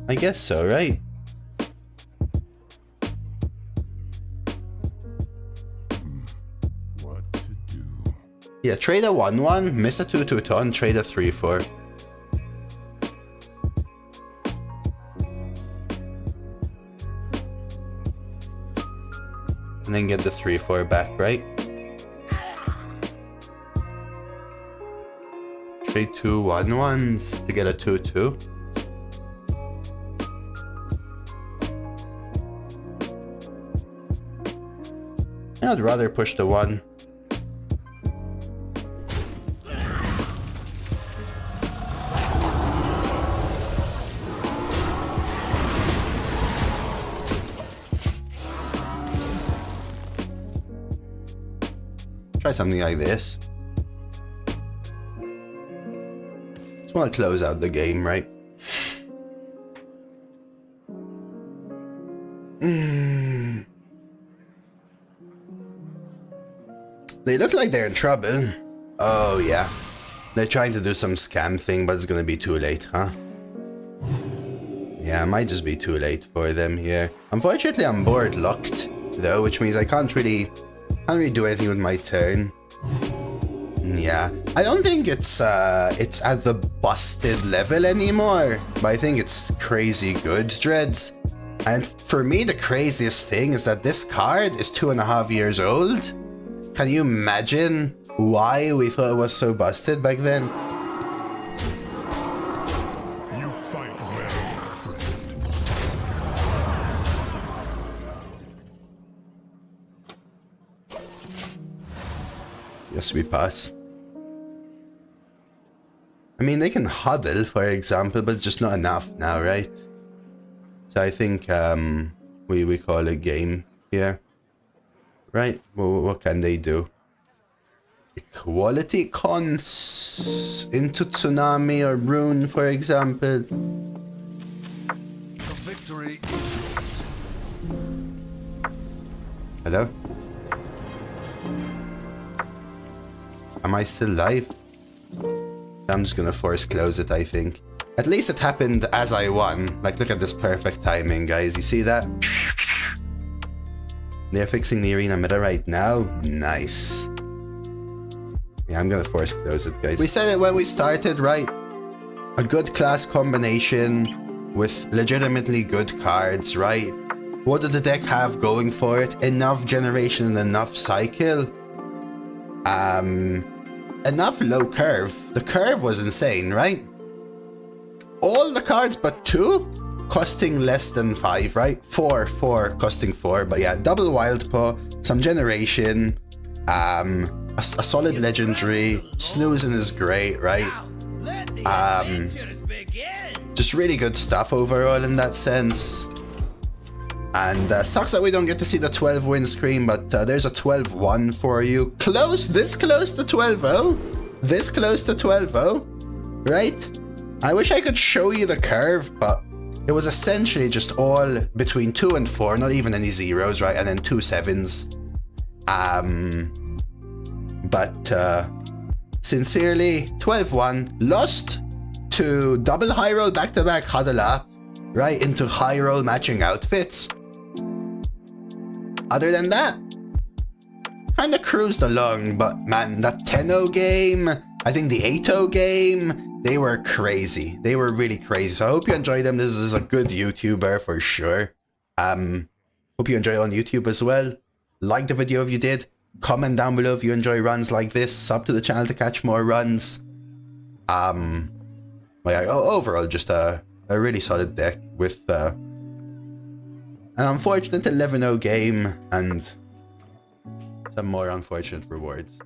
Speaker 2: I guess so, right?
Speaker 3: What to do?
Speaker 2: Yeah, trade a 1-1, miss a 2-2 taunt, trade a 3-4. And then get the 3-4 back, right? Trade 2 1-1s to get a 2-2. I'd rather push the 1. Try something like this. Just want to close out the game, right? They look like they're in trouble. Oh yeah. They're trying to do some scam thing, but it's gonna be too late, huh? Yeah, it might just be too late for them here. Unfortunately, I'm board locked though, which means I can't really do anything with my turn. Yeah, I don't think it's at the busted level anymore, but I think it's crazy good, Dreads. And for me, the craziest thing is that this card is 2.5 years old. Can you imagine why we thought it was so busted back then?
Speaker 3: You fight well, friend.
Speaker 2: Yes, we pass. I mean, they can huddle, for example, but it's just not enough now, right? So I think we call a game here. Right? Well, what can they do? Equality cons into Tsunami or Rune, for example.
Speaker 5: The victory.
Speaker 2: Hello? Am I still live? I'm just gonna force close it, I think. At least it happened as I won. Like, look at this perfect timing, guys. You see that? They're fixing the arena meta right now. Nice. Yeah, I'm gonna force close it, guys. We said it when we started, right? A good class combination with legitimately good cards, right? What did the deck have going for it? Enough generation and enough cycle. Enough low curve. The curve was insane, right? All the cards but 2 costing less than 5, right? 4 costing 4, but yeah, double Wild Paw, some generation, a solid legendary, snoozing is great, right? Just really good stuff overall in that sense. And sucks that we don't get to see the 12 win screen, but there's a 12-1 for you. This close to 12-0? This close to 12-0? Right? I wish I could show you the curve, but it was essentially just all between 2 and 4, not even any zeros, right? And then 2 7s. But sincerely, 12-1, lost to double high roll back-to-back huddle up, right into high roll matching outfits. Other than that, kind of cruised along, but man, that 10-0 game, I think the 8-0 game, they were crazy. They were really crazy. So I hope you enjoyed them. This is a good YouTuber for sure. Hope you enjoy on YouTube as well. Like the video if you did. Comment down below if you enjoy runs like this. Sub to the channel to catch more runs. Well, yeah, overall, just a really solid deck with an unfortunate 11-0 game and some more unfortunate rewards.